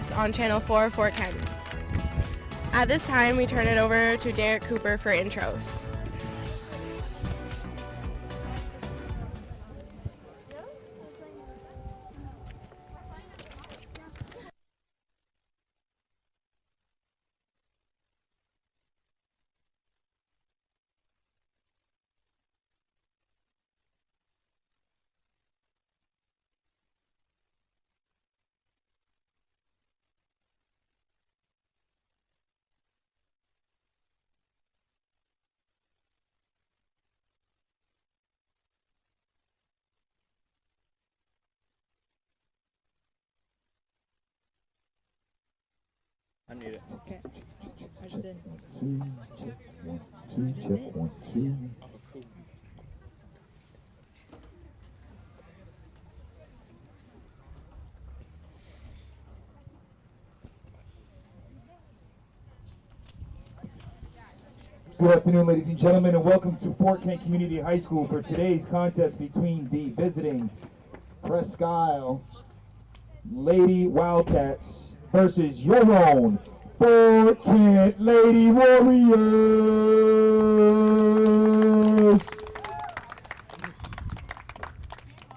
Wildcats on Channel 4, Fort Kent. At this time, we turn it over to Derek Cooper for intros. I need it. Okay. I just did. Check 1 2. Good afternoon, ladies and gentlemen, and welcome to Fort Kent Community High School for today's contest between the visiting Presque Isle Lady Wildcats versus your own Fort Kent Lady Warriors.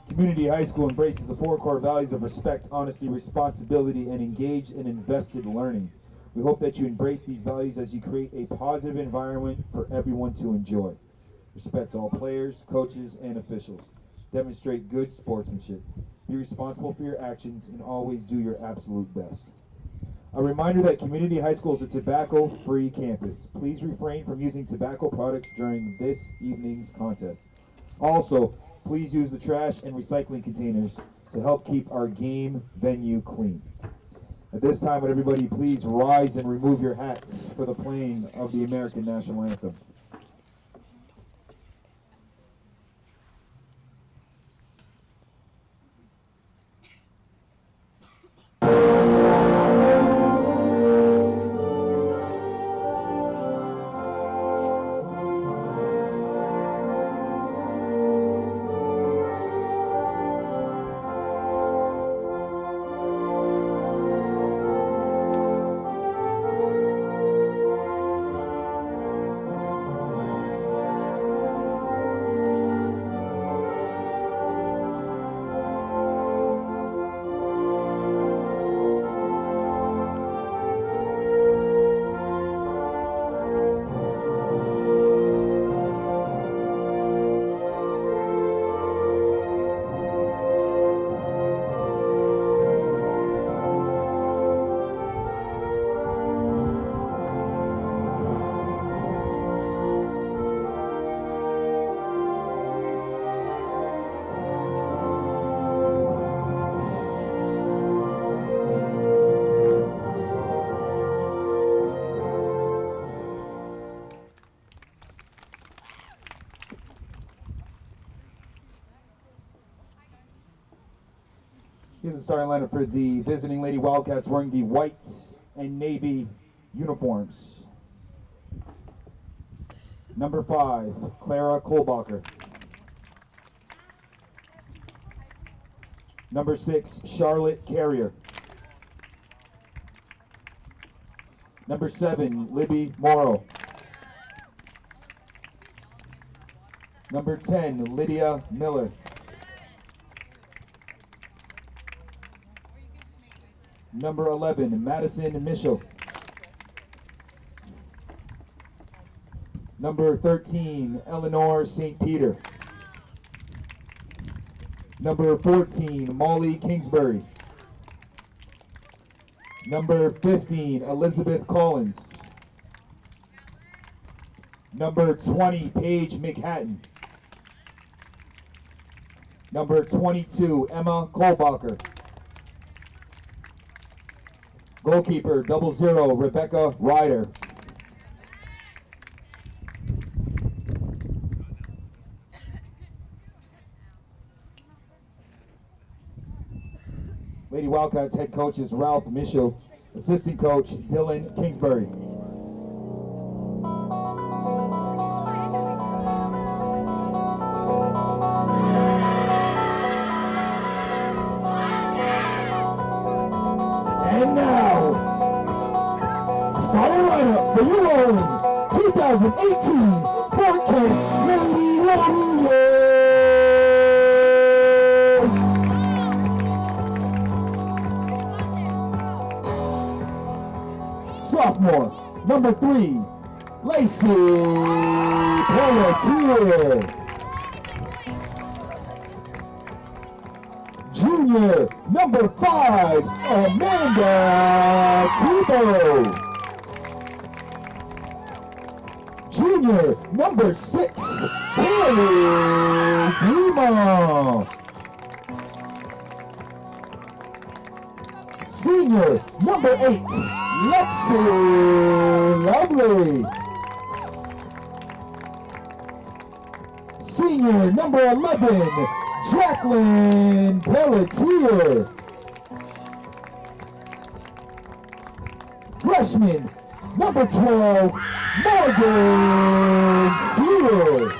Community High School embraces the 4 core values of respect, honesty, responsibility, and engaged and invested learning. We hope that you embrace these values as you create a positive environment for everyone to enjoy. Respect all players, coaches, and officials. Demonstrate good sportsmanship. Be responsible for your actions and always do your absolute best. A reminder that Community High School is a tobacco-free campus. Please refrain from using tobacco products during this evening's contest. Also, please use the trash and recycling containers to help keep our game venue clean. At this time, would everybody please rise and remove your hats for the playing of the American National Anthem. Here's the starting lineup for the visiting Lady Wildcats wearing the white and navy uniforms. Number 5, Clara Kohlbacher. Number 6, Charlotte Carrier. Number 7, Libby Morrow. Number 10, Lydia Miller. Number 11, Madison Mitchell. Number 13, Eleanor St. Peter. Number 14, Molly Kingsbury. Number 15, Elizabeth Collins. Number 20, Paige McHatton. Number 22, Emma Kohlbacher. Goalkeeper, 00, Rebecca Ryder. Lady Wildcats head coach is Ralph Michaud. Assistant coach, Dylan Kingsbury. And now, lineup for your own 2018 Fort Kent Lady Warriors. Sophomore, number 3, Lacey Pelletier. Junior, number 5, Amanda Tebow. Junior, number 6, Haley Dima. Senior, number 8, Lexi Lovely. Senior, number 11, Jacqueline Pelletier. Freshman, number 12, Morgan Sear.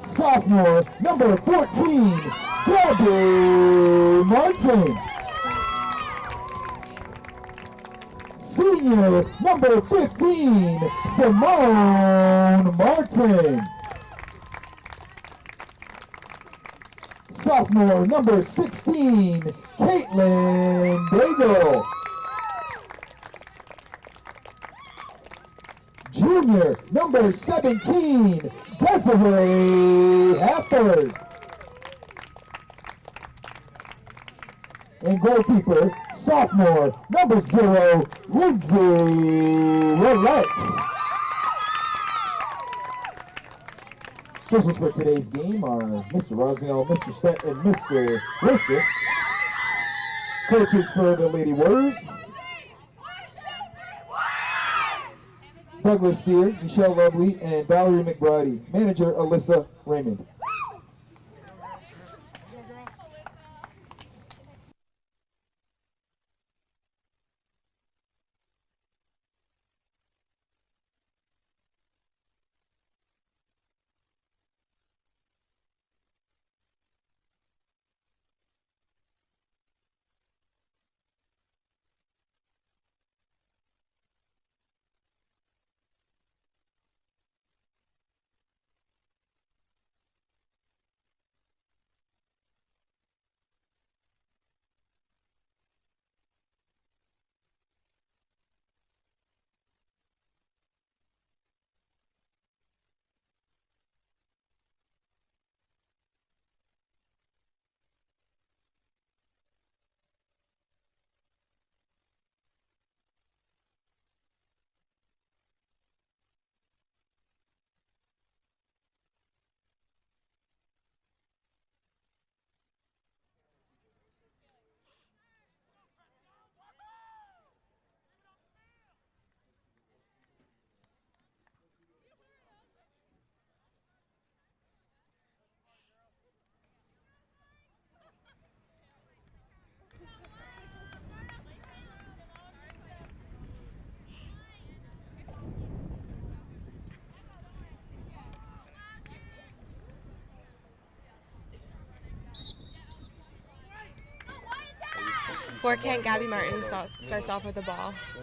Sophomore, number 14, Gabby Martin. Senior, number 15, Simone Martin. Sophomore, number 16, Caitlin Bagel. Junior, number 17, Desiree Hafford. And goalkeeper, sophomore, number 0, Lindsay Roulette. Officials for today's game are Mr. Rosnell, Mr. Stett, and Mr. Lister. Coaches for the Lady Warriors: Douglas Sear, Michelle Lovely, and Valerie McBride. Manager, Alyssa Raymond. Fort Kent, Gabby Martin starts off with the ball. You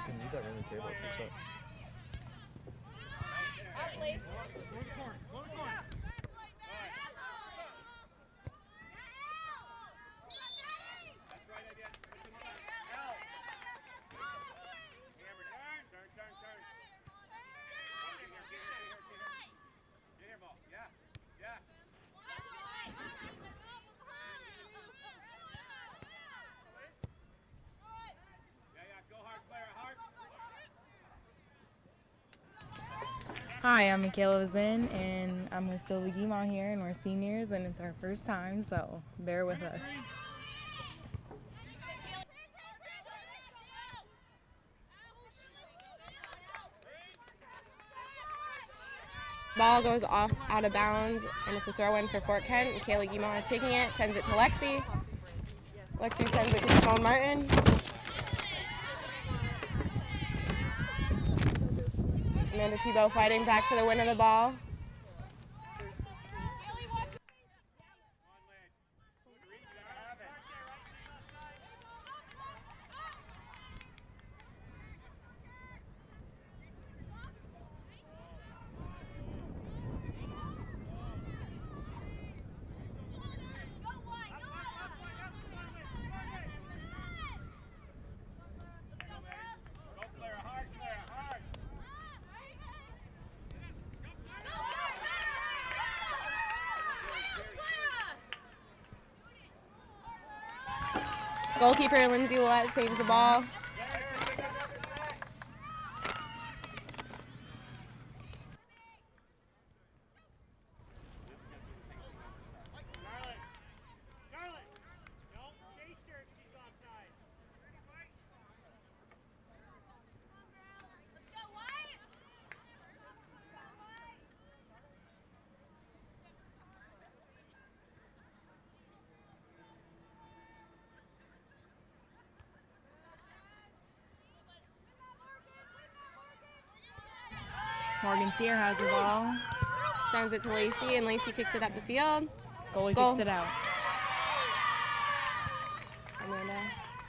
can leave that around the table, it picks up. Hi, I'm Michaela Zinn, and I'm with Sylvie Guimont here, and we're seniors, and it's our first time, so bear with us. Ball goes off out of bounds, and it's a throw-in for Fort Kent. Kayla Guimont is taking it, sends it to Lexi. Lexi sends it to Simone Martin. Amanda Tebow fighting back for the win of the ball. Goalkeeper Lindsay Willett saves the ball. Morgan Sear has the ball. Sends it to Lacey, and Lacey kicks it up the field. Goalie Goal. kicks it out.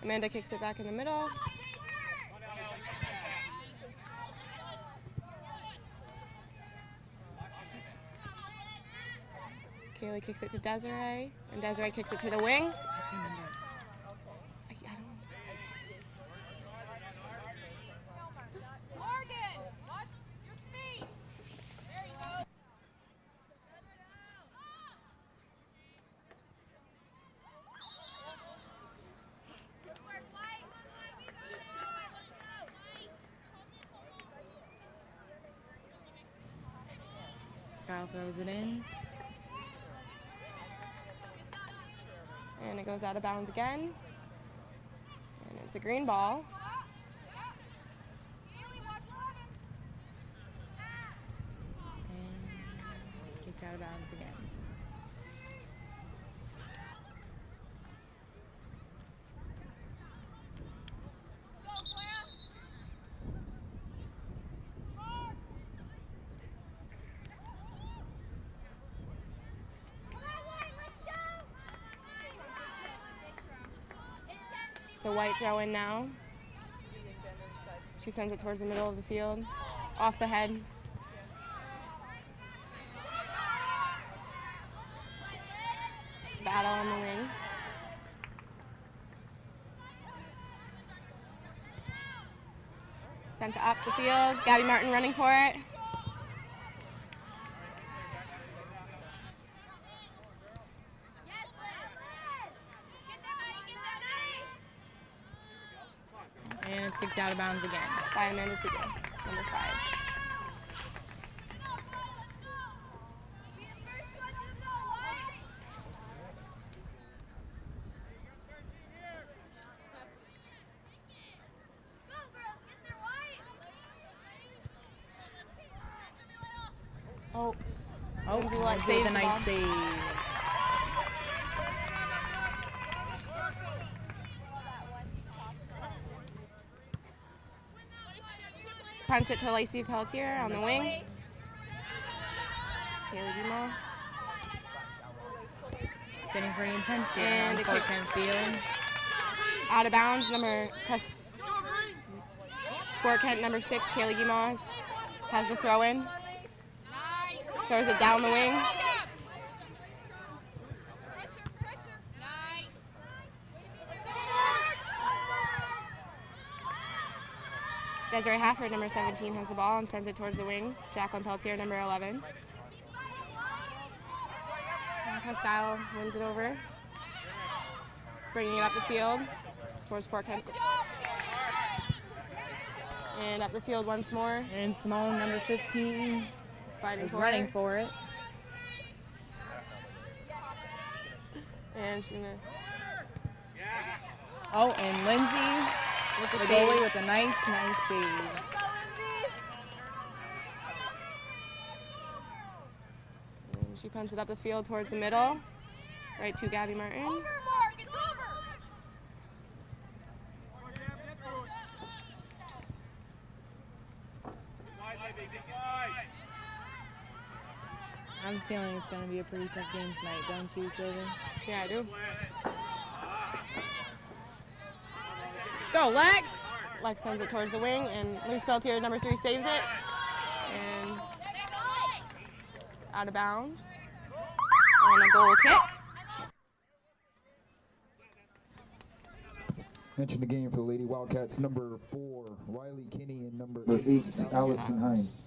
Amanda kicks it back in the middle. Kaylee kicks it to Desiree, and Desiree kicks it to the wing. Kyle throws it in. And it goes out of bounds again. And it's a green ball. And kicked out of bounds again. It's a White throw in now. She sends it towards the middle of the field, off the head. It's a battle on the wing. Sent up the field. Gabby Martin running for it. And it's kicked out of bounds again. By Amanda Tebow, number 5. Lindsay Willett saves a the nice ball. save. Punts it to Lacey Pelletier on the wing. Kaylee Bimo. It's getting pretty intense here. And it kicks field. Out of bounds, Fort Kent number 6, Kaylee Guimaz has the throw in. Throws it down the wing. Desiree Hafford, number 17, has the ball and sends it towards the wing. Jacqueline Pelletier, number 11. And Presque Isle wins it over, bringing it up the field towards Fort Kent. And up the field once more. And Simone, number 15, is running for it. And she's gonna. Oh, and Lindsay with the goalie with a nice save. And she punts it up the field towards the middle, right to Gabby Martin. Over, Mark, it's over. I have a feeling it's going to be a pretty tough game tonight, don't you, Sylvie? Yeah, I do. Let's go, Lex! Lex sends it towards the wing, and Luis Peltier, number 3, saves it. And out of bounds. On a goal kick. Entering the game for the Lady Wildcats, number 4, Riley Kinney, and number 8, Allison Himes.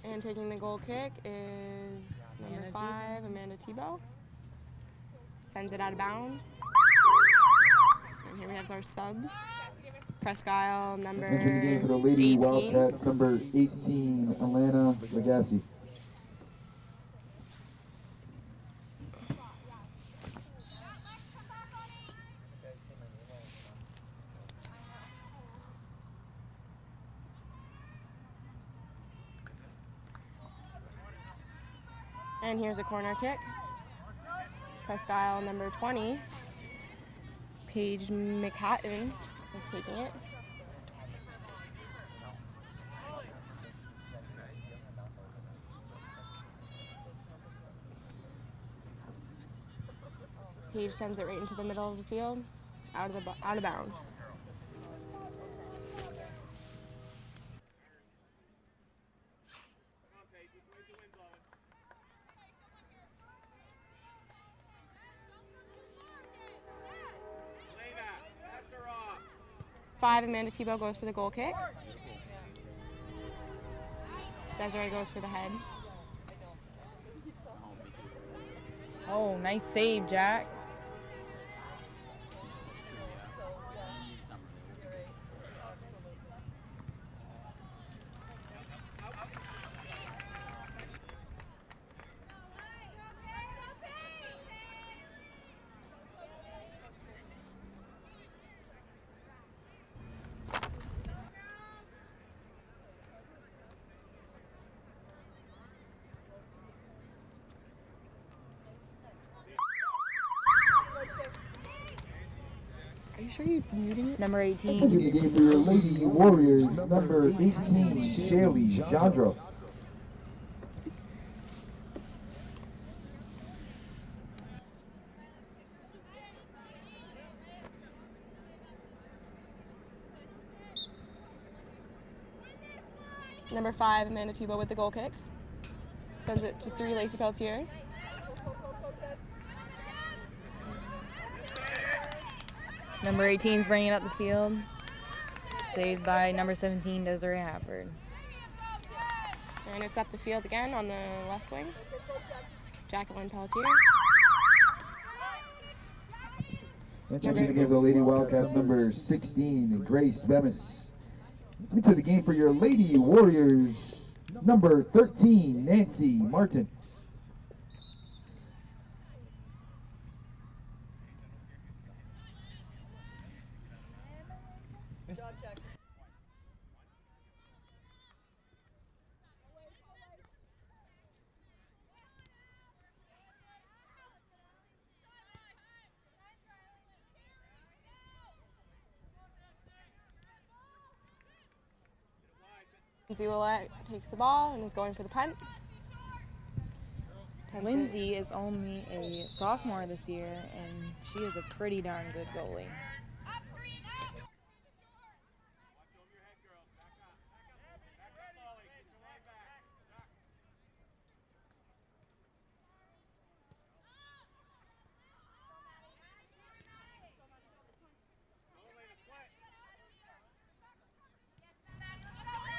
And taking the goal kick is number 5, Amanda Tebow. Sends it out of bounds. And here we have our subs. Presque Isle, number Entering the game for the Lady 18. Wildcats, number 18, Alana Legassi. And here's a corner kick. Presque Isle, number 20, Paige McHatton is taking it. Paige sends it right into the middle of the field, out of bounds. Five, Amanda Tebow goes for the goal kick. Desiree goes for the head. Oh, nice save, Jack. Are you sure you're muting it? Number 18. Entering the game for your Lady Warriors, number 18, Shaylee Jandro. Number 5, Amanda Tebow with the goal kick. Sends it to 3, Lacey Peltier. Number 18 is bringing it up the field. Saved by number 17, Desiree Hafford. And it's up the field again on the left wing. Jacqueline Peltier. Entering the game for the Lady Wildcats, number 16, Grace Bemis. Into the game for your Lady Warriors, number 13, Nancy Martin. Zewalette takes the ball and is going for the punt. Lindsay is only a sophomore this year, and she is a pretty darn good goalie.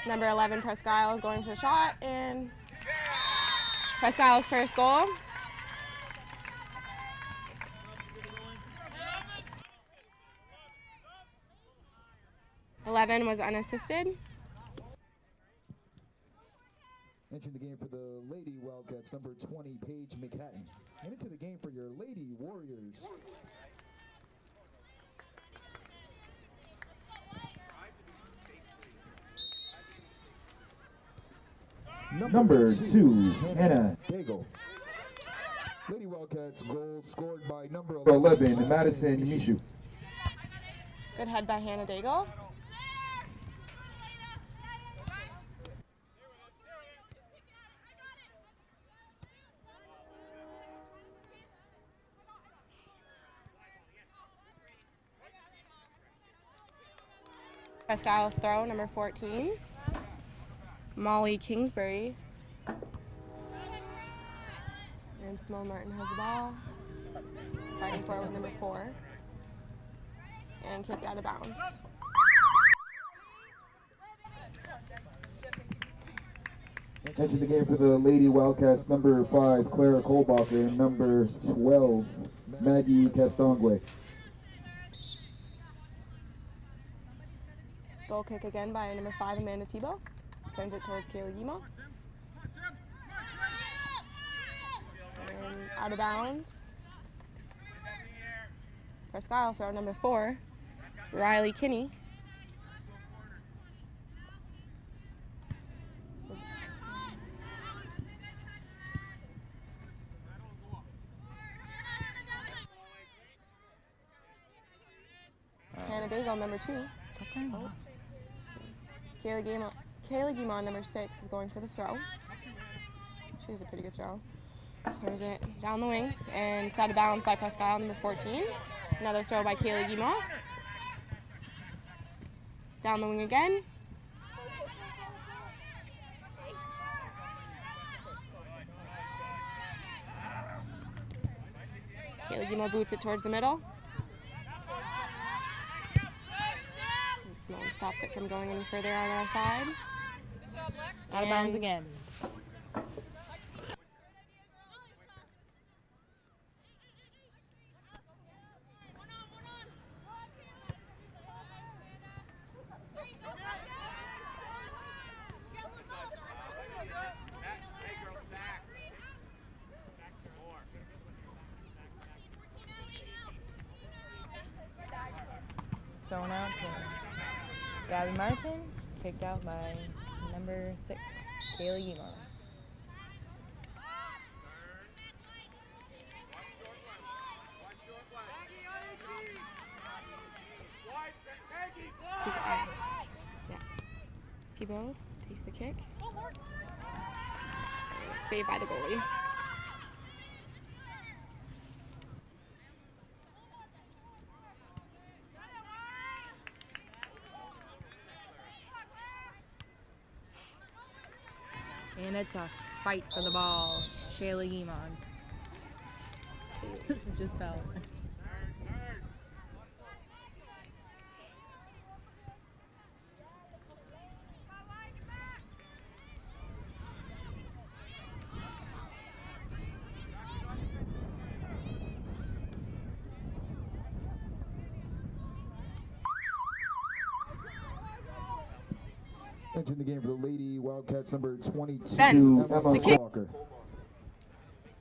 Number 11, Presque Isle is going for the shot, and Presque Isle's first goal. '11 was unassisted. Entering the game for the Lady Wildcats, number 20, Paige McHatton. And into the game for your Lady Warriors, number 2, Hannah Daigle. Wildcats goal scored by number 11, Madison Mishu. Good head by Hannah Daigle. Presque Isle throw, number 14. Molly Kingsbury. And Simone Martin has the ball. Fighting for it with number 4. And kicked out of bounds. Entering the game for the Lady Wildcats, number 5, Clara Kohlbacher, and number 12, Maggie Castongwe. Goal kick again by number 5, Amanda Tebow. Sends it towards Kayla Guimont. And out of bounds. Presque Isle throw, number 4, Riley Kinney. Hannah Daigle, number 2. Oh. Kayla Guimont, number 6, is going for the throw. She has a pretty good throw. Throws it down the wing, and it's out of bounds by Presque Isle, number 14. Another throw by Kayla Guimont. Down the wing again. Kayla Guimont boots it towards the middle. And Simone stops it from going any further on our side. Out of bounds again. Thrown out to Gabby Martin, kicked out by number 6, Kayla Guimont. Yeah. Tebow takes the kick. Saved by the goalie. And it's a fight for the ball. Shayla Guimont. This is just foul. Entering the game for the Lady Wildcats, number 22, Ben, Emma Walker.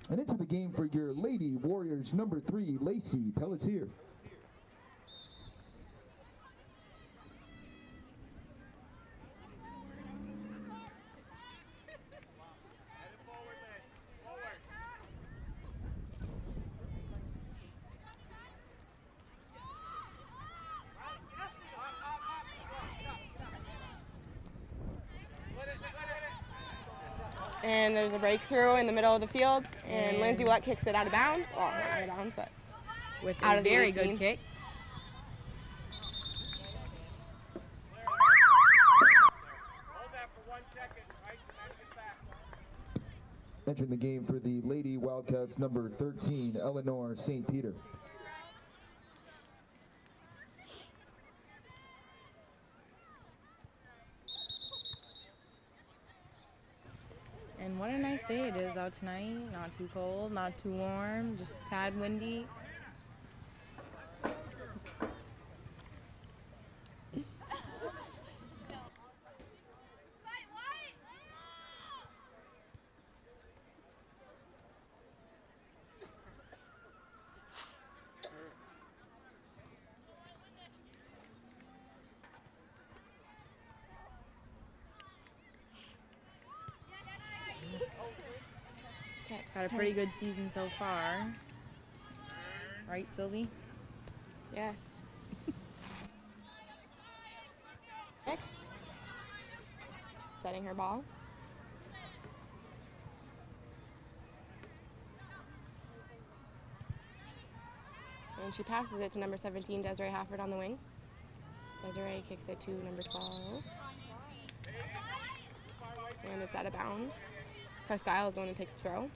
And into the game for your Lady Warriors, number 3, Lacey Pelletier. And there's a breakthrough in the middle of the field, and Lindsay Watt kicks it out of bounds. Well, not out of bounds, but With out a of the very 18. good kick. Entering the game for the Lady Wildcats, number 13, Eleanor St. Peter. And what a nice day it is out tonight. Not too cold, not too warm, just a tad windy. Had a pretty good season so far. Right, Sylvie? Yes. Pick. Setting her ball. And she passes it to number 17, Desiree Hafford on the wing. Desiree kicks it to number 12. And it's out of bounds. Presque Isle is going to take the throw.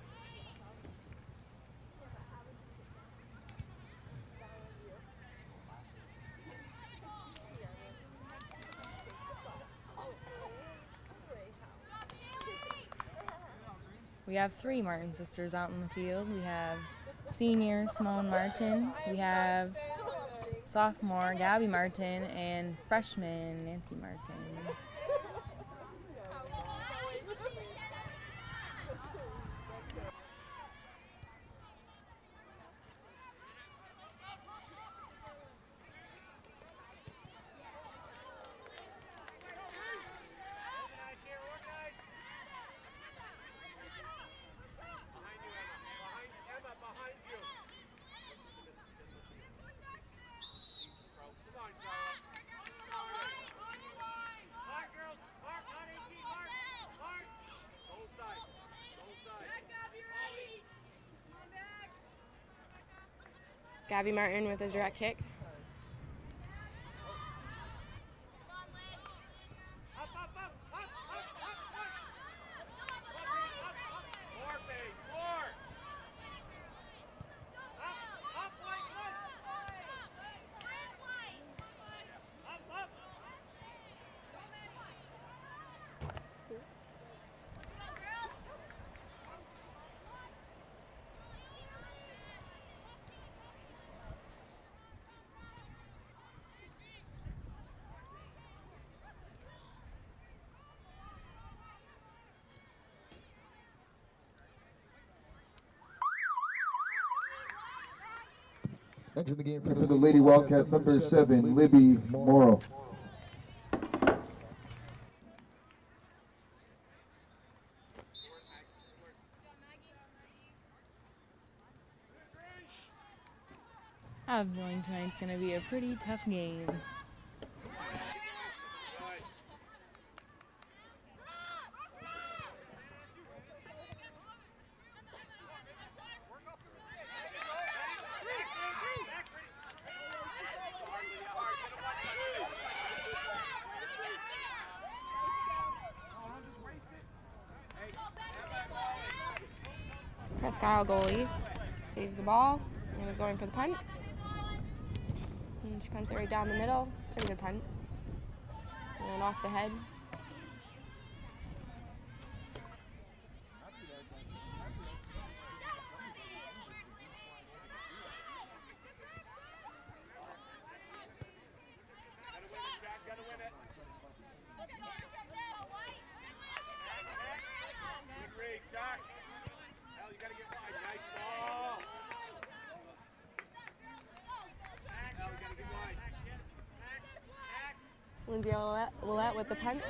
We have 3 Martin sisters out in the field. We have senior Simone Martin, we have sophomore Gabby Martin, and freshman Nancy Martin. Gabby Martin with a direct kick. Entering the game for the Lady Wildcats, number 7, Libby Morrow. I have a feeling tonight's going to be a pretty tough game. Presque Isle goalie saves the ball and is going for the punt. And she punts it right down the middle. Pretty good punt. And off the head. Lindsay Willette with the punt.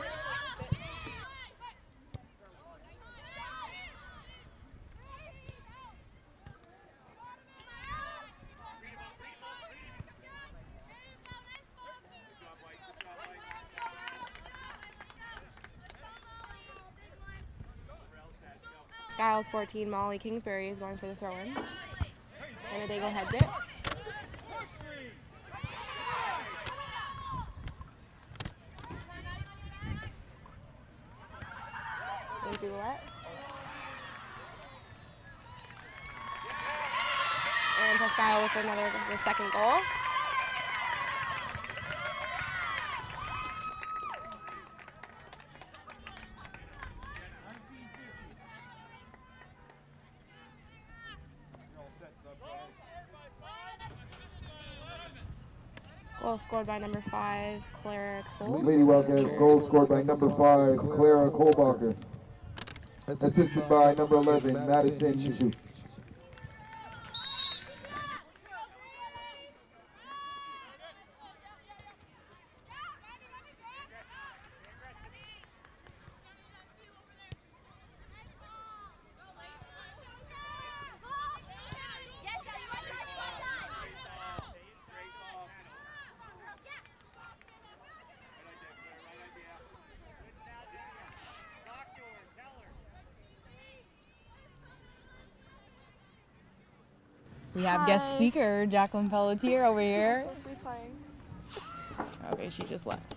Skiles 14, Molly Kingsbury is going for the throw-in. And Adago heads it. Lindsay Willette. And Presque Isle with the second goal. Goal scored by number 5, Clara Cole. Lady Wildcats goal scored by number 5, Clara Kohlbacher. Assisted by number 11, Madison Nishu. We have guest speaker Jacqueline Pelletier over here. Supposed to be playing. Okay, she just left.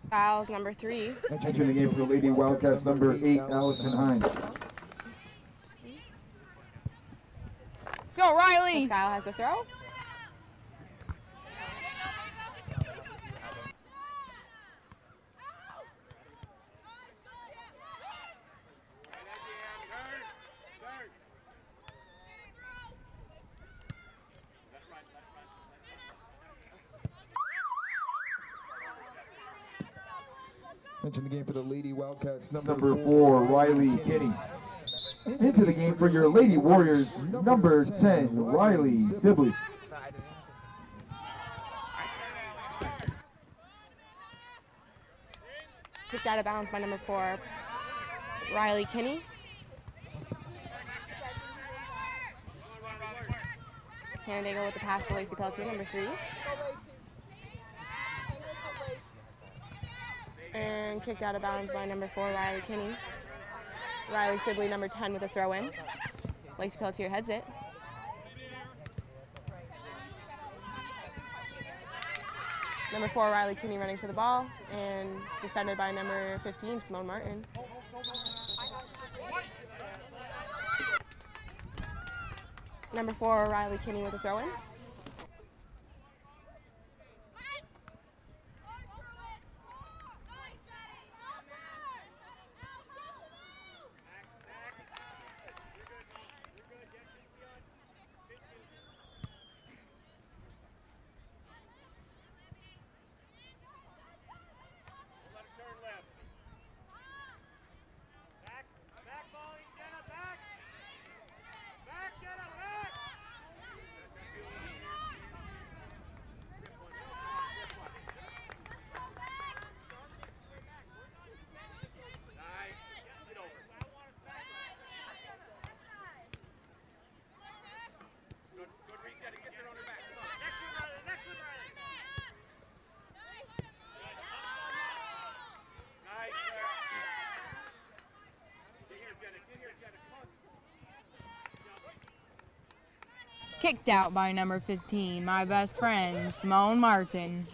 Fouls number 3. Entering the game for the Lady Wildcats, number 8, Allison Hines. Let's go, Riley! Presque Isle has the throw. Entering the game for the Lady Wildcats, number 4, Riley Kinney. Into the game for your Lady Warriors, number 10, Riley Sibley. Kicked out of bounds by number 4, Riley Kinney. Canandaigua with the pass to Lacey Pelletier, number 3. And kicked out of bounds by number 4, Riley Kinney. Riley Sibley, number 10, with a throw in. Lacey Pelletier heads it. Number 4, Riley Kinney running for the ball, and defended by number 15, Simone Martin. Number 4, Riley Kinney with a throw in. Kicked out by number 15, my best friend, Simone Martin.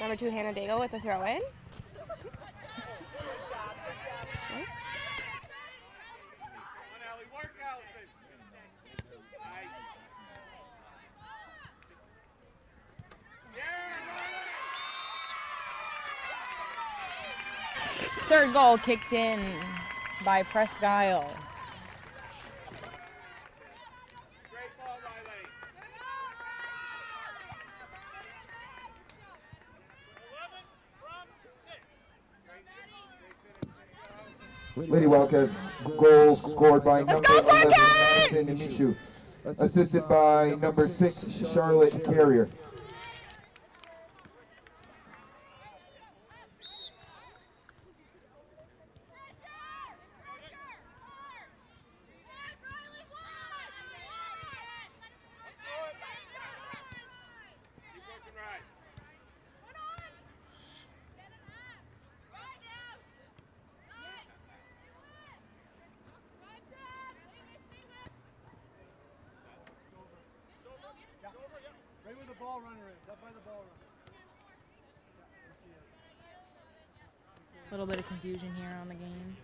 Number 2, Canandaigua with a throw in. Third goal kicked in by Presque Isle. Lady Wildcats, goal scored by number 11, Madison Minshew, assisted by number 6, Charlotte Carrier. Right where the ball runner is, up by the ball runner. A little bit of confusion here on the game.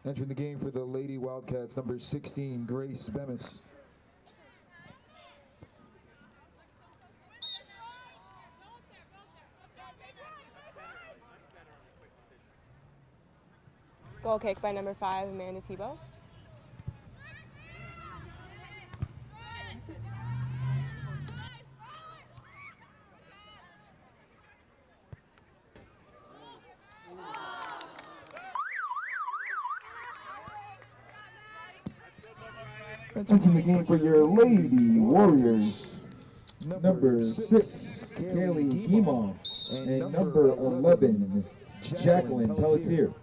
Entering the game for the Lady Wildcats, number 16, Grace Bemis. Goal kick by number 5, Amanda Tebow. Entering the game for your Lady Warriors, number 6, Kaylee Guimont, and number 11, Jacqueline Pelletier.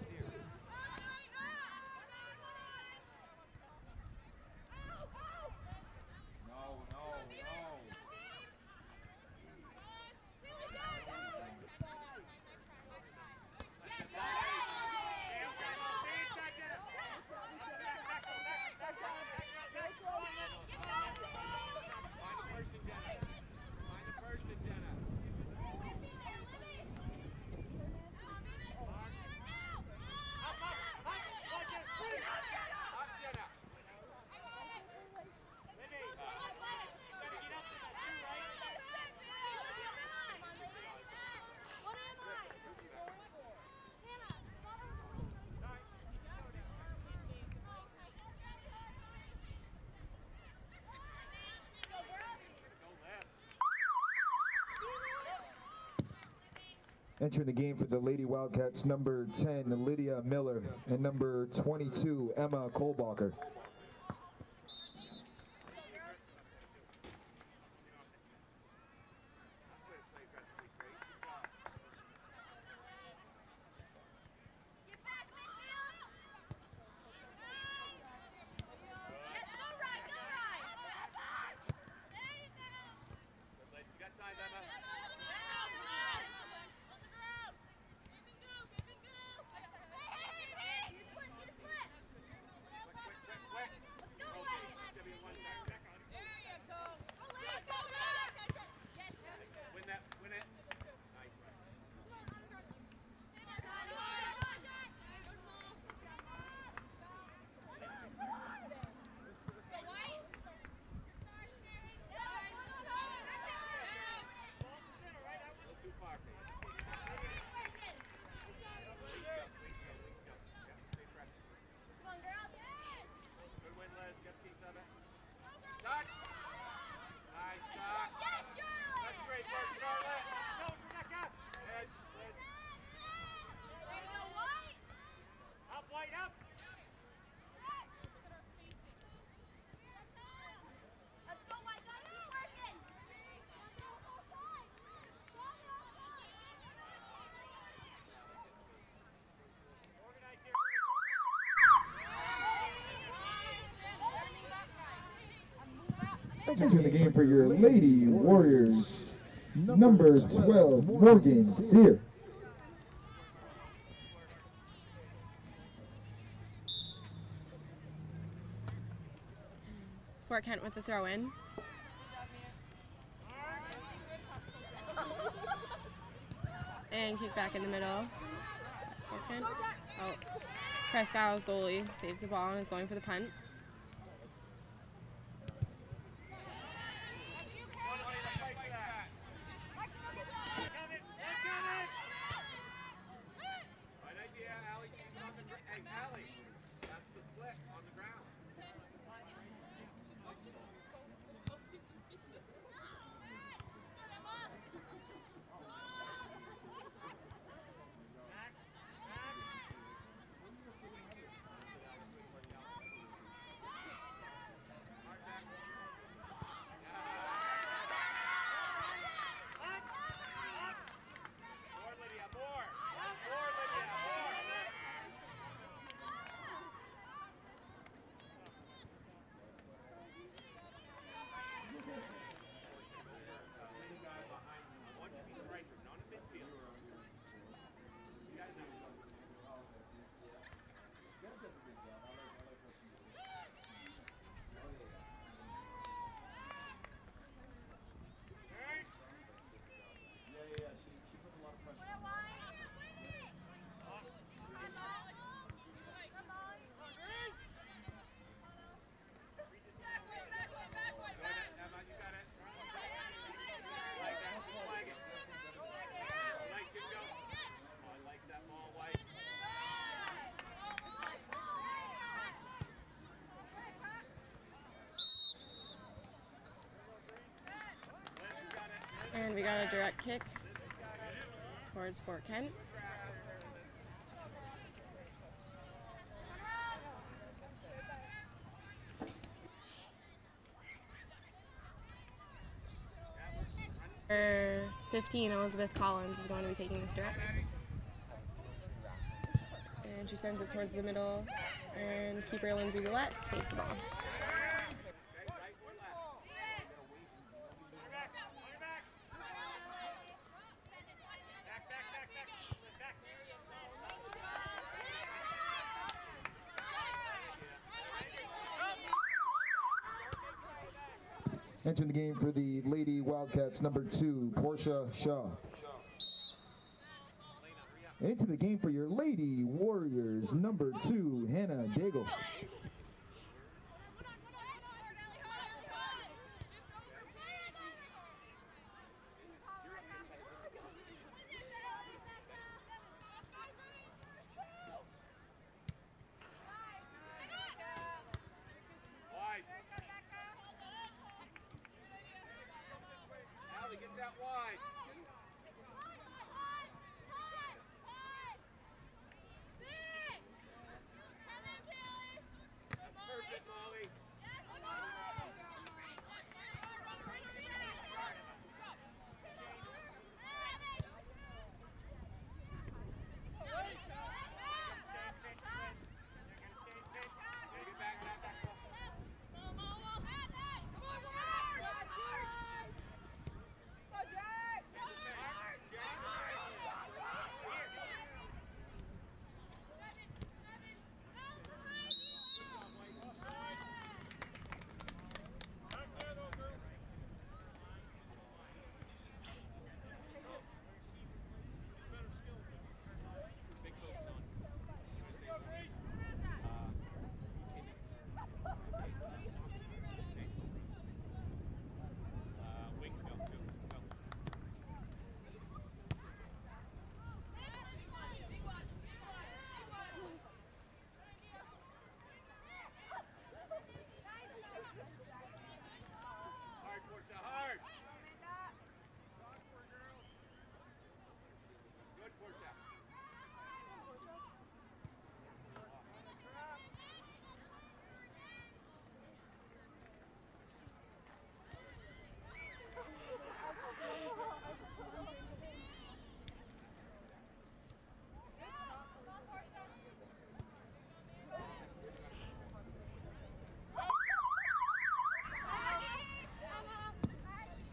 Entering the game for the Lady Wildcats, number 10, Lydia Miller, and number 22, Emma Kohlbacher. Entering the game for your Lady Warriors, number 12, Morgan Sear. Fort Kent with the throw in. And kick back in the middle. Fort Kent. Oh, Presque Isle's goalie saves the ball and is going for the punt. And we got a direct kick towards Fort Kent. Number 15, Elizabeth Collins, is going to be taking this direct. And she sends it towards the middle, and keeper Lindsay Willett saves the ball. Entering the game for the Lady Wildcats, number 2, Portia Shaw. And into the game for your Lady Warriors, number 2, Hannah Daigle. Get that wide. That's perfect, Molly.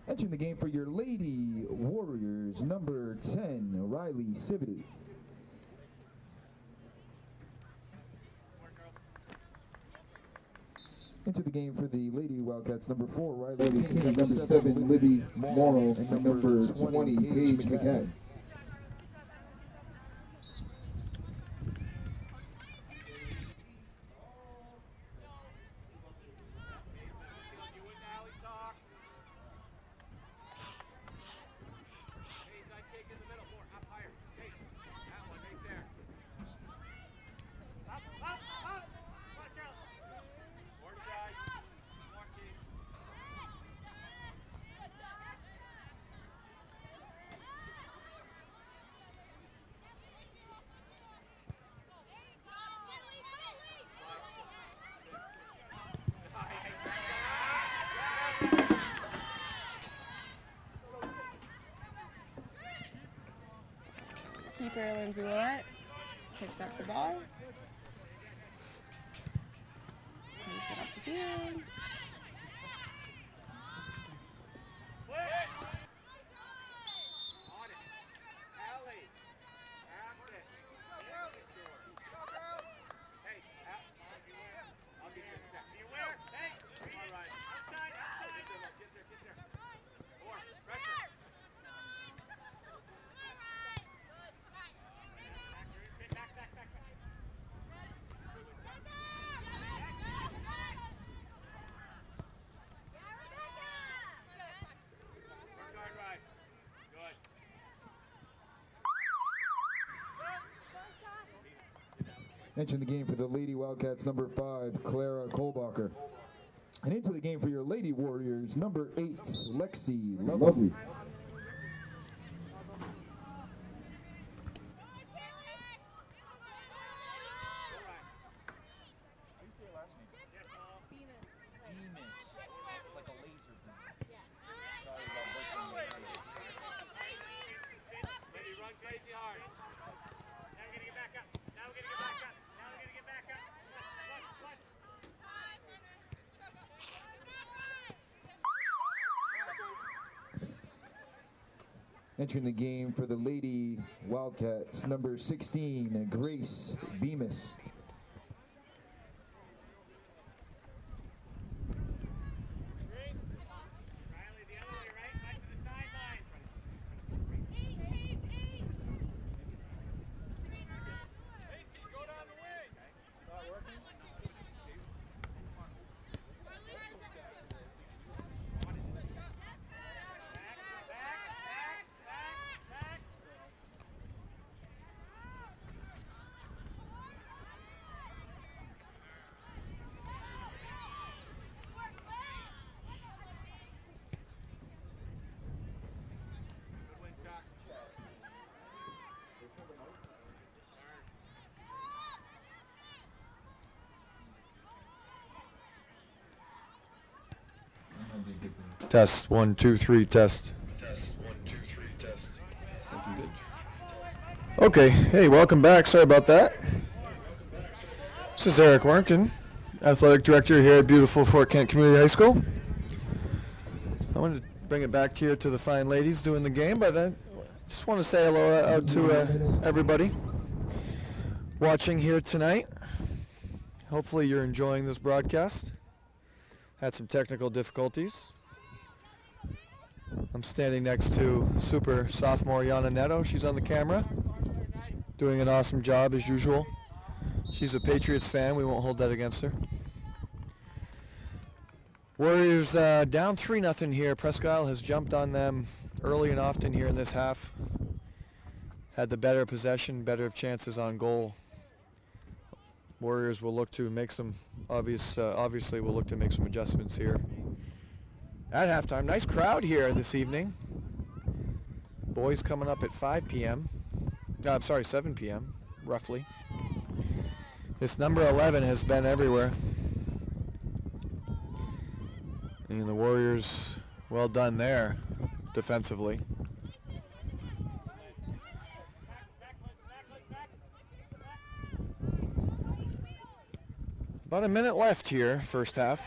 Entering the game for your Lady Warriors, number 10, Riley Sibity. Into the game for the Lady Wildcats, number 4, Riley King, number 7, Libby Morrow, and number 20, Paige McCann. Keeper Lindsay Willett picks up the ball, puts it up the field. Entering the game for the Lady Wildcats, number 5, Clara Kohlbacher. And into the game for your Lady Warriors, number 8, Lexi Lovely. Crazy hard. Now we're gonna get back up. Now we're gonna get back up. Now we're gonna get back up. What? Entering the game for the Lady Wildcats, number 16, Grace Bemis. Test 1 2 3 test. Okay, hey, welcome back. Sorry about that. This is Eric Warnken, athletic director here at beautiful Fort Kent Community High School. I wanted to bring it back here to the fine ladies doing the game, but I just want to say hello out to everybody watching here tonight. Hopefully you're enjoying this broadcast. Had some technical difficulties. I'm standing next to super sophomore Yana Neto. She's on the camera, doing an awesome job as usual. She's a Patriots fan. We won't hold that against her. Warriors down 3-0 here. Presque Isle has jumped on them early and often here in this half. Had the better possession, better chances on goal. Warriors will look to make some obviously will look to make some adjustments here at halftime. Nice crowd here this evening. Boys coming up at 5 p.m. No, I'm sorry, 7 p.m. roughly. This number 11 has been everywhere. And the Warriors, well done there defensively. About a minute left here, first half.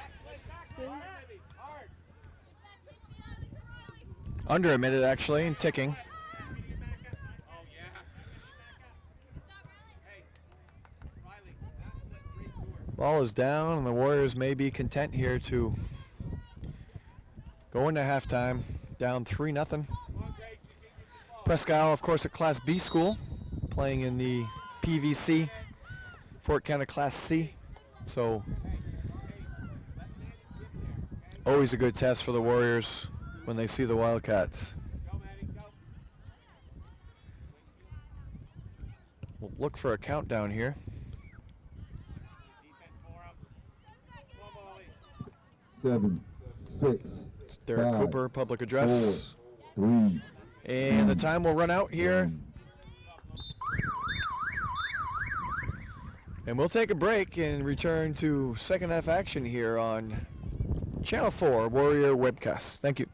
Under a minute, actually, and ticking. Ball is down, and the Warriors may be content here to go into halftime, down 3-0. Presque Isle, of course, a Class B school, playing in the PVC, Fort Kent Class C. So, always a good test for the Warriors when they see the Wildcats. We'll look for a countdown here. 7, 6. It's Derek 5, Cooper, public address. 4, 3. And the time will run out here. And we'll take a break and return to second half action here on Channel 4 Warrior Webcast. Thank you.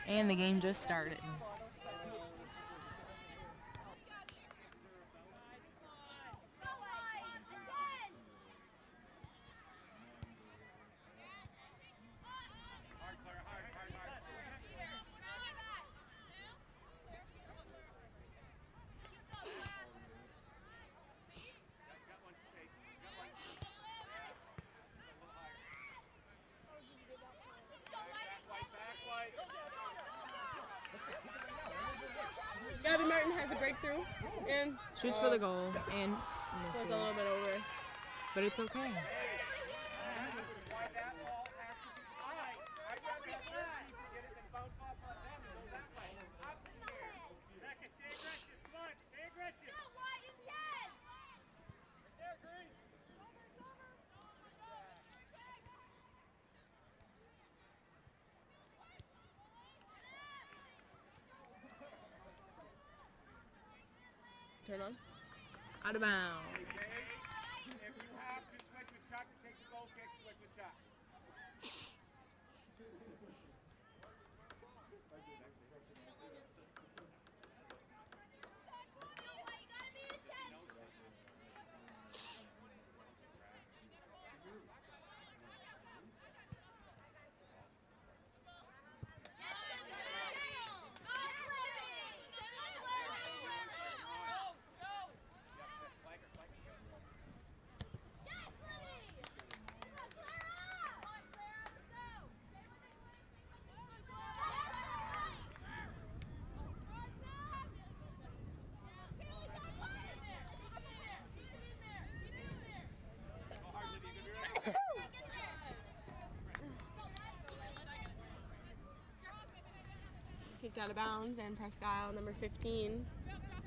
And the game just started. Gabby Martin has a breakthrough and Shoots for the goal and goes misses. a little bit over. But it's okay. Turn on. Out of bounds. If you have to switch with Chuck, take the goal kick, switch with Chuck. Kicked out of bounds, and Presque Isle, number 15,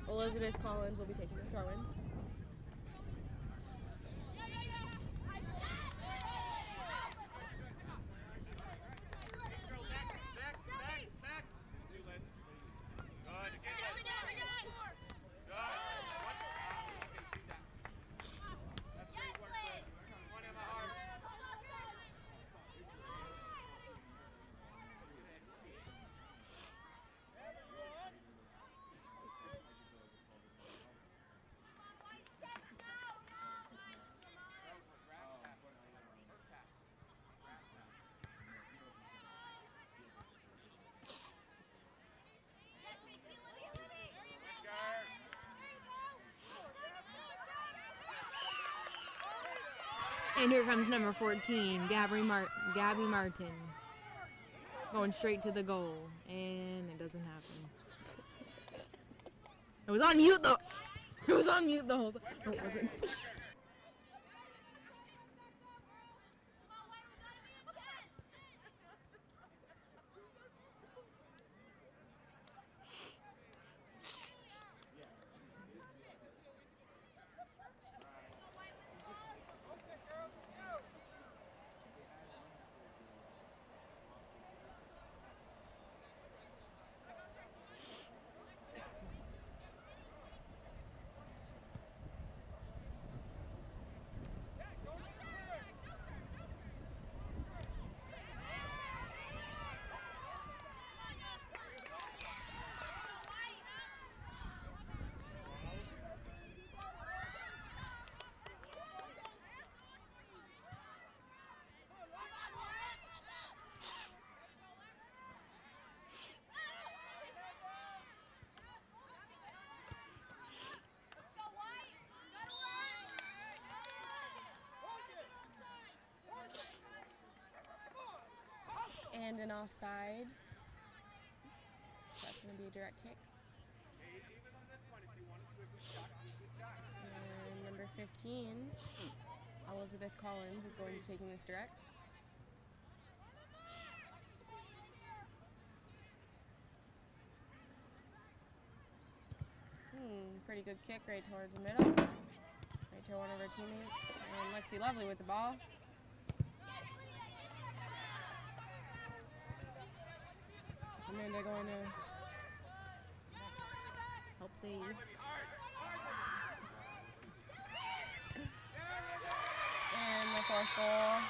Elizabeth Collins, will be taking the throw-in. And here comes number 14, Gabby Martin. Going straight to the goal. And it doesn't happen. It was on mute though. It was on mute the whole time. No, it wasn't. And an offsides. So that's going to be a direct kick. And number 15, Elizabeth Collins, is going to be taking this direct. Pretty good kick right towards the middle. Right to one of our teammates. And Lexi Lovely with the ball. Amanda going to help save. And the fourth goal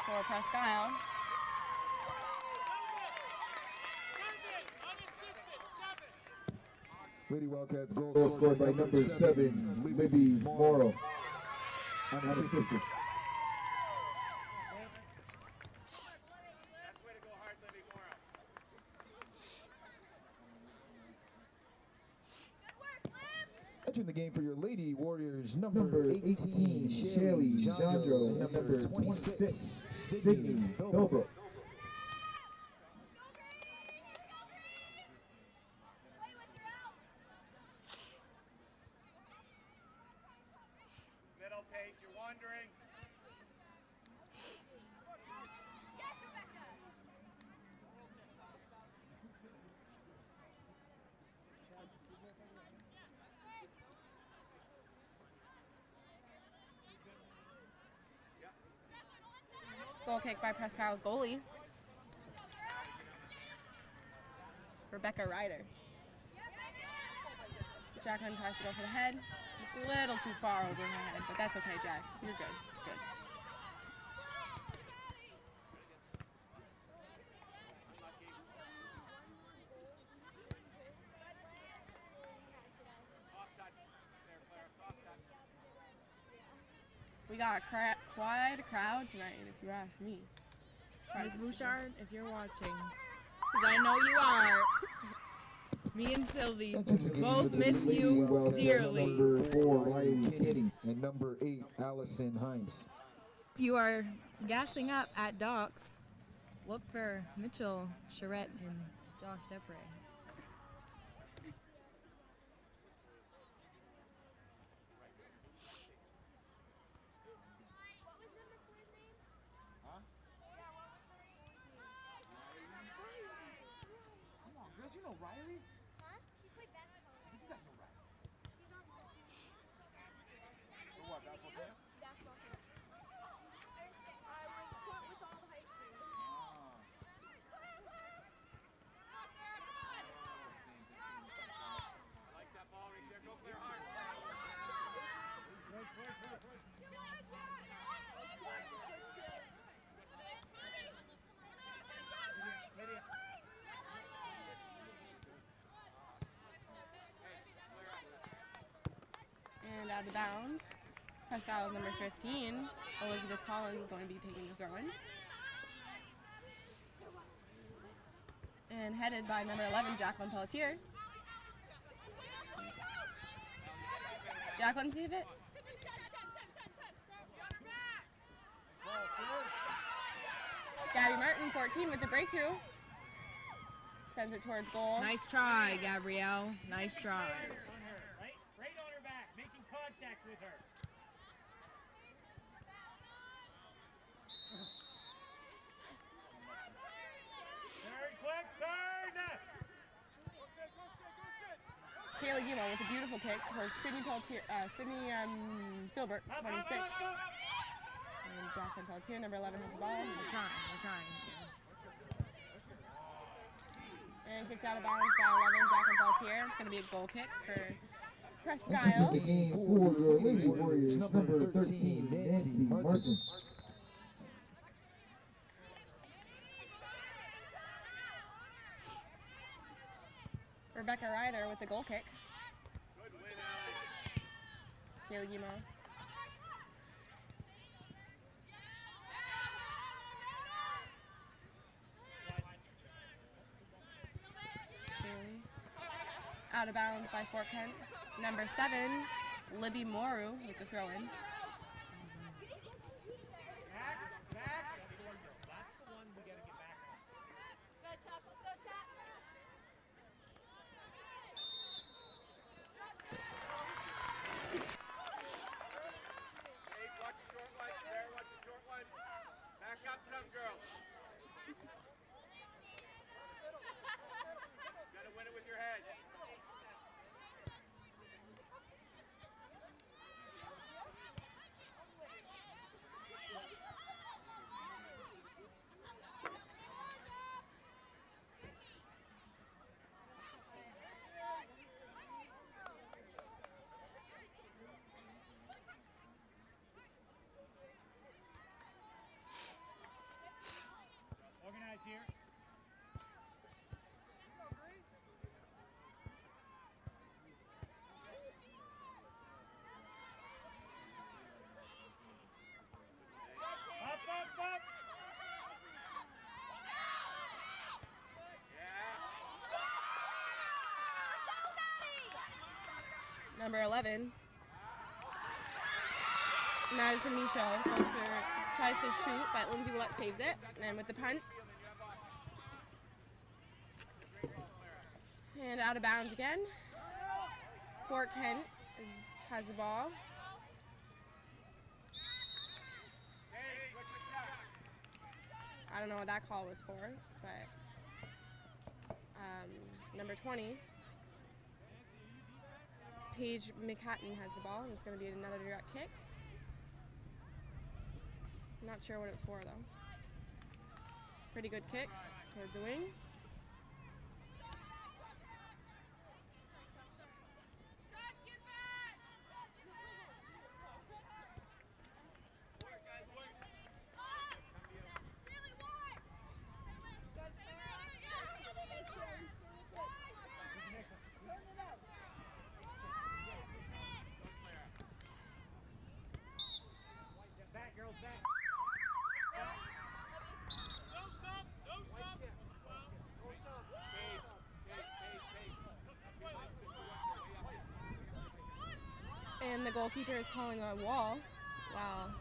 for Presque Isle. Lady Wildcats goal scored by number 7, Libby Morrow, unassisted. That's way to go hard, Libby Morrow. Entering the game for your Lady Warriors, number 18, Shelly Jandro, and number 26, Sydney Bilbrook. Middle Paige, you're wandering. Goal kick by Presque Isle's goalie. Rebecca Ryder. Jacqueline tries to go for the head. It's a little too far over her head, but that's okay, Jack. You're good. It's good. We got quite a crowd tonight, if you ask me. Ms. Bouchard, if you're watching, because I know you are, me and Sylvie both miss you dearly. Number 4, Riley Kinney, and number 8, Allison Himes. If you are gassing up at Docks, look for Mitchell Charette and Josh Depre. Girls, you know Riley? Huh? She played basketball. I think you guys know Riley. She's on my team. For what, basketball player? Basketball team. I was put with all the high schoolers. Ah. I like that ball right there. Go clear hard. And out of bounds. Presque Isle's number 15, Elizabeth Collins, is going to be taking the throw-in. And headed by number 11, Jacqueline Pelletier. Jacqueline, save it. Gabby Martin, 14, with the breakthrough. Sends it towards goal. Nice try, Gabrielle. Nice try. Right on her back, making contact with her. Turn, quick, turn! Kayla Guimont with a beautiful kick towards Sydney Pelletier, Filbert, 26. And Jacqueline Pelletier, number 11, has the ball. We're trying. And kicked out of bounds by 11, Jacqueline Pelletier. It's going to be a goal kick for Presque Entering Isle. the game for your Lady Warriors, number 13, Nancy Martin. Rebecca Ryder with the goal kick. Good win, Alex. Kayla Guimont. Shaylee. Out of bounds by Fort Kent. Number 7, Libby Morrow with the throw-in. Back. That's the one we gotta get back on. Go, Chuck. Let's go, Chuck. Hey, watch the short one. There, watch the short one. Back up some, girls. Gotta win it with your head. Number 11, Madison Michaud tries to shoot, but Lindsay Willett saves it. And with the punt, and out of bounds again. Fort Kent has the ball. I don't know what that call was for, but number 20, Paige McHatton has the ball, and it's going to be another direct kick. Not sure what it's for, though. Pretty good kick towards the wing. Back, girls, back. No sub, no sub. No sub. And the goalkeeper is calling a wall, while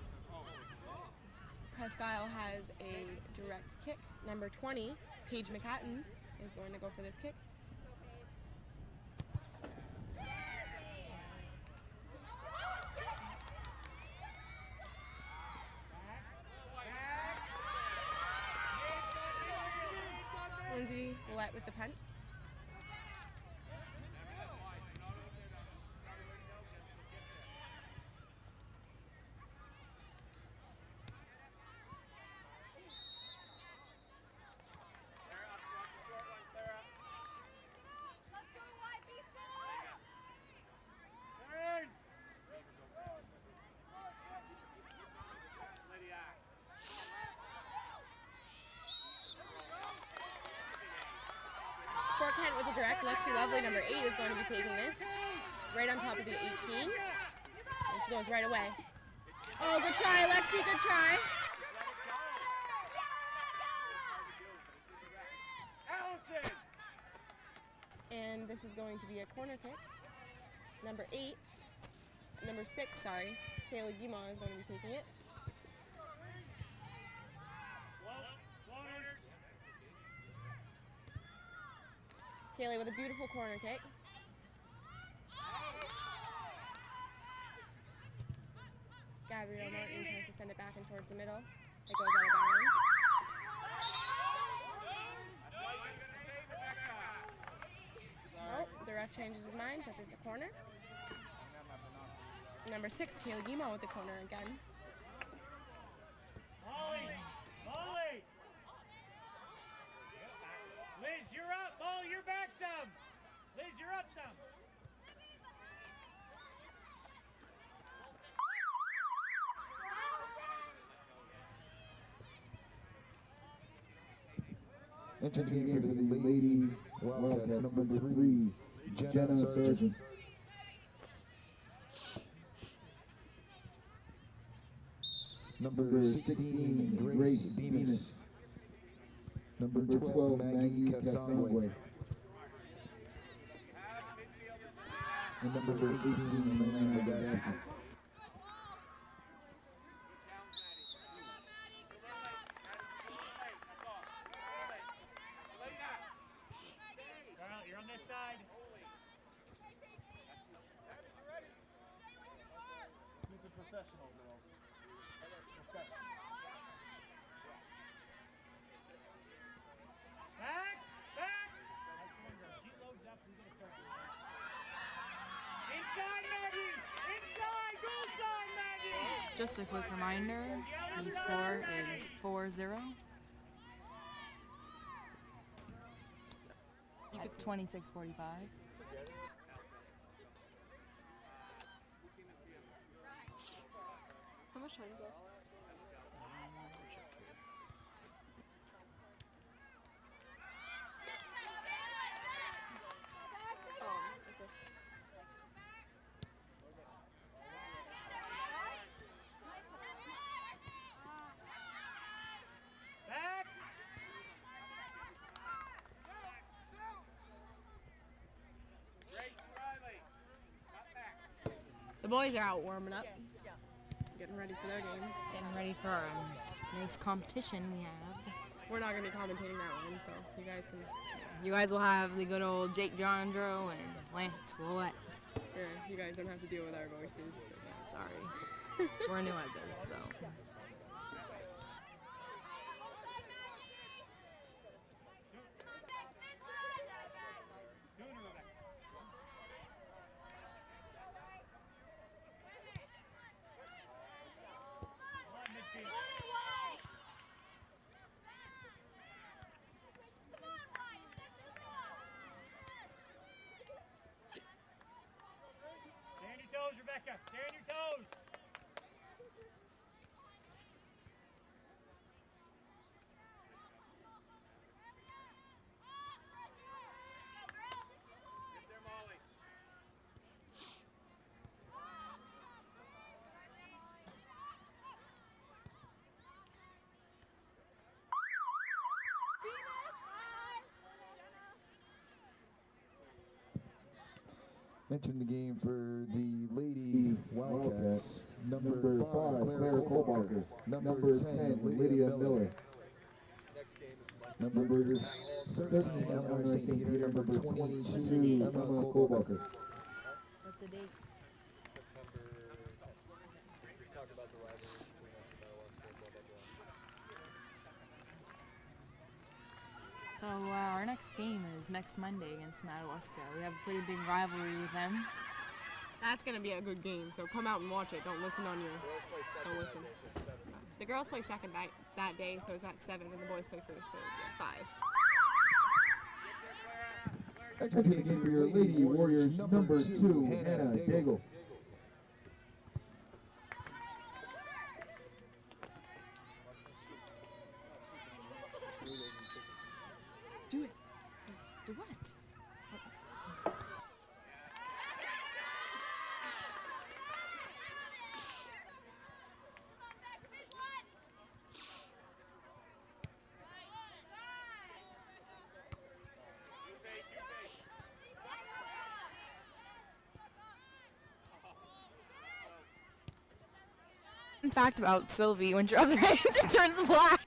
Presque Isle has a direct kick. Number 20, Paige McHatton, is going to go for this kick. Lindsay Willett with the punt. Fort Kent with a direct. Lexi Lovely, number 8, is going to be taking this. Right on top of the 18. And she goes right away. Oh, good try, Lexi, good try. And this is going to be a corner kick. Number 6, sorry. Kayla Guimont is going to be taking it. Kaylee with a beautiful corner kick. Gabrielle Martin tries to send it back in towards the middle. It goes out of bounds. Oh, the ref changes his mind, sets us a corner. Number 6, Kaylee Guimont with the corner again. Molly! Molly! Liz, you're up. Molly, you're back some. Liz, you're up some. Entering for the Lady Wildcats, number 3, Jenna Sargent. Number 16, Grace Bemis. Number 12, Maggie Cassanway. And number 18, Melanie Gassi. Carl, you're on this side. Keep it professional, girls. Professional. Back! Back! She loads up, we get a start. Inside, Maggie! Inside! Goal side, Maggie! Just a quick reminder, the score is 4-0. It's 26-45. How much time is left? Back! Grace Riley, not back. The boys are out warming up, getting ready for their game. Getting ready for our nice competition we have. We're not going to be commentating that one, so you guys can. You guys will have the good old Jake Jondro and Lance Willett. Yeah, you guys don't have to deal with our voices. Sorry. We're new at this, so. Stay on your toes, Rebecca. Stay on your toes. Get there, Molly. Entering the game for the Lady Wildcats, number 5, Clara Kohlbacher, number 10, Lydia Miller, number 13, Eleanor St. Peter, number 22, Emma Kohlbacher. What's the date? September 10th. We talked about the rivalry between us and Wildcats, blah, blah, blah. So our next game is next Monday against Madawaska. We have a pretty big rivalry with them. That's going to be a good game, so come out and watch it. Don't listen on your. Girls play second Don't that listen. day, so it's 7. The girls play second that day, so it's at 7, and the boys play first, so yeah, 5. Entering the game for your Lady Warriors, number 2, Hannah Daigle. Do it. Do what? Fun fact about Sylvie, when she rubs her hands, it turns black.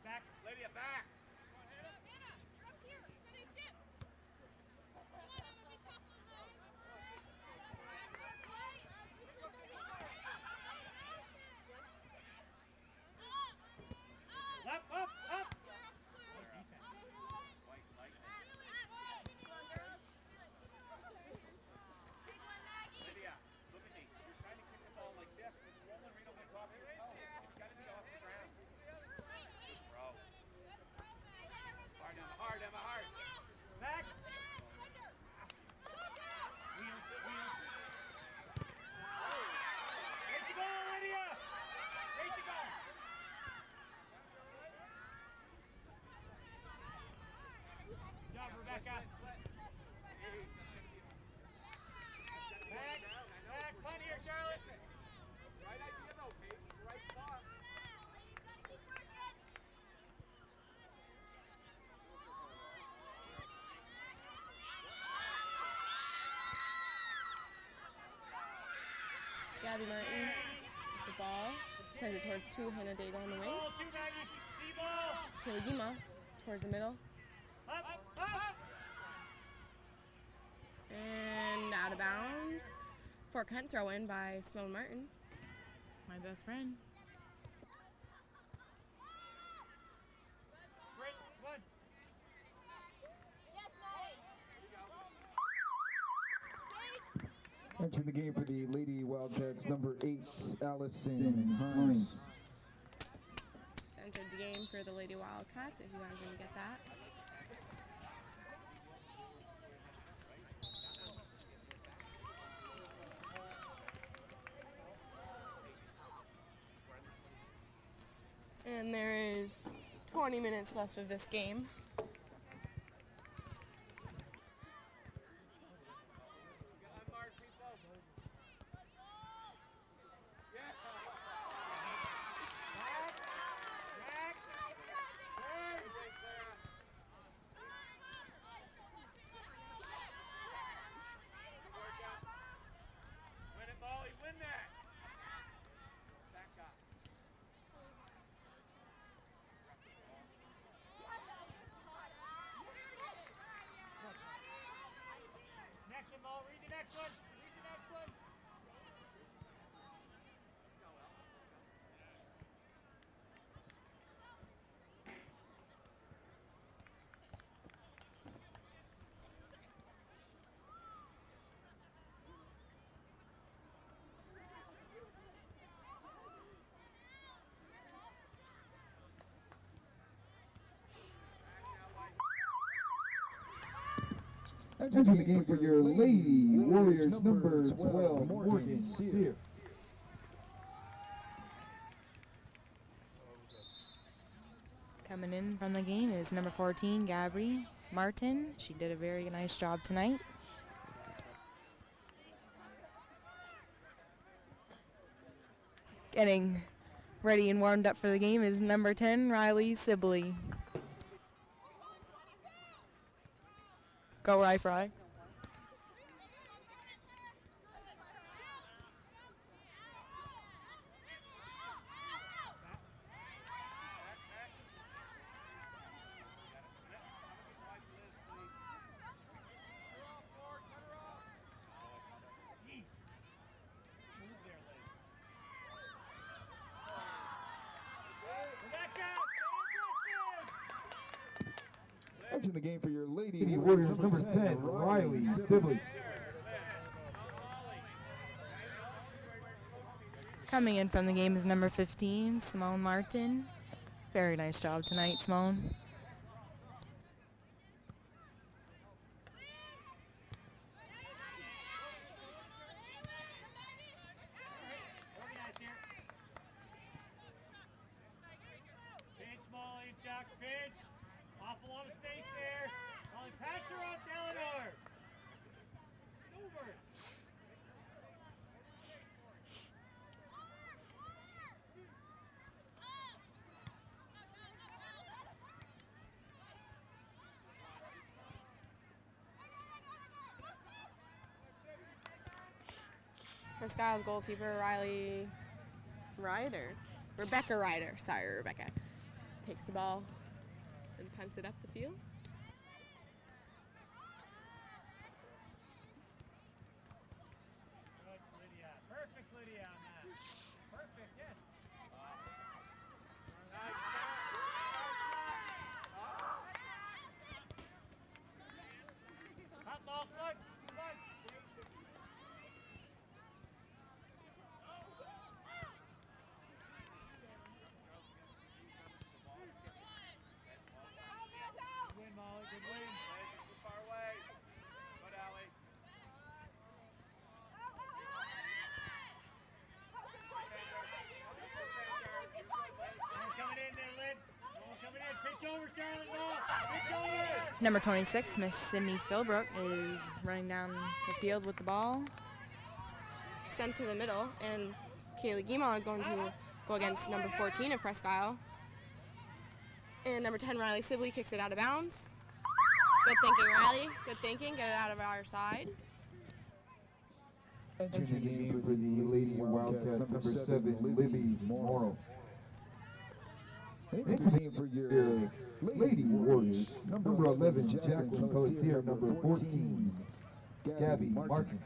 Back. Lydia, back. Up. Lydia, look at me. You're trying to kick the ball like this. It's rolling right over the top of your toe. It's got to be off the ground. Good throw. Hard, Emma, hard. Back. Wheels. Great to go, Lydia. Great to go. Good job, Rebecca. Back, punt here, Charlotte. Right idea though, Paige. It's the right spot. Gabby Martin with the ball. Sends it towards 2, Hannah Daigle on the wing. Ball, 2, Maggie. See ball. Kilagima towards the middle. Up. And out of bounds. For Kent throw in by Simone Martin. My best friend. Great, one. Entering the game for the Lady Wildcats, number 8, Allison Hines. Just entered the game for the Lady Wildcats, if you guys didn't get that. And there is 20 minutes left of this game. Entering the game for your Lady Warriors, number 12, Morgan Sear. Coming in from the game is number 14, Gabby Martin. She did a very nice job tonight. Getting ready and warmed up for the game is number 10, Riley Sibley. Go Rye Fry. Entering the game for your Lady Warriors, number 10, Riley Sibley. Coming in from the game is number 15, Simone Martin. Very nice job tonight, Simone. Pitch, Molly, Jack, pitch. Awful lot of space there. Molly, pass her off to Eleanor. Get over. Presque Isle's goalkeeper, Rebecca Ryder, sorry, Rebecca, takes the ball and punts it up the field. Good, Lydia. Perfect, Lydia, on that. Perfect, yes. Hot ball, flood, flood. Good win, Molly, good win. Too far away. Good, Allie. Coming in there, Lynn. Coming in. Pitch over, Charlotte. No. Pitch over. Number 26, Miss Sydney Philbrook, is running down the field with the ball. Sent to the middle, and Kaylee Guimont is going to go against number 14 of Presque Isle. And number 10, Riley Sibley, kicks it out of bounds. Good thinking, Riley. Good thinking. Get it out of our side. Entering the game for the Lady Wildcats, number 7, Libby Morrow. Entering the game for your Lady Warriors, number 11, Jacqueline Pelletier, number 14, Gabby Martin.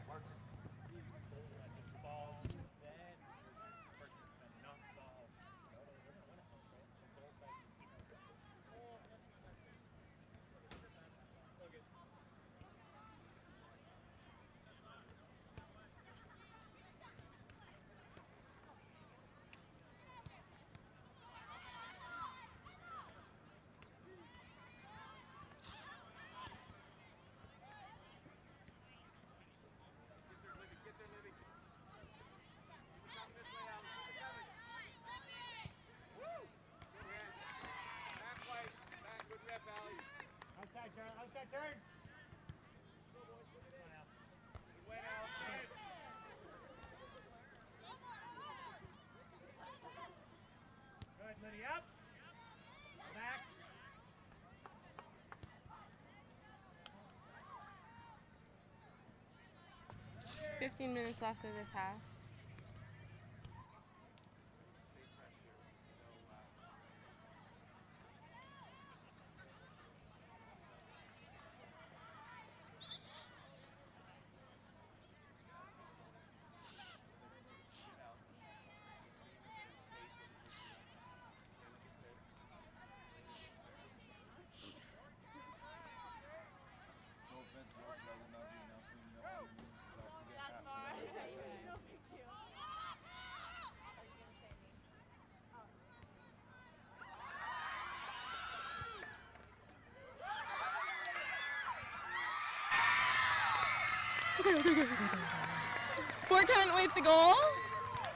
Outside, Charlotte. Outside, turn. Good way out. Good, Lydia. Up. Back. 15 minutes left of this half. That's far. Fort Kent with the goal.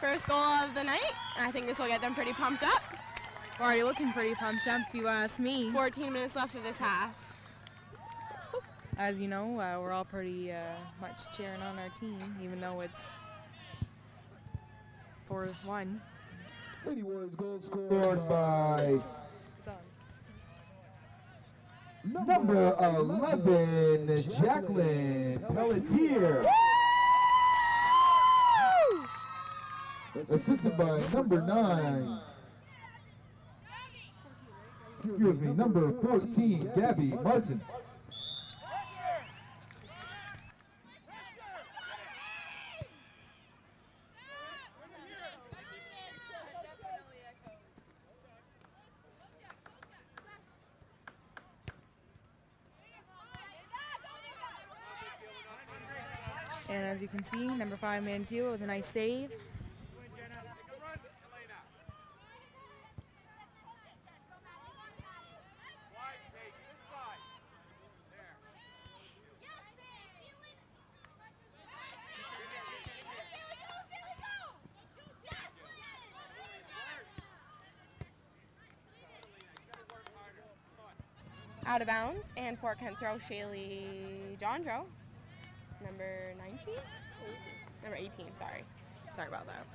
First goal of the night. I think this will get them pretty pumped up. We're already looking pretty pumped up, if you ask me. 14 minutes left of this half. As you know, we're all pretty much cheering on our team, even though it's 4-1. Lady Warriors goal scored by It's on. number 11, Jacqueline Pelletier. Assisted by number 9. Excuse me, number 14, Gabby Martin. And as you can see, number 5, Mantua with a nice save. Out of bounds, and Fort Kent throw Shaylee Jondro, number 19? Number 18, sorry. Sorry about that.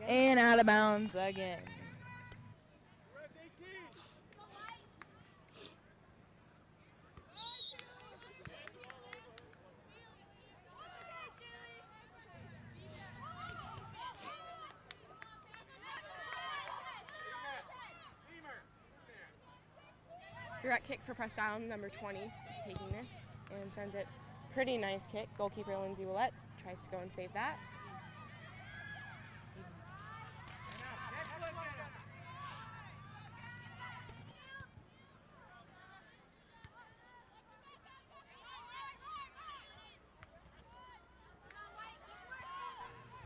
And out of bounds again. Direct kick for Presque Isle, number 20 is taking this and sends it. Pretty nice kick. Goalkeeper Lindsay Willett tries to go and save that.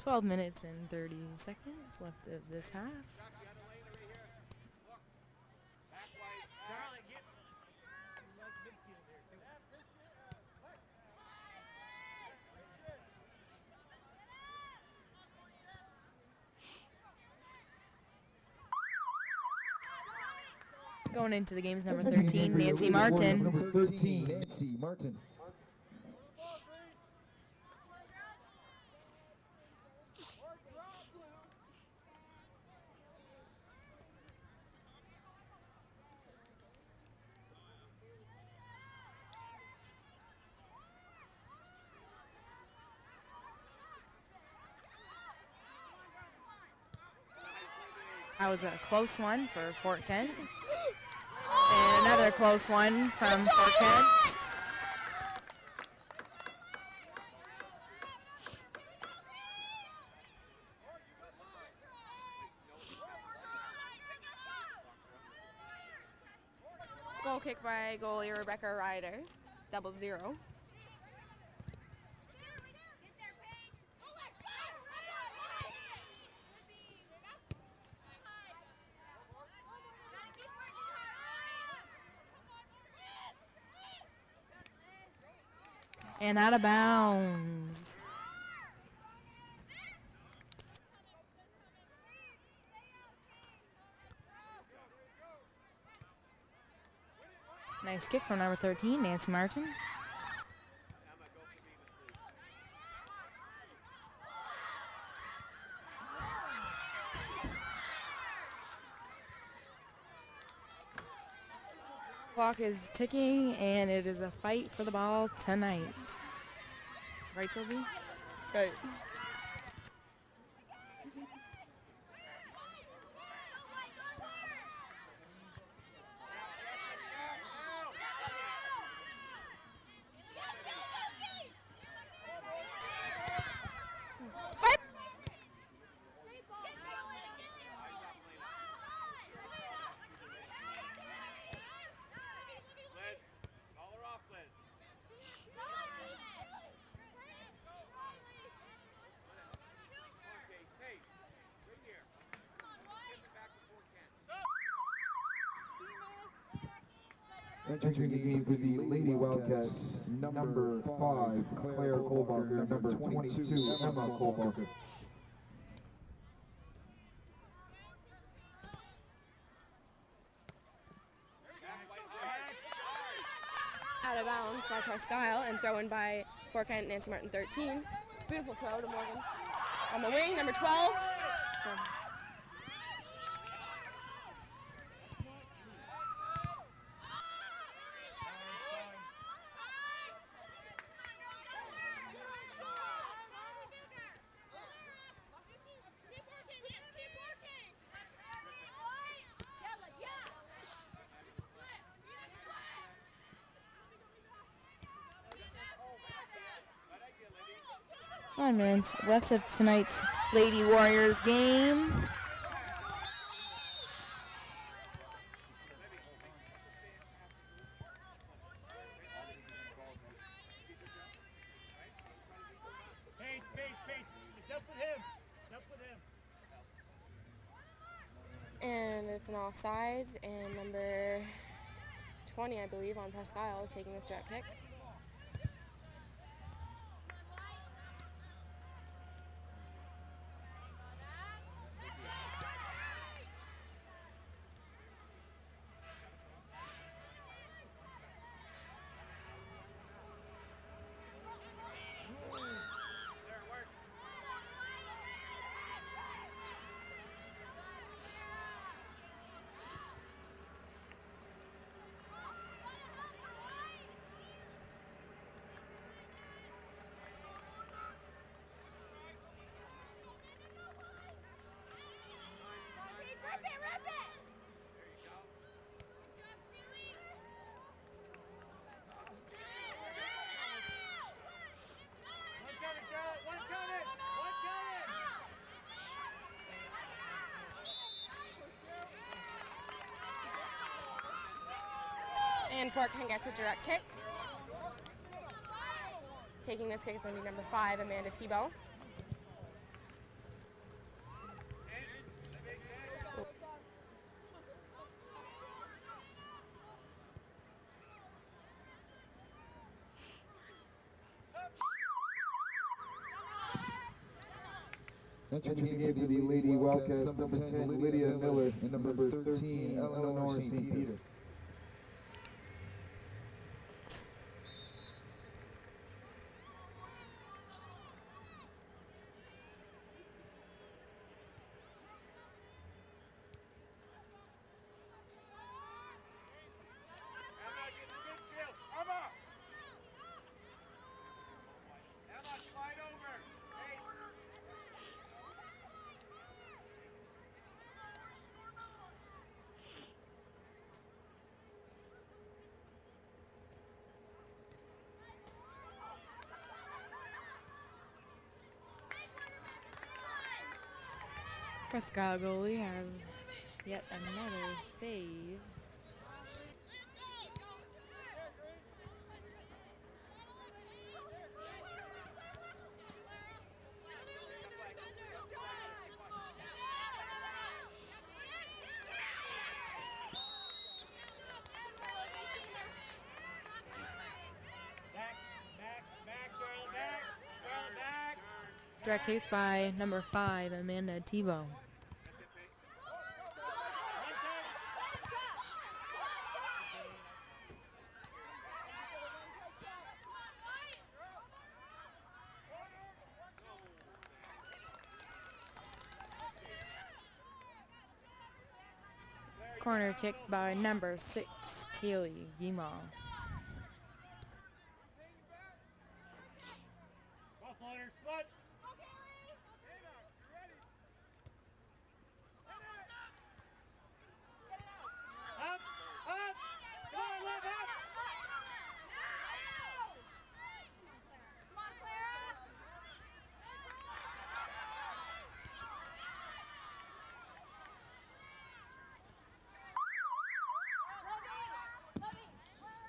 $12 minutes and 30 seconds left of this half. Going into the game's number 13, Nancy Martin. Number 13, Nancy Martin. That was a close one for Fort Kent. And another close one from Fort Kent. Goal kick by goalie Rebecca Ryder, 0-0. And out of bounds. Nice kick from number 13, Nancy Martin. Clock is ticking, and it is a fight for the ball tonight. Right, Sylvie? Right. Entering the game for the Lady Wildcats, number 5, Claire Kohlbacher, number 22, Emma Kohlbacher. Out of bounds by Presque Isle and throw in by Fort Kent Nancy Martin 13. Beautiful throw to Morgan. On the wing, number 12. Nine minutes left of tonight's Lady Warriors game. Paige, it's up with him. It's up with him. And it's an offsides, and number 20, I believe, on Presque Isle is taking this direct kick. And Fort Kent gets a direct kick. Taking this kick is going to be number 5, Amanda Tebow. Entering the game for the Lady Wildcats, number 10, Lydia Miller, and number 13, Eleanor St. Peter. Presque Isle goalie has yet another save. Direct kick by number 5, Amanda Tebow. Corner kick by number 6, Kaylee Guimau.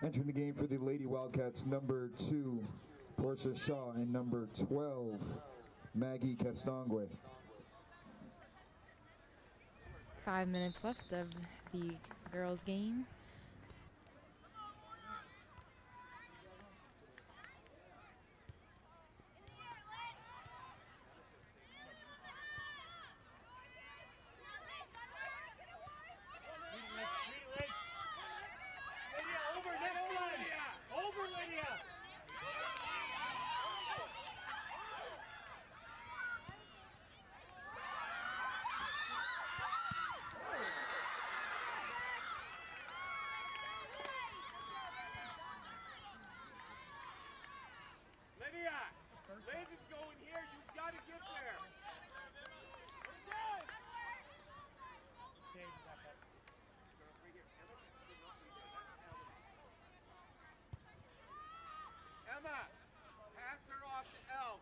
Entering the game for the Lady Wildcats, number 2, Portia Shaw, and number 12, Maggie Castongue. 5 minutes left of the girls' game. Liz is going here. You've got to get there. Shade back up. Emma, pass her off to Elf.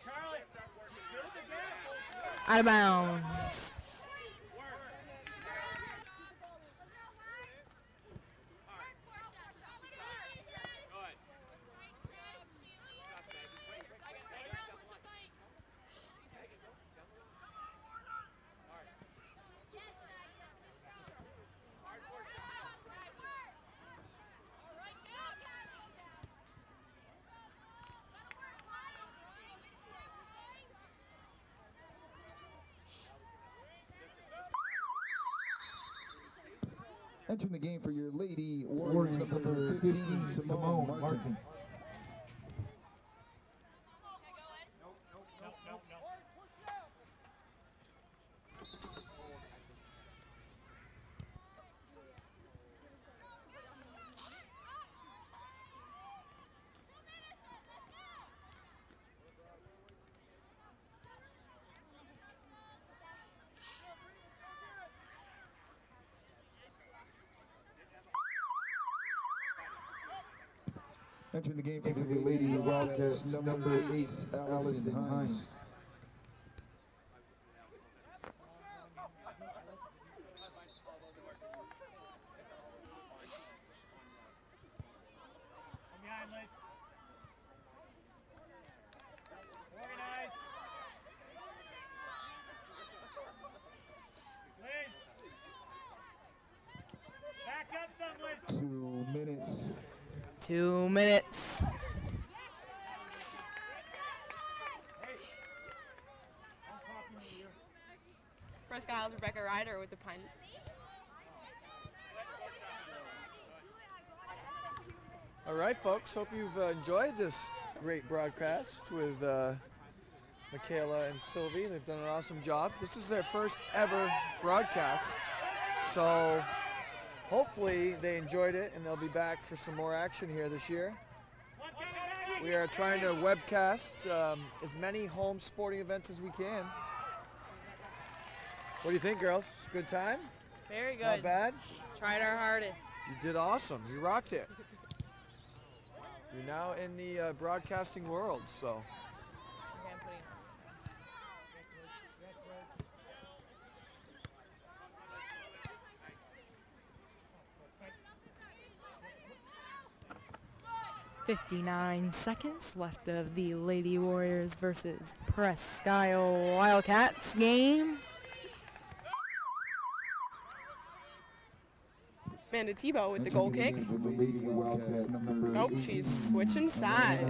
Charlie, build the gap. Out of bounds. Entering the game for your Lady Warriors, number 15, Simone Martin. Nope. Entering the game for the Lady Wildcats, number 8, Allison Hines. Come behind, Liz. Organize. Liz. Back up some, Liz. 2 minutes. 2 minutes. Presque Isle's Rebecca Ryder with the punt. All right, folks. Hope you've enjoyed this great broadcast with Michaela and Sylvie. They've done an awesome job. This is their first ever broadcast, so hopefully they enjoyed it and they'll be back for some more action here this year. We are trying to webcast as many home sporting events as we can. What do you think, girls? Good time? Very good. Not bad? Tried our hardest. You did awesome. You rocked it. You're now in the broadcasting world, so. Okay, I'm putting it. 59 seconds left of the Lady Warriors versus Presque Isle Wildcats game. Amanda Tebow with the goal kick. Nope, she's switching sides.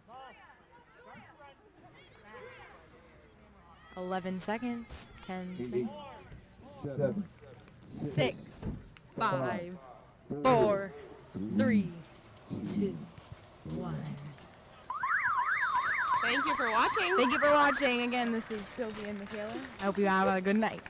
Molly, 11 seconds. 10 seconds. 7, 6, 5, 4, 3, 2, 1. Thank you for watching. Thank you for watching. Again, this is Sylvia and Michaela. I hope you have a good night.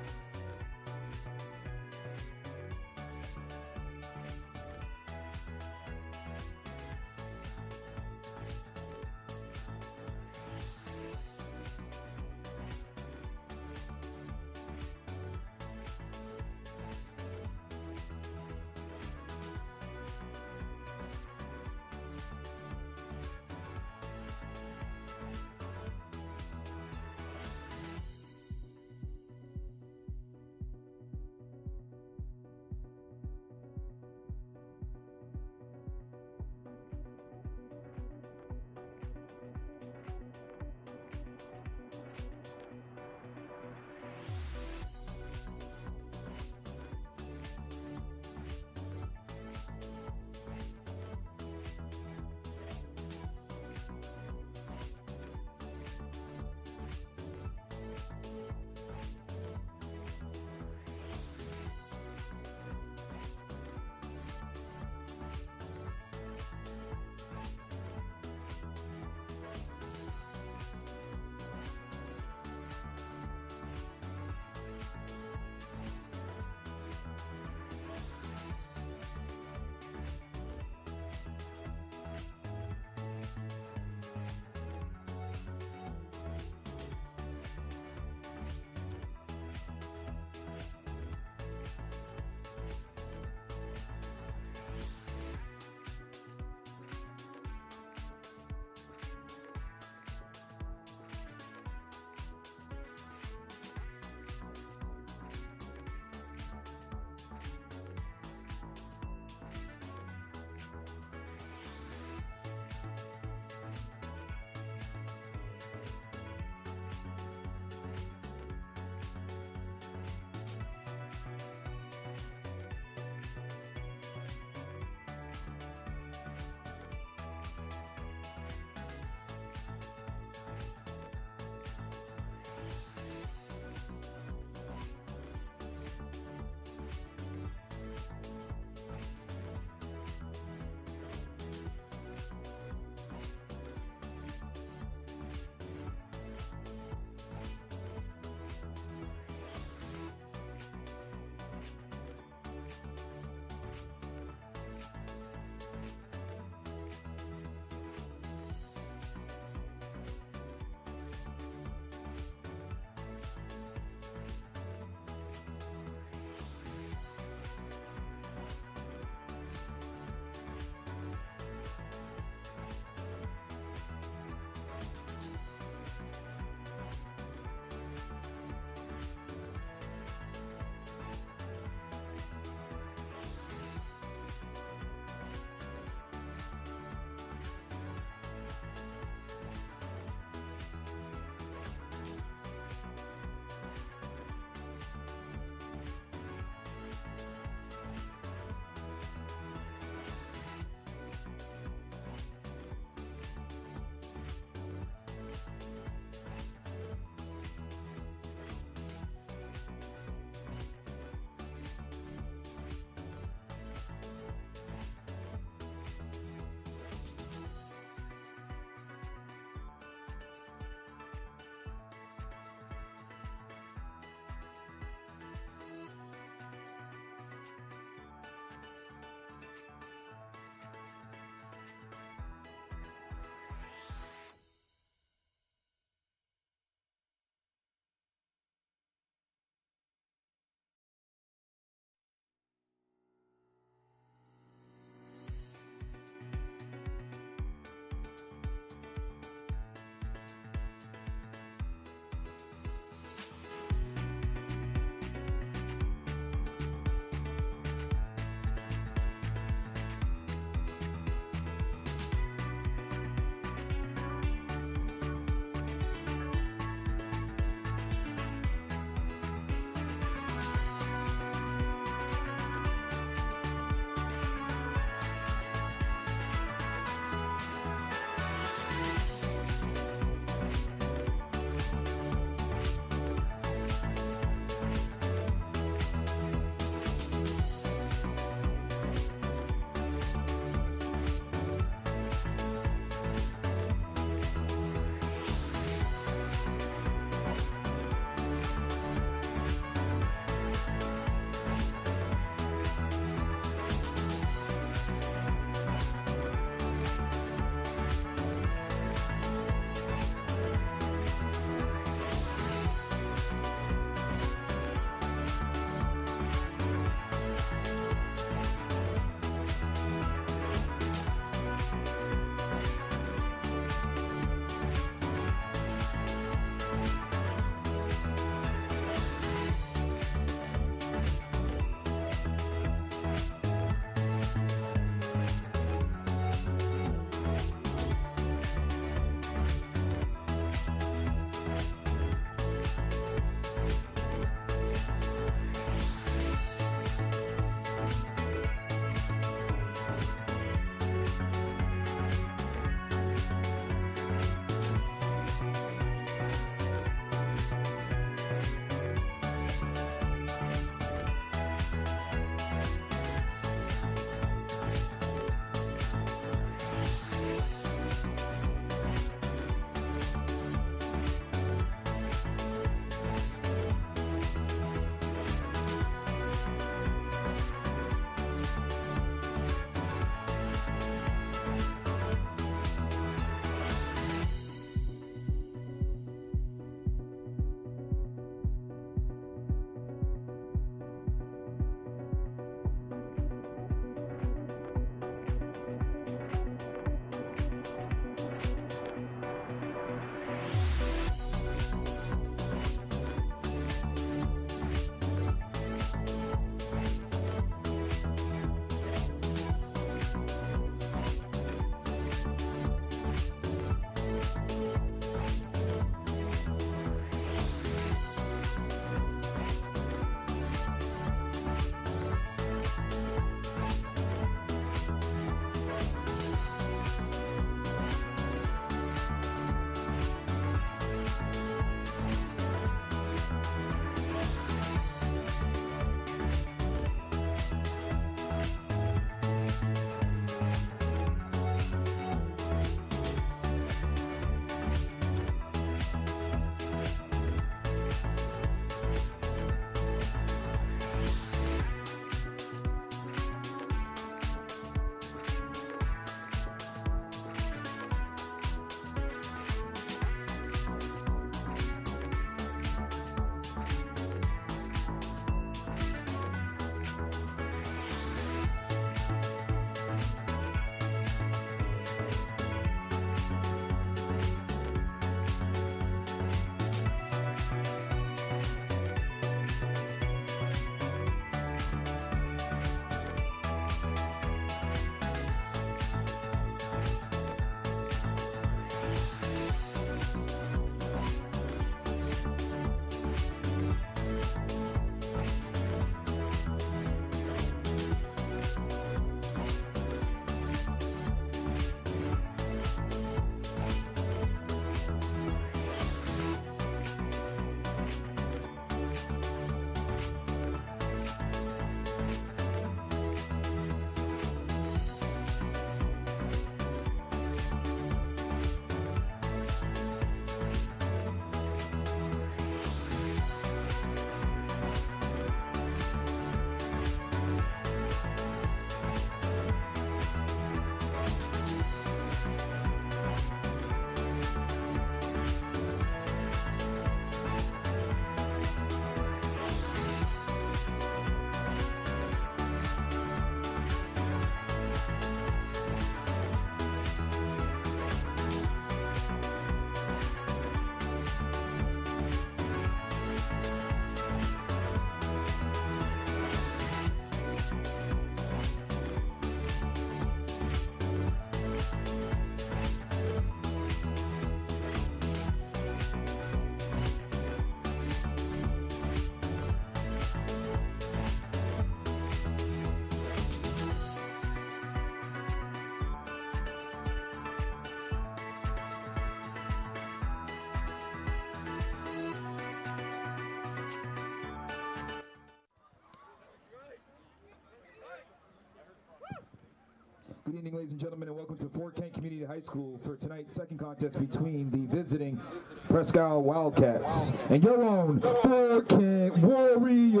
Good evening, ladies and gentlemen, and welcome to Fort Kent Community High School for tonight's second contest between the visiting Presque Isle Wildcats and your own Fort Kent Warriors.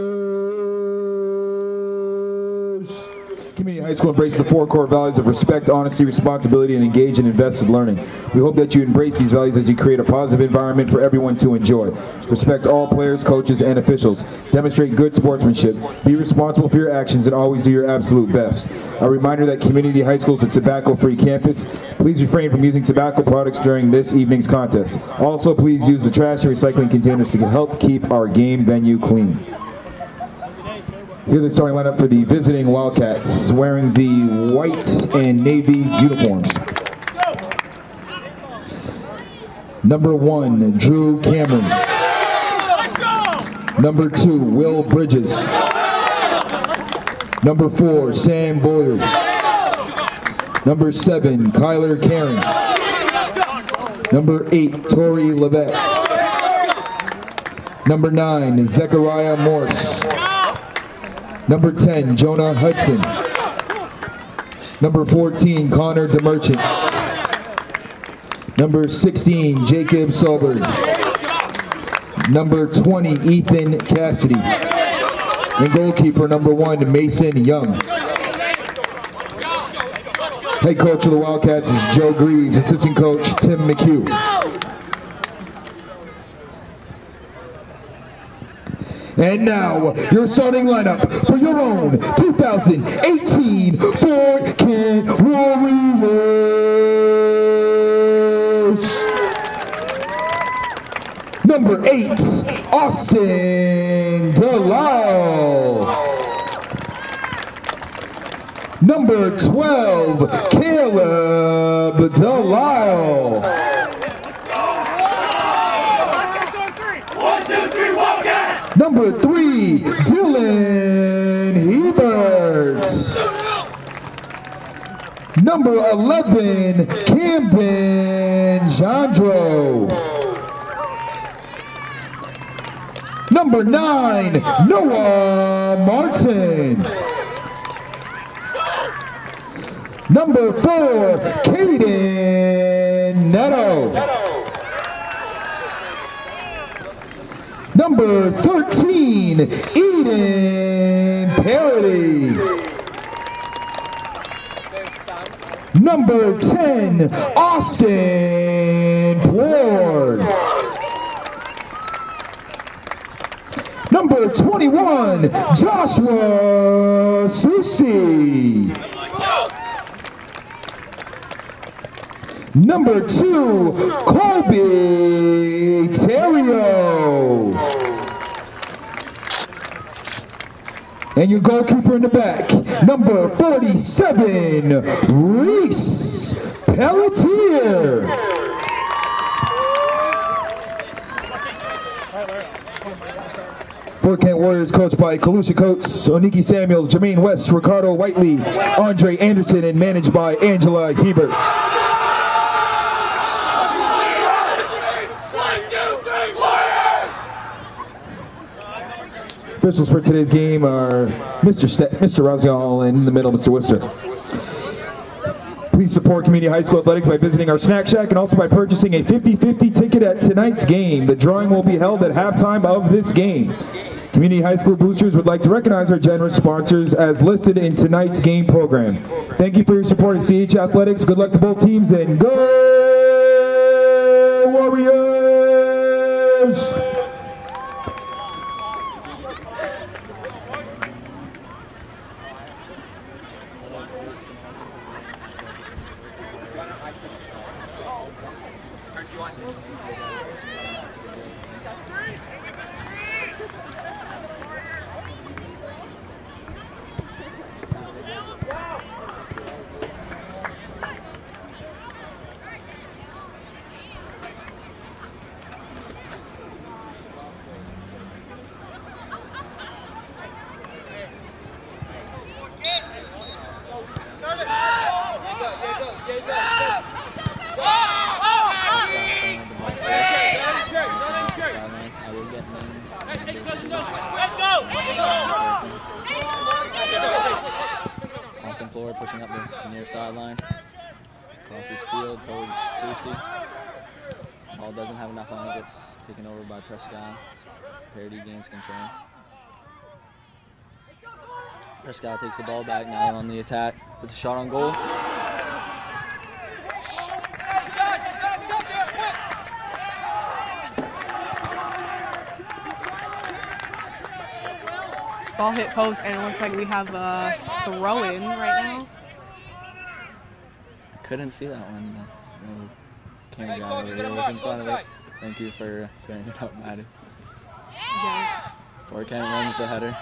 Community High School embraces the four core values of respect, honesty, responsibility, and engage in invested learning. We hope that you embrace these values as you create a positive environment for everyone to enjoy. Respect all players, coaches, and officials. Demonstrate good sportsmanship. Be responsible for your actions and always do your absolute best. A reminder that Community High School is a tobacco-free campus. Please refrain from using tobacco products during this evening's contest. Also, please use the trash and recycling containers to help keep our game venue clean. Here's the starting lineup for the visiting Wildcats, wearing the white and navy uniforms. Number 1, Drew Cameron. Number 2, Will Bridges. Number 4, Sam Boyers. Number 7, Kyler Karen. Number 8, Tori Levette. Number 9, Zechariah Morse. Number 10, Jonah Hudson. Number 14, Connor DeMerchant. Number 16, Jacob Solberg. Number 20, Ethan Cassidy. And goalkeeper number 1, Mason Young. Head coach of the Wildcats is Joe Greaves, assistant coach Tim McHugh. And now, your starting lineup for your own 2018 Fort Kent Warriors. Number 8, Austin Delisle. Number 12, Caleb Delisle. Number 3, Dylan Hebert. Number 11, Camden Jandro. Number 9, Noah Martin. Number 4, Caden Neto. Number 13, Eden Parody. Number 10, Austin Plord. Number 21, Joshua Susi. Number 2, Colby Terrio. And your goalkeeper in the back, number 47, Reese Pelletier. Fort Kent Warriors coached by Kalusha Coates, Oniki Samuels, Jermaine West, Ricardo Whiteley, Andre Anderson, and managed by Angela Hebert. Officials for today's game are Mr. Raziel, and in the middle, Mr. Worcester. Please support Community High School Athletics by visiting our snack shack and also by purchasing a 50-50 ticket at tonight's game. The drawing will be held at halftime of this game. Community High School boosters would like to recognize our generous sponsors as listed in tonight's game program. Thank you for your support of CH Athletics. Good luck to both teams, and go Warriors! Awesome. Plore pushing up the near sideline. Crosses field towards Susie. Ball doesn't have enough on it. Gets taken over by Presque Isle. Parity gains control. Presque Isle takes the ball back now on the attack. Puts a shot on goal. Ball hit post, and it looks like we have a throw-in right now. Couldn't see that one. No camera guy over here was in front of it. Thank you for clearing it up, Maddie. Yes. Fort Kent runs the header.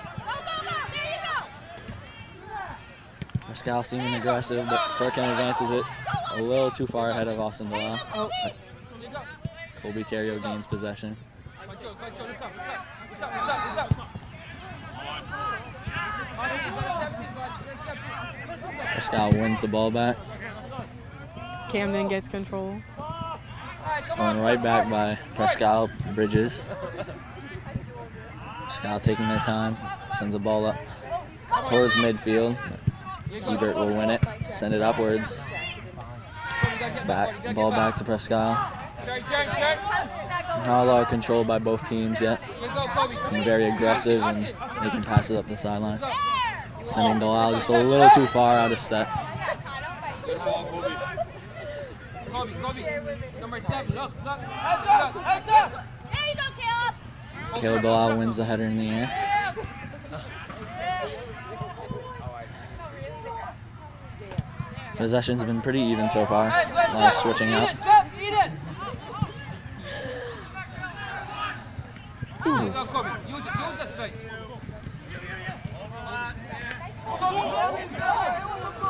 Presque Isle seeming aggressive, but Fort Kent advances it a little too far ahead of Austin Delisle. Oh. Colby Terrio gains possession. Presque Isle wins the ball back. Camden gets control. It's thrown right back by Presque Isle Bridges. Presque Isle taking their time, sends the ball up towards midfield. Ebert will win it, send it upwards. Ball back to Presque Isle. Not a lot of control by both teams yet. Being very aggressive and making passes up the sideline. Sending Delisle just a little too far out of step. Caleb Delisle wins the header in the air. Possession's been pretty even so far. A lot of switching up.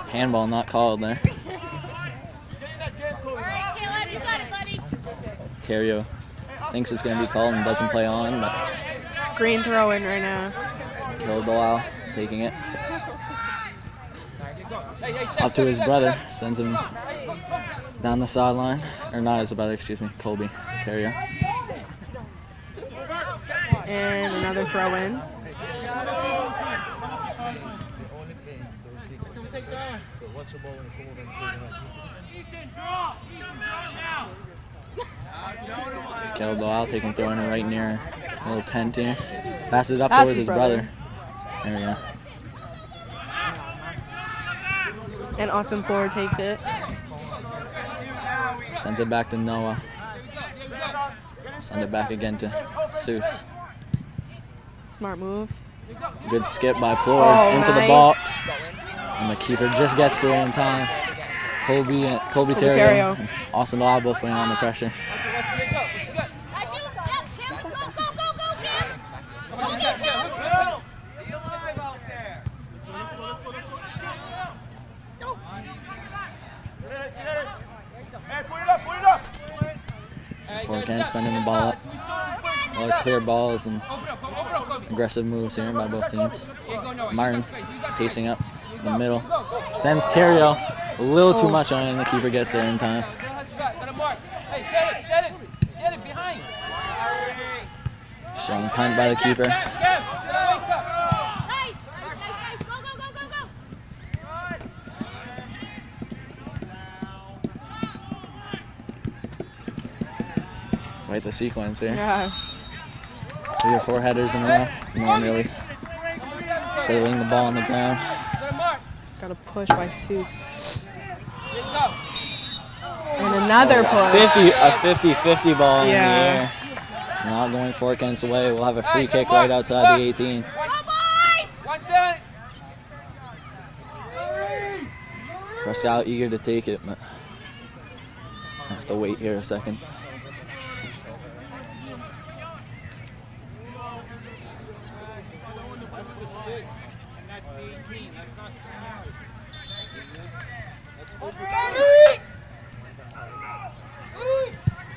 Handball not called there. Terrio thinks it's going to be called and doesn't play on, but Green throw-in right now. Caleb Delisle taking it. Up to his brother, sends him down the sideline. Or not his brother, excuse me, Colby Terrio. And another throw-in. Caleb Delisle taking throwing it right near a little tent here. Passes it up towards his brother. There we go. And Austin Plore takes it. Sends it back to Noah. Send it back again to Seuss. Smart move. Good skip by Plore into nice. the box. And the keeper just gets to it in time. Colby Terrio and Austin Delisle both putting on the pressure. Fort Kent sending the ball up. A lot of clear balls and aggressive moves here by both teams. Martin pacing up the middle. Sends Terrio a little too much on it, and the keeper gets there in time. Strong punt by the keeper. Quite the sequence here. Yeah. 3 or 4 headers in a row. No one really settling the ball on the ground. Got a push by Seuss. And another push. A 50-50 ball in the Yeah. air. Not going Fort Kent's way. We'll have a free kick right outside the 18. Presque Isle eager to take it, but I have to wait here a second.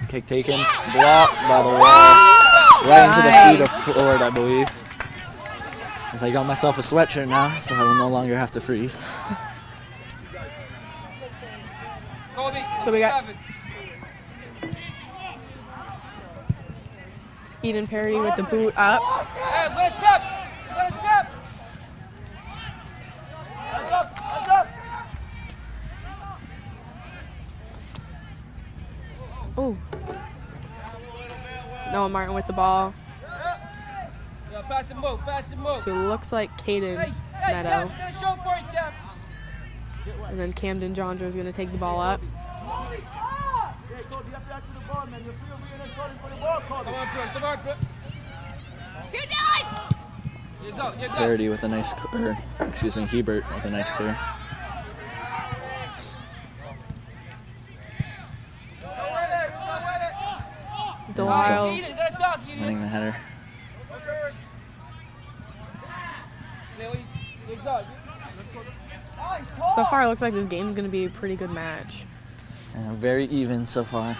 Kick taken, blocked by the wall, right into the feet of Ford, I believe. As I got myself a sweatshirt now, so I will no longer have to freeze. So we got Eden Parody with the boot up. Ooh. Noah Martin with the ball. Pass and move, pass and move. To looks like Caden Meadow. And then Camden Johndra is going to take the ball up. Parody with a nice, Hebert with a nice clear. Delisle Winning the header. So far, it looks like this game's going to be a pretty good match. Very even so far.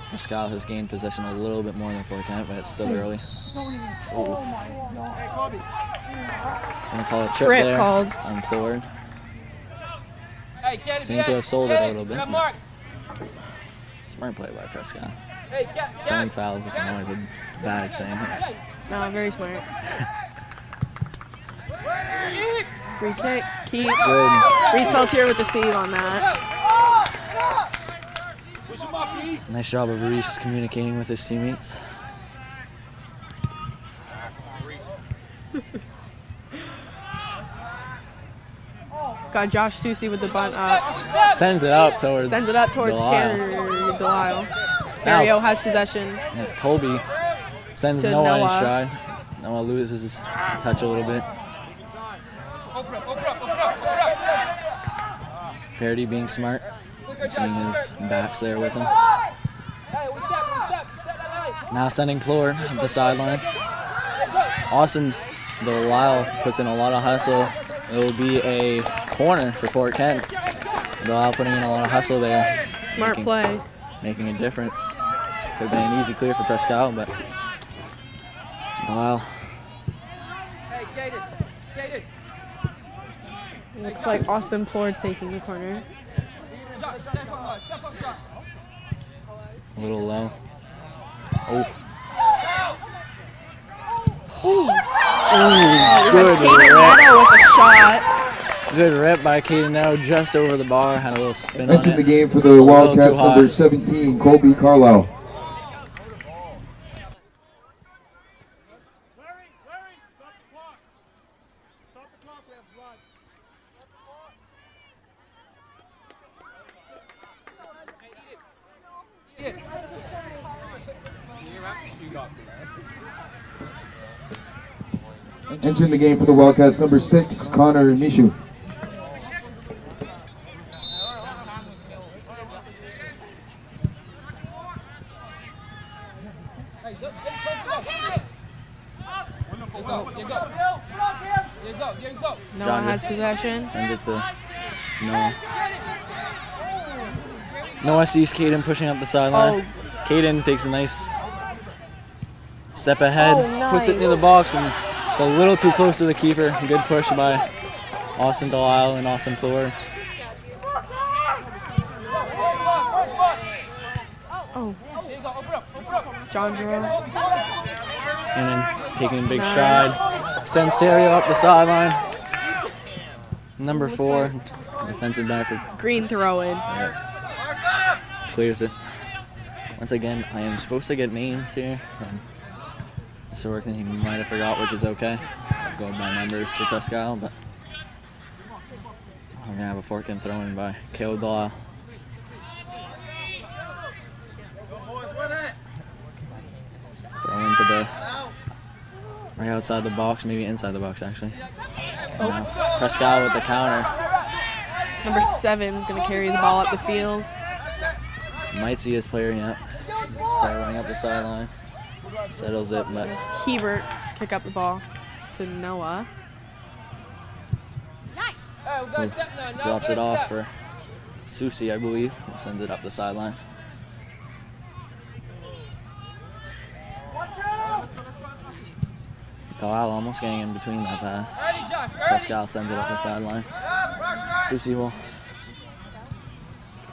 Presque Isle has gained possession a little bit more than Forkent, but it's still early. Ooh. Gonna call a trip there. Called. Unplured. Seem to have sold it a little bit. Smart play by Presque Isle. Selling fouls isn't always a bad thing. No, very smart. Free kick. Keep. Good. Reese Peltier with the save on that. Nice job of Reese communicating with his teammates. Got Josh Susie with the bunt up. Sends it up towards Delisle. Terrio has possession. Yeah, Colby sends To Noah in Noah. stride. Noah loses his touch a little bit. Parody being smart, seeing his backs there with him. Now sending Plord up the sideline. Austin Delisle puts in a lot of hustle. It will be a corner for Fort Kent. Delisle putting in a lot of hustle there. Smart play. Making a difference. Could have been an easy clear for Presque Isle, but Delisle. Looks like Austin Plord's taking the corner. A little low. Oh. Good Caden rip. Meadow with a shot. Good rip by Caden now, just over the bar. Had a little spin on Entering it. the game for Just the a little Wildcats, too high. number 17, Colby Carlisle. Larry, stop the clock. Stop the clock, we have blood. Entering the game for the Wildcats, number 6, Connor Mishu. Noah has possession. Sends it to Noah. Noah sees Caden pushing up the sideline. Caden takes a nice step ahead, puts it near the box, and it's a little too close to the keeper. Good push by Austin Delisle and Austin Plord. Johndra. And then taking a big stride. Sends Terrio up the sideline. Number 4, defensive back for Green throw-in. clears it. Once again, I am supposed to get names here. Mr. Workman, he might have forgot, which is okay. I'll go by numbers for Presque Isle, but we're going to have a fork and throw in by Caleb Delisle. Throw into the right outside the box, maybe inside the box actually. Now Presque Isle with the counter. Number 7 is going to carry the ball up the field. Might see his player yet. His player running up the sideline. Settles it, but Hebert kick up the ball to Noah. drops it off for Susie, I believe. Sends it up the sideline. Delisle almost getting in between that pass. Presque Isle sends it up the sideline. Susie will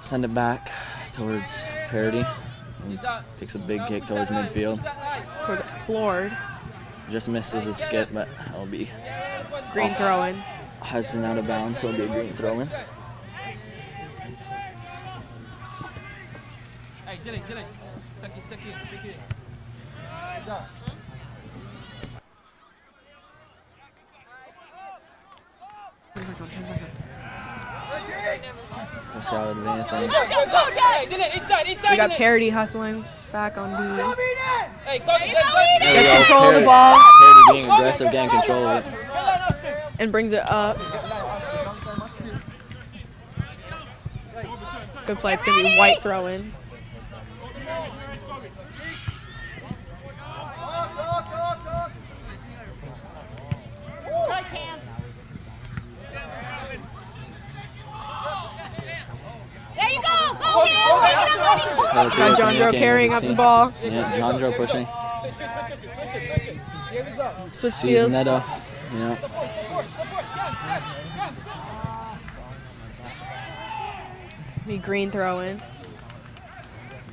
send it back towards Parody. And takes a big kick towards midfield. Towards Plord. Just misses his skip, but it'll be Green throw-in. Hudson out of bounds, so it'll be a green throw-in. Presque Isle advancing. We got Parody hustling back on D. Hey, Gets control of the ball Parody being aggressive, getting control of it. and brings it up. Good play. It's going to be White throw-in. Got John Joe carrying up the ball. Yeah, John Joe pushing. Switch Sees fields. Neto. Yeah. Be Green throw-in.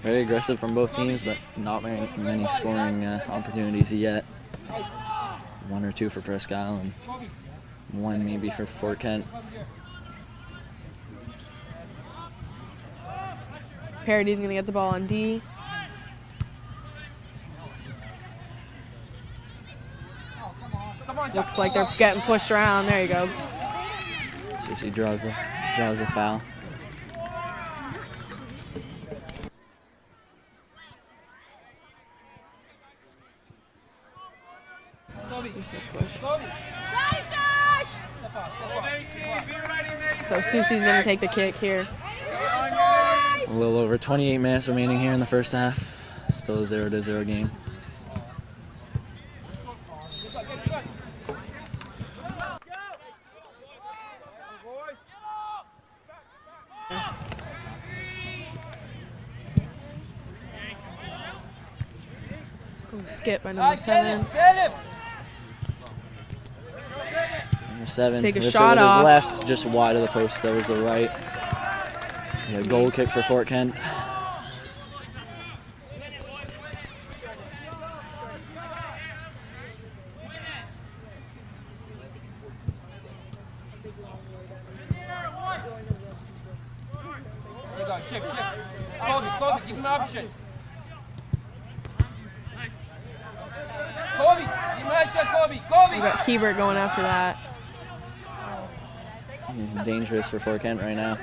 Very aggressive from both teams, but not very many scoring opportunities yet. 1 or 2 for Presque Isle and 1 maybe for Fort Kent. Parody's going to get the ball on D. Looks like they're getting pushed around. There you go. Susie draws the foul. So Susie's going to take the kick here. A little over 28 minutes remaining here in the first half. Still a 0-0 game. Ooh, skip by number 7. Number 7 Take a lifts it shot with off. his left, just wide of the post. That was the right. And a goal kick for Fort Kent. Kobe, give him an option. Kobe, give him an option, Kobe. We got Hebert going after that. Dangerous for Fort Kent right now.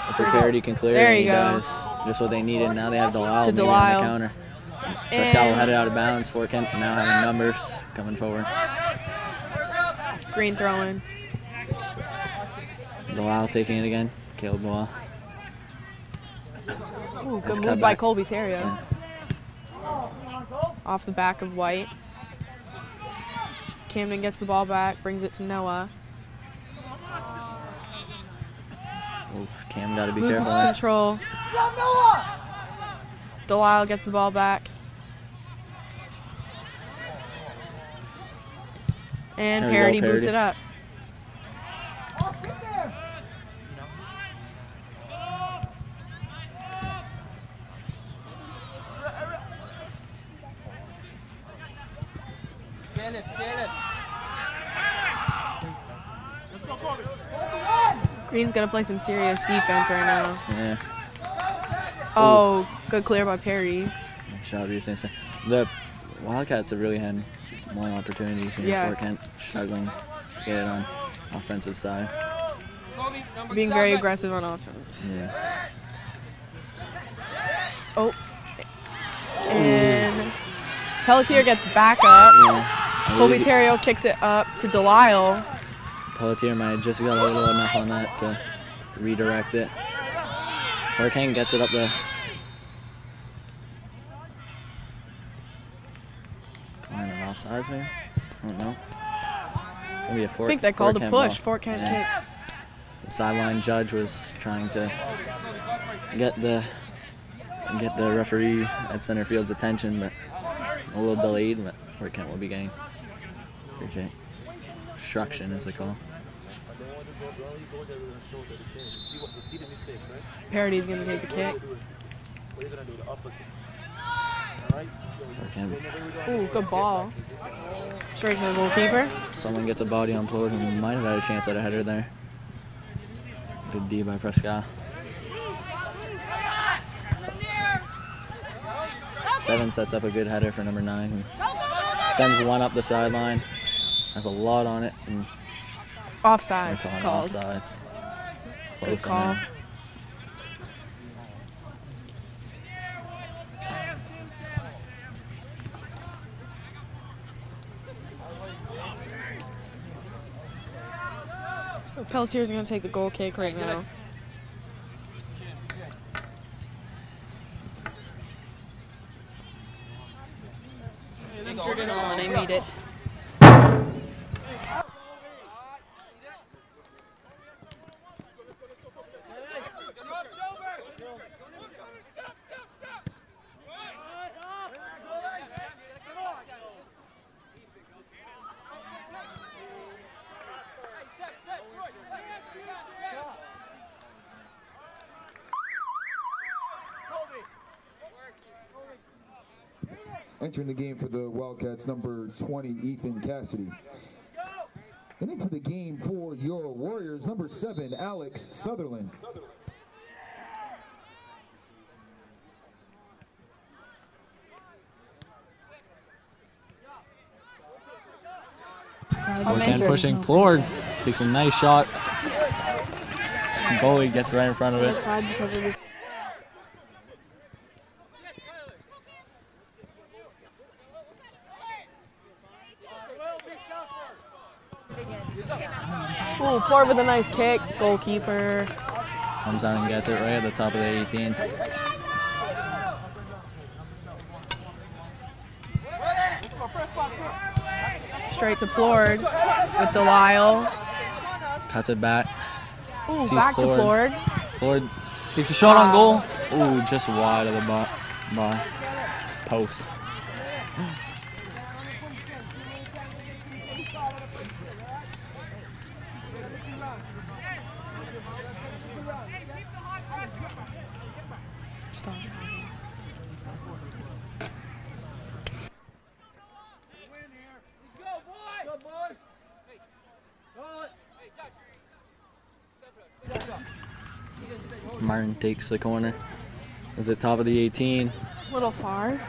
If the Parody can clear There it, you he go. does. Just what they needed. Now they have Delisle To maybe on Delisle. the counter. Presque Isle headed out of bounds. Fort Kent now having numbers coming forward. Green throw-in. Delisle taking it again. Caleb Delisle. Ooh, Nice good cut move by back. Colby Terrio. Off the back of White. Camden gets the ball back, brings it to Noah. Ooh, Cam got to be Loses careful. of that. control. Delisle gets the ball back. And There we go, Parody boots Parody. it up. Green's got to play some serious defense right now. Yeah. Oh, good clear by Parody. Nice shot, Reese. The Wildcats have really had more opportunities here. Yeah. Fort Kent struggling to get it on offensive side. Being very aggressive on offense. Yeah. Oh. And Pelletier gets back up. Yeah. Colby Terrio kicks it up to Delisle. Pelletier might have just got a little enough on that to redirect it. Fort Kent gets it up there. Kind of offsides, maybe? I don't know. It's going to be a I think they called a Kent push. ball. Fort Kent Yeah. kick. The sideline judge was trying to get the referee at center field's attention, but a little delayed. But Fort Kent will be getting free kick. Obstruction, as they call. Parody's going to take the kick. Fort Kent. Ooh, good ball. Straight to the goalkeeper. Someone gets a body on Plord who might have had a chance at a header there. Good D by Presque Isle. 7 sets up a good header for number 9, who sends one up the sideline. Has a lot on it. And Offsides, it's called. Offsides. Good Close call. on there. So Pelletier's going to take the goal kick right now. Jordan Holiday made it. Entering the game for the Wildcats, number 20, Ethan Cassidy. And into the game for your Warriors, number 7, Alex Sutherland. Forehand pushing. Plord takes a nice shot. Bowie gets right in front of it. Ooh, Plord with a nice kick. Goalkeeper. Comes out and gets it right at the top of the 18. Straight to Plord with Delisle. Cuts it back. Ooh, Sees back Plord. to Plord. Plord takes a shot on goal. Ooh, just wide of the post. Martin takes the corner. Is at top of the 18. A little far.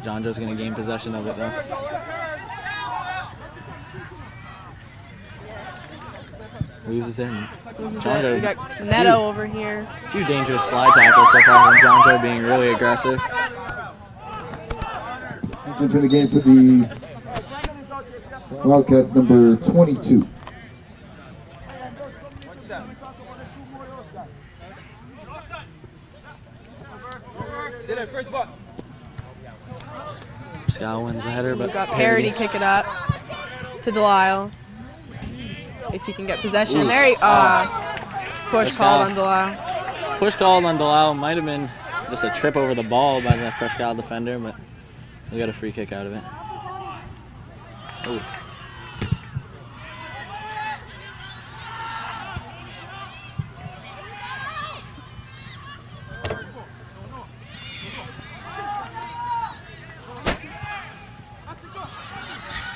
John Joe's going to gain possession of it though. Loses it. John Joe. We got Neto over here. A few dangerous slide tackles so far from John Joe, being really aggressive. Entering the game for the Wildcats, number 22. Scow wins the header, but We got Parody kick it up to Delisle. If he can get possession. Ooh. There he push Presque called Isle. on Delisle. Push called on Delisle. Might have been just a trip over the ball by the Presque Isle defender, but we got a free kick out of it. Oof.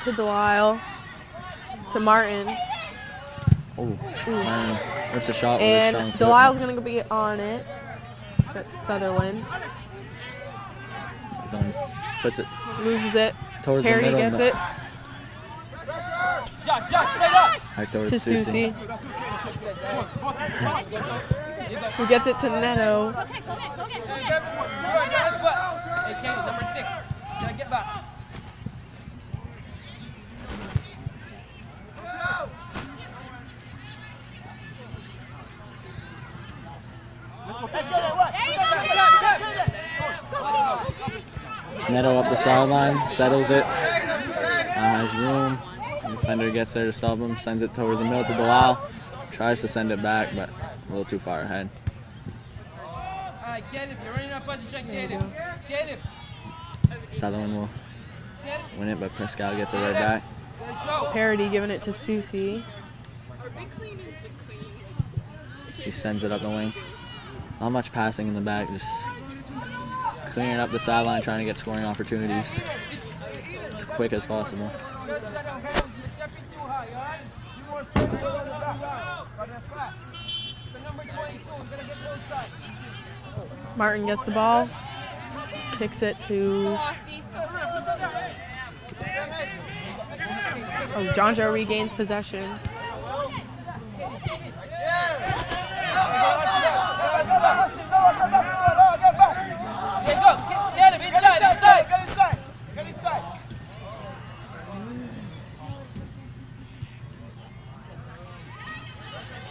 To Delisle. To Martin. Oh, Martin rips a shot And with a strong foot. Delisle's going to be on it. That's Sutherland. Sutherland puts it Loses it. towards Parody the middle. gets but it right towards to Susie. Who gets it to Neto. Neto up the sideline, settles it. Has room. The defender gets there to stop him, sends it towards the middle to Delisle. Tries to send it back, but a little too far ahead. Sutherland will win it, but Presque Isle gets it right back. Parody giving it to Susie. She sends it up the wing. Not much passing in the back, just clearing up the sideline, trying to get scoring opportunities as quick as possible. Martin gets the ball. kicks it to John Joe regains possession.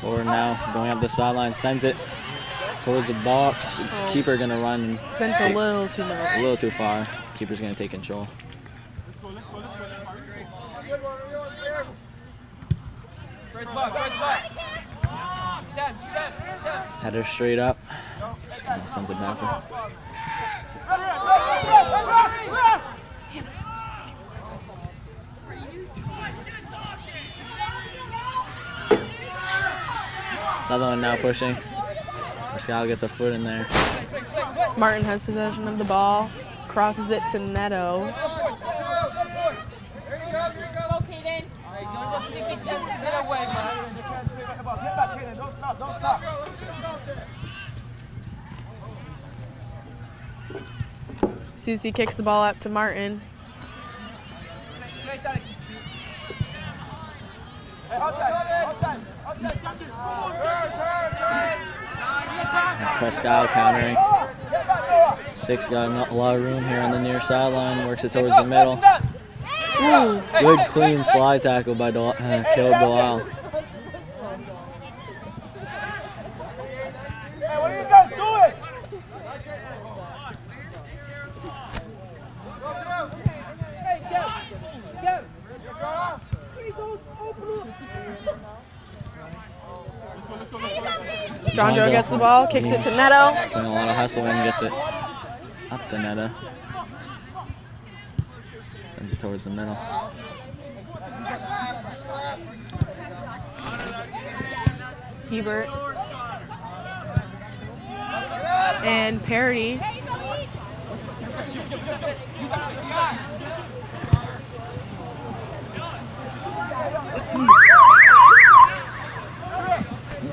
Forward now, going up the sideline, sends it towards the box. Keeper gonna run and Sent a little too much. a little too far. Keeper's gonna take control. Header straight up. Just kind of sends it backwards. Sutherland now pushing. Presque Isle gets a foot in there. Martin has possession of the ball, crosses it to Neto. Susie kicks the ball up to Martin. Presque Isle countering. Six got a lot of room here on the near sideline. Works it towards the middle. Ooh. Good clean slide tackle by Caleb Delisle. John Joe gets the ball, kicks it to Neto. Playing a lot of hustle and gets it up to Neto. Sends it towards the middle. Hebert. And Parody.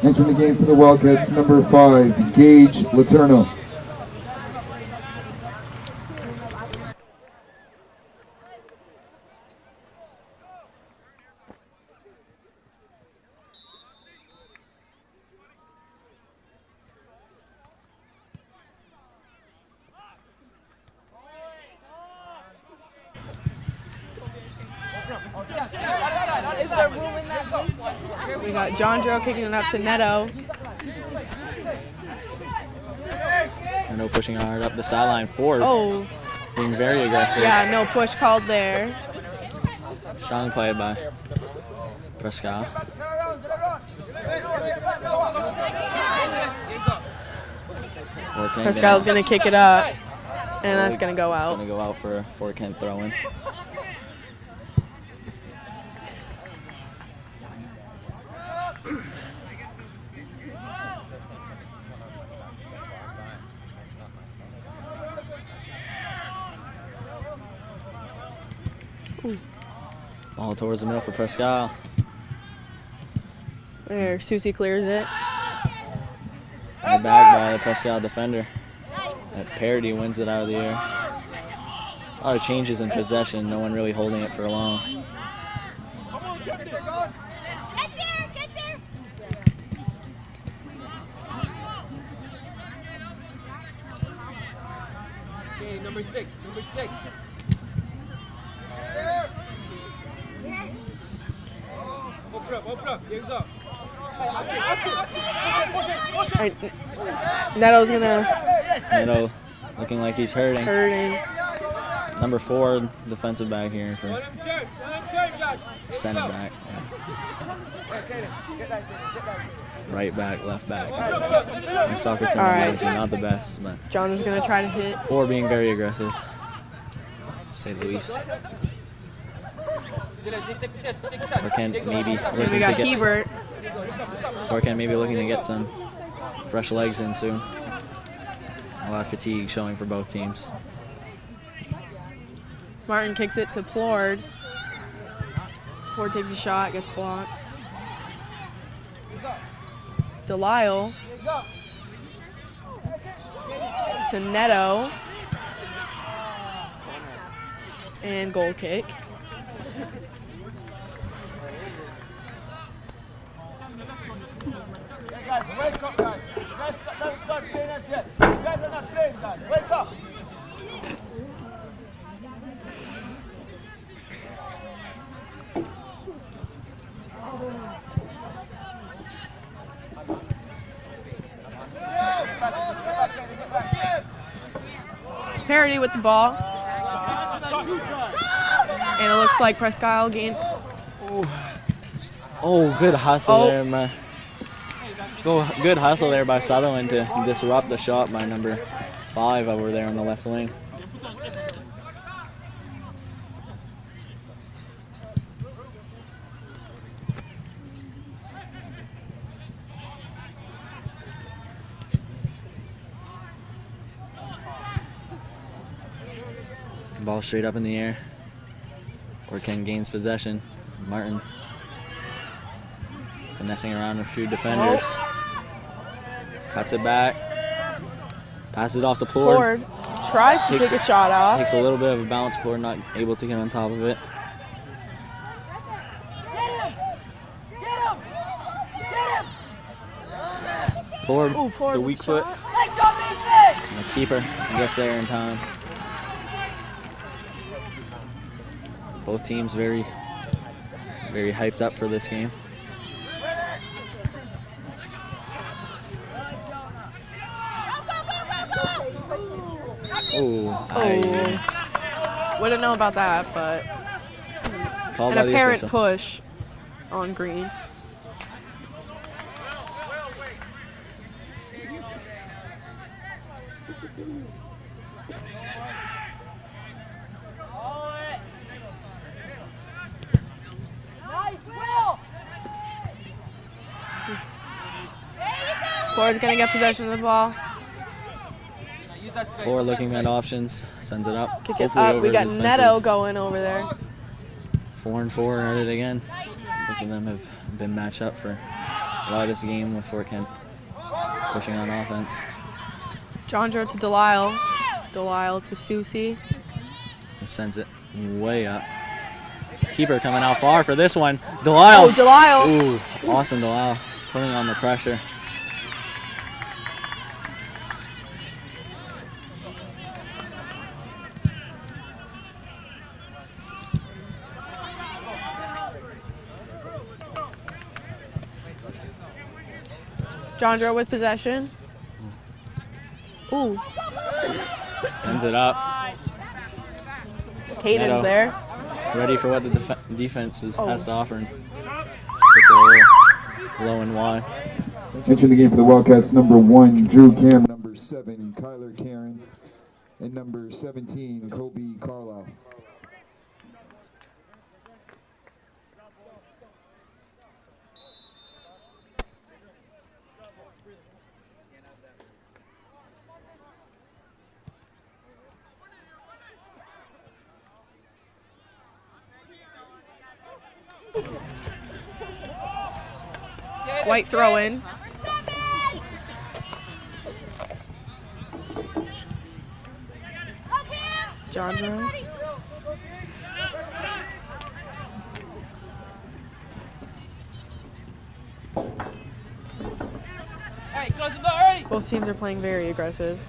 Entering the game for the Wildcats, number 5, Gage Letourneau. Is there room in that? We got John Joe kicking it up to Neto. Neto pushing hard up the sideline forward. Oh. Being very aggressive. Yeah, no push called there. Strong play by Presque Isle. Presque Isle's going to kick it up, and that's going to go out. It's going to go out for a forehand throw-in. Ball towards the middle for Presque Isle. There, Susie clears it. And back by the Presque Isle defender. That Parody wins it out of the air. A lot of changes in possession, no one really holding it for long. Okay, number six. Open up, game's up. Right. Neto's gonna. Neto looking like he's hurting. Number 4 defensive back here for center back. Yeah. Right back, left back. My soccer team is not the best, but John is gonna try to hit. 4 being very aggressive, to say the least. Forehand maybe looking We got to get. Hebert. Forehand maybe looking to get some fresh legs in soon. A lot of fatigue showing for both teams. Martin kicks it to Plord. Plord takes a shot, gets blocked. Delisle to Neto. And goal kick. Guys, wake up, guys. Guys, don't start playing us yet. You guys are not playing, guys. Wake up. Parody with the ball. And it looks like Presque Isle gained. Oh, good hustle there, man. Good hustle there by Sutherland to disrupt the shot by number 5 over there on the left wing. Ball straight up in the air. Fort Kent gains possession. Martin finessing around a few defenders. Cuts it back. Passes it off to Plord. Plord tries to take a shot off. Takes a little bit of a bounce. Plord not able to get on top of it. Plord, the weak foot. And the keeper gets there in time. Both teams very hyped up for this game. Wouldn't know about that, but an apparent push on green. Flores gonna get possession of the ball. Plord looking at options, sends it up. Kick it up. We got Neto going over there. 4-4 at it again. Both of them have been matched up for a lot of this game with Fort Kent pushing on offense. Jondro to Delisle. Delisle to Susie. Who sends it way up. Keeper coming out far for this one. Delisle. Oh, Delisle. Ooh, Austin Delisle putting on the pressure. Jondro with possession. Ooh. Sends it up. Hayden's Neto, there. ready for what the defense has to offer. And just puts it a little low and wide. Entering the game for the Wildcats, number 1, Drew Cameron, number 7, Kyler Karen, and number 17, Kobe Carlisle. White throw in. Jondro. Both teams are playing very aggressive.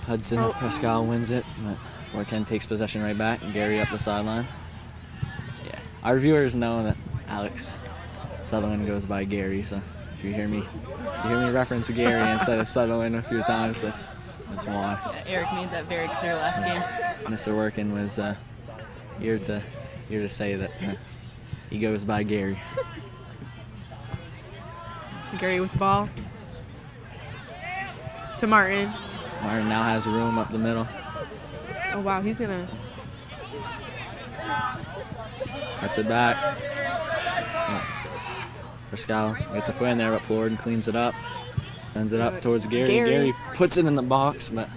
Hudson of Presque Isle wins it, but Fort Kent takes possession right back. Gary up the sideline. Yeah, our viewers know that Alex Sutherland goes by Gary, so if you hear me reference Gary instead of Sutherland a few times, that's why. Yeah, Eric made that very clear last game. Mr. Workin was here to say that he goes by Gary. Gary with the ball. To Martin. Martin now has room up the middle. Oh wow, he's gonna. Cuts it back. Presque Isle gets a foot in there, but Plord cleans it up. Sends it up towards Gary. Gary puts it in the box, but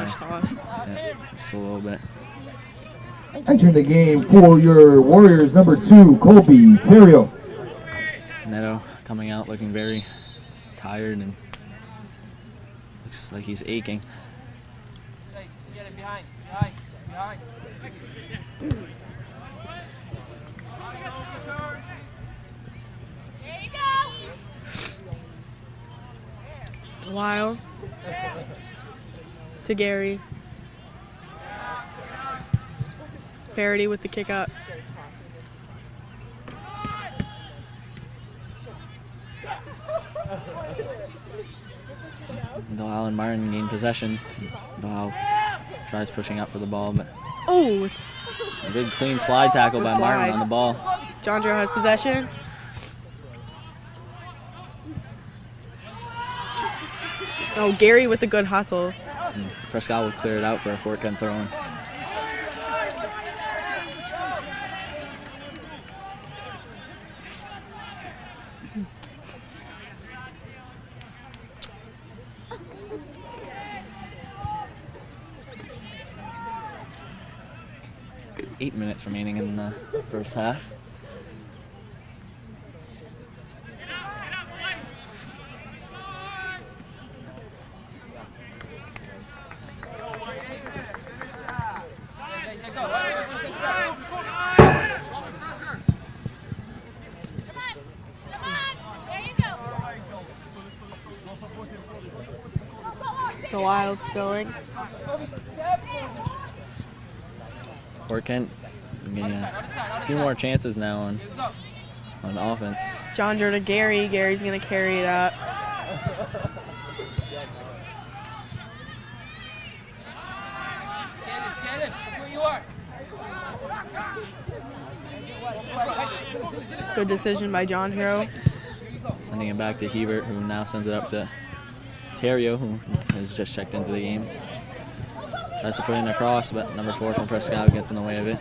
much sauce. Yeah, just a little bit. Entering the game for your Warriors, number 2, Colby Terrio. Neto coming out looking very tired and looks like he's aching. Get it behind. Behind. There you go. Lyle to Gary. Parity with the kick up. Doyle and Martin gain possession. Doyle tries pushing up for the ball, but Oh, a good clean slide tackle by Good Martin slide. on the ball. John Joe has possession. Oh, Gary with a good hustle. And Presque Isle will clear it out for a fork and throw-in. Eight minutes remaining in the first half. Delisle's going. Fort Kent getting a few more chances now on offense. John Joe to Gary. Gary's going to carry it up. Get it. That's where you are. Good decision by John Joe. Sending it back to Hebert, who now sends it up to Terrio, who has just checked into the game. Tries to put in a cross, but number 4 from Presque Isle gets in the way of it.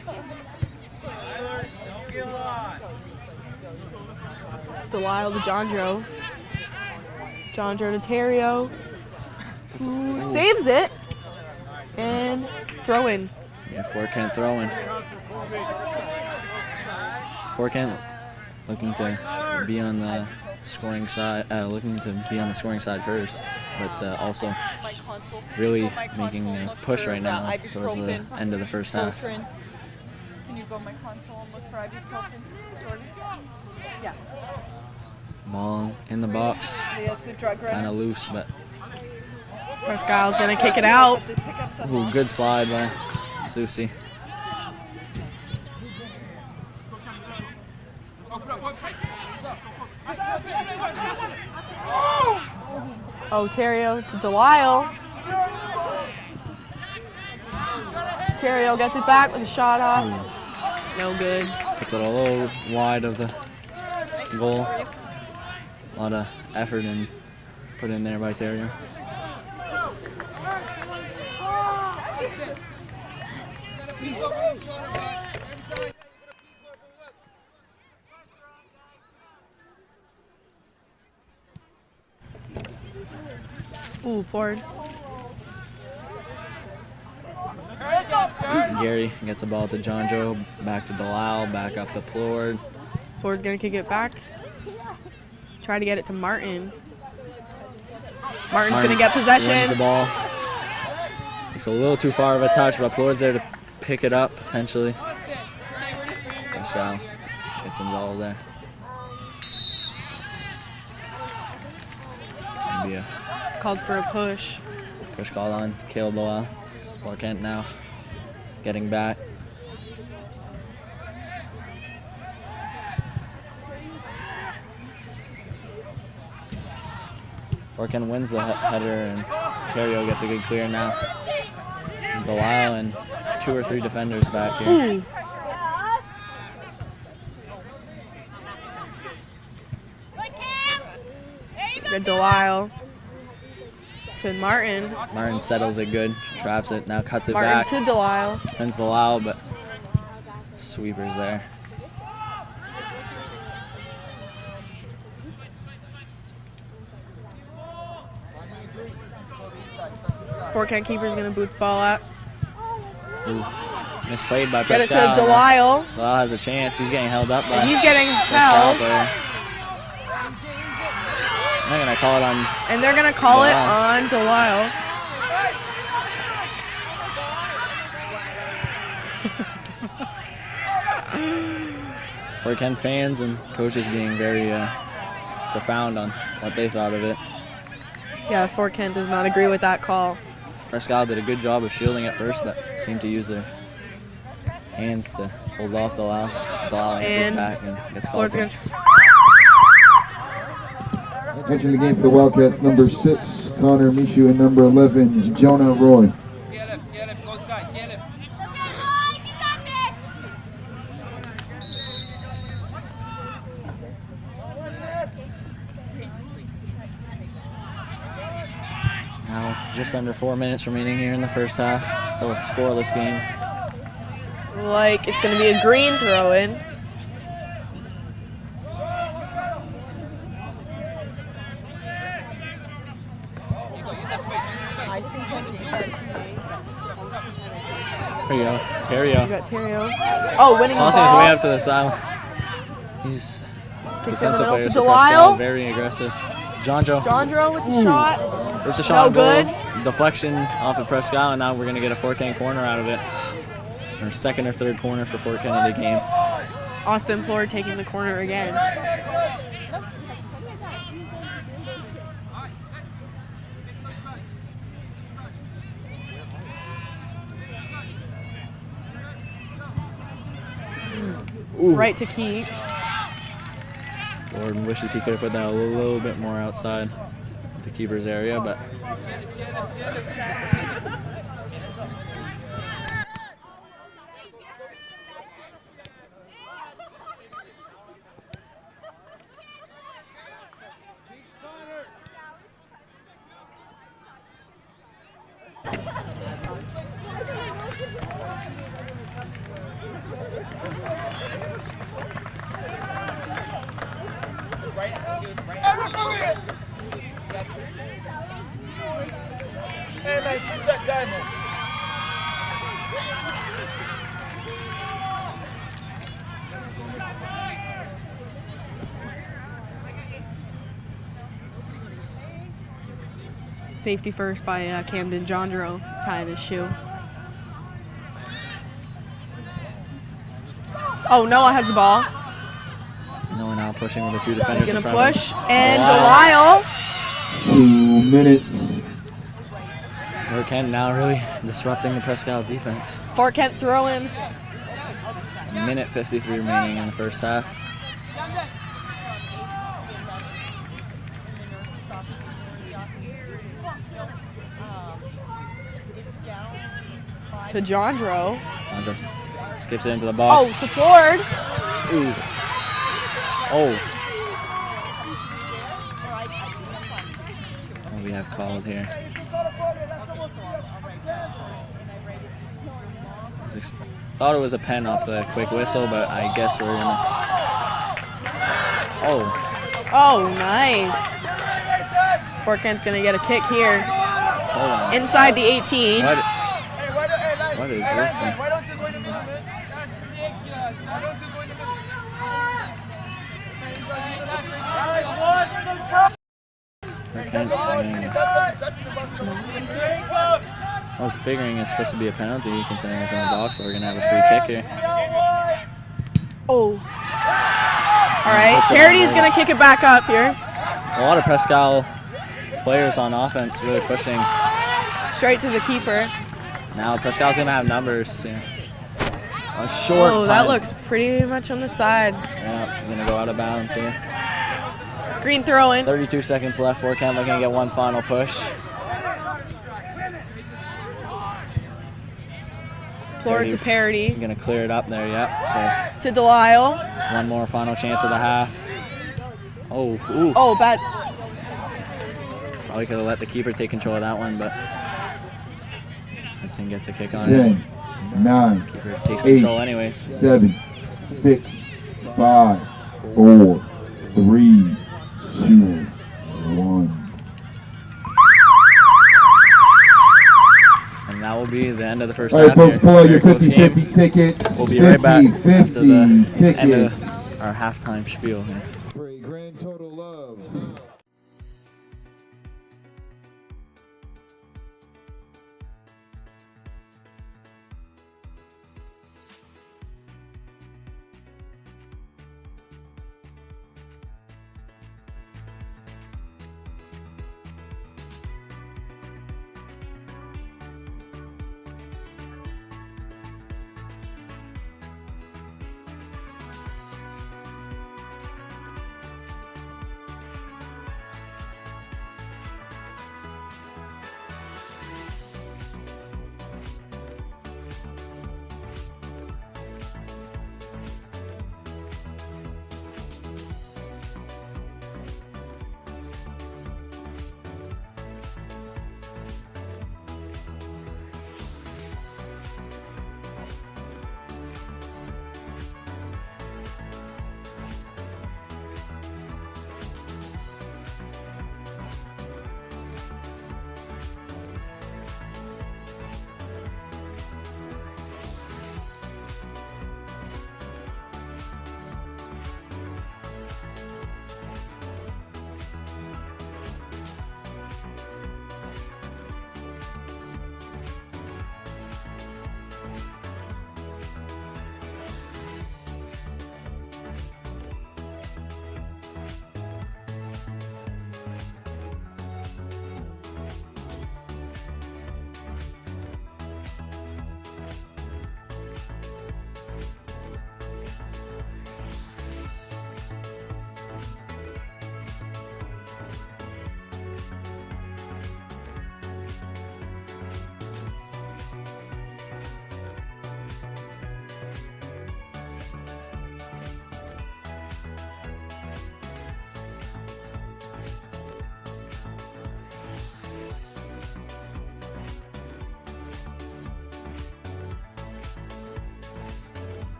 Delisle to John Joe. John Joe to Terrio. Ooh, saves it. And throw in. Yeah, Fort Kent throwing. Fort Kent looking to be on the scoring side, first, but also really making a push right now towards the end of the first half. Can you go my console and look for ibuprofen, Jordan? Yeah. Ball in the box, Yes, the drug runner. kind of loose, but Presque Isle's going to kick it out. ooh, good slide by Susie. Oh, Terrio to Delisle. Terrio gets it back with a shot off. No good. Puts it a little wide of the goal. A lot of effort and put in there by Terrio. Ooh, Ford. Gary gets the ball to John Joe, back to Delisle, back up to Plord. Ford's going to kick it back. Try to get it to Martin. Martin's going to get Wins the possession. ball. It's a little too far of a touch, but Plord's there to pick it up, potentially. Presque Isle gets involved there. Maybe a Called for a push. push call on Caleb Lowell. Fort Kent now getting back. Fort Kent wins the header, and Terrio gets a good clear now. Delisle and 2 or 3 defenders back here. Ooh. The Delisle to Martin. Martin settles it good, traps it, now cuts it Martin back. to Delisle. Sends Delisle, but sweeper's there. Forkhead keeper's going to boot the ball out. Ooh, misplayed by Get it Presque to Isle. Delisle. Delisle has a chance. He's getting held up by And he's getting Presque Isle held. player. They're going to call it on. And they're going to call it Delisle. on Delisle. Forkhead fans and coaches being very profound on what they thought of it. Yeah, Forkhead does not agree with that call. Presque Isle did a good job of shielding at first, but seemed to use their hands to hold off Delisle. Delisle hands And his back and gets called. Florida's for- Entering the game for the Wildcats, number 6, Connor Mishu, and number 11, Jonah Roy. Get him, go inside, get him. Now just under 4 minutes remaining here in the first half. Still a scoreless game. like it's going to be a green throw-in. There you go, You Terrio. got Terrio. Oh, winning the Tossing his ball. way up to the sideline. He's Kicks in the defensive middle players to for Presque Isle, Delisle. very aggressive. Jonjo. Jondro with the shot. Rips a shot. No good. Goal. Deflection off of Presque Isle, and now we're going to get a Forkhead corner out of it. Our second or third corner for Forkhead of the game. Austin Floor taking the corner again. Right to Keith. Gordon wishes he could have put that a little bit more outside the keeper's area, but Hey man, switch that guy, man. Safety first by Camden Jondro, tying his shoe. Oh, Noah has the ball. Noah now pushing with a few He's defenders going in to front push. of him. And Delisle. Delisle. 2 minutes. Forkhead now really disrupting the Presque Isle defense. Forkhead throw-in. Minute 53 remaining in the first half. To Jondro. Jonjo skips it into the box. Oh, to Ford. Ooh. Oh. What do we have called here? Thought it was a pen off the quick whistle, but I guess we're gonna. Oh. Oh, nice. Forkhead's going to get a kick here. Hold on. Inside the 18. What is this? Why don't you go in the middle, man? That's ridiculous. Why don't you go in the middle? I was figuring it's supposed to be a penalty considering it's in the box, but we're gonna have a free kick here. Oh. All right, Charity's going to kick it back up here. A lot of Presque Isle players on offense really pushing. Straight to the keeper. Now Presque Isle's gonna have numbers here. A short Oh, that punt. looks pretty much on the side. Yeah, gonna go out of bounds here. Green throw-in. 32 seconds left. Forkhead looking to get one final push. Floor to Parity. Gonna clear it up there, yep. To Delisle. Okay. One more final chance of the half. Oh, ooh. Oh, bad. Probably could have let the keeper take control of that one, but Hudson gets a kick on it. 10, 9, Keeper takes 8, control anyways. 7, 6, 5, 4, 3, 2, 1. will be the end of the first All right, half. folks, Here. pull out your Very close game. 50-50 tickets. We'll be right back 50-50 after the end tickets. of our halftime spiel here. For a grand total of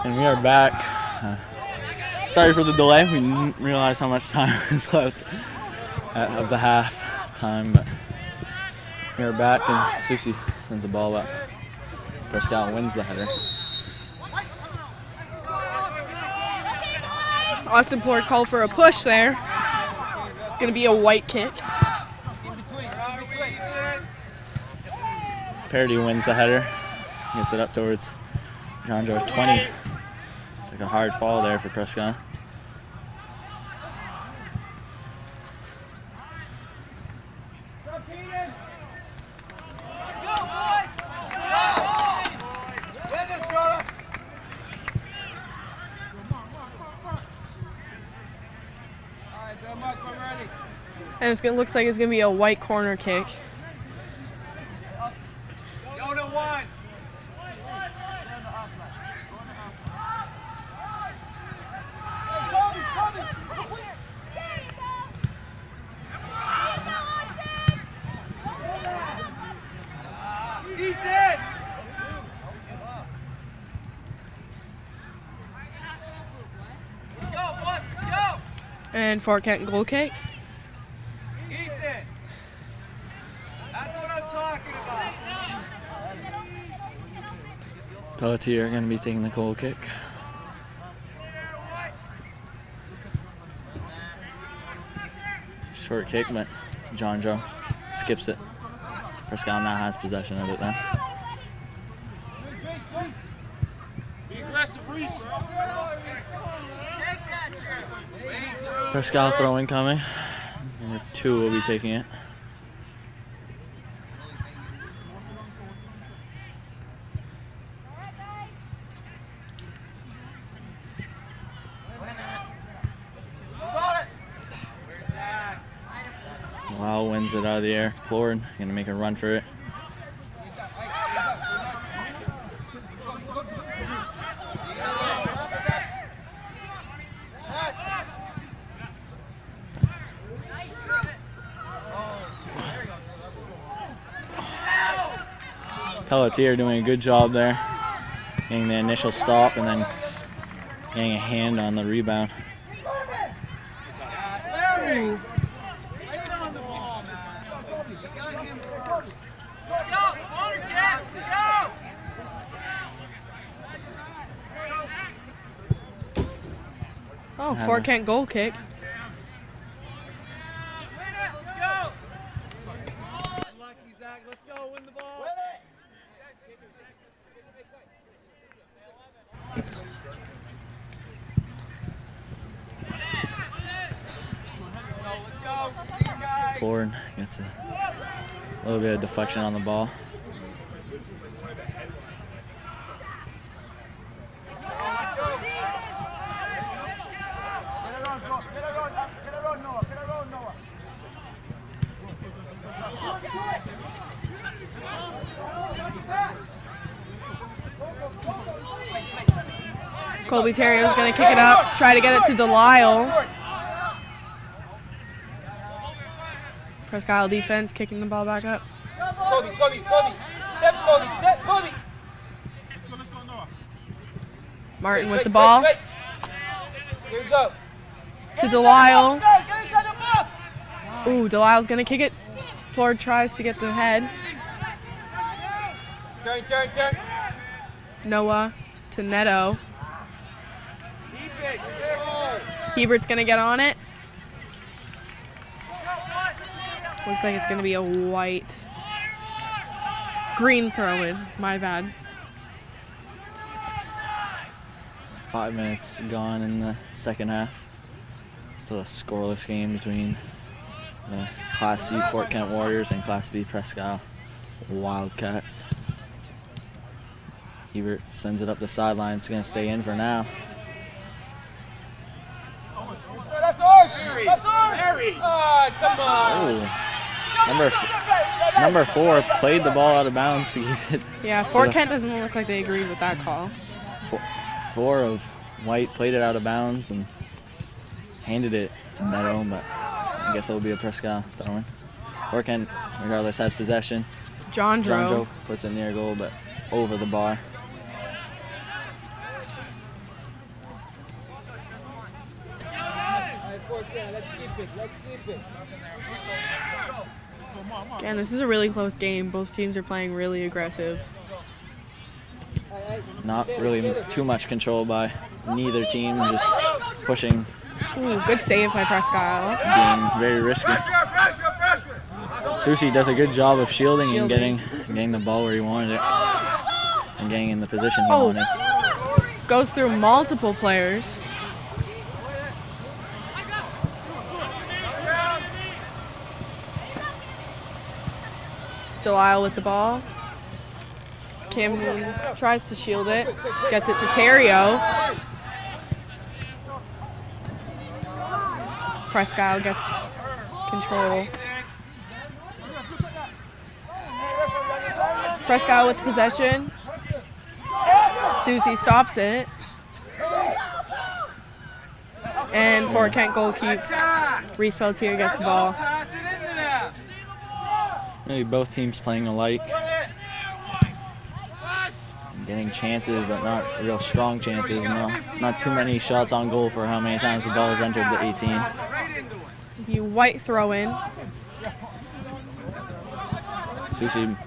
And we are back. Sorry for the delay. We didn't realize how much time is left of the half time, but we are back, and Susie sends the ball up. Presque Isle wins the header. Austin Plort called for a push there. It's going to be a white kick. Parody wins the header. Gets it up towards John Joe 20. Took a hard fall there for Presque Isle. And it looks like it's going to be a white corner kick. And Fort Kent goal kick. Ethan! That's what I'm talking about! Pelletier are going to be taking the goal kick. Short kick, but John Joe skips it. Presque Isle now has possession of it then. Be aggressive, Reese! Presque Isle throw incoming. Number 2 will be taking it. Wow, wins it out of the air. Plord gonna make a run for it. Pelletier doing a good job there, getting the initial stop and then getting a hand on the rebound. Larry! Lay it on the ball, man. You got him first. Go! Wildcats! Go! Oh, Fort Kent goal kick. Plord gets a little bit of deflection on the ball. Colby Terrio's going to kick it up, try to get it to Delisle. Presque Isle defense kicking the ball back up. Kobe. Step Kobe. Martin with the ball. Here we go. To Delisle. Ooh, Delisle's going to kick it. Flord tries to get the head. Turn. Noah to Neto. Hebert's going to get on it. Looks like it's going to be a white. Green throw-in. My bad. 5 minutes gone in the second half. Still a scoreless game between the Class C Fort Kent Warriors and Class B Presque Isle Wildcats. Hebert sends it up the sideline. It's going to stay in for now. That's ours. Oh, come on. Number 4 played the ball out of bounds to keep it. Yeah, Fort Kent doesn't look like they agreed with that call. 4 of White played it out of bounds and handed it to Neto, but I guess it'll be a Presque Isle throw-in. Fort Kent, regardless, has possession. John Joe puts it near goal, but over the bar. Let's keep it. Again, this is a really close game. Both teams are playing really aggressive. Not really too much control by neither team, just pushing. Ooh, good save by Presque Isle. Being very risky. Susie does a good job of shielding and getting the ball where he wanted it and getting in the position he wanted. Goes through multiple players. Delisle with the ball. Camden tries to shield it. Gets it to Terrio. Presque Isle gets control. Presque Isle with possession. Susie stops it. And Fort Kent goalkeeper Reese Pelletier gets the ball. Maybe both teams playing alike. Getting chances, but not real strong chances. Not too many shots on goal for how many times the ball has entered the 18. You white throw in. Susie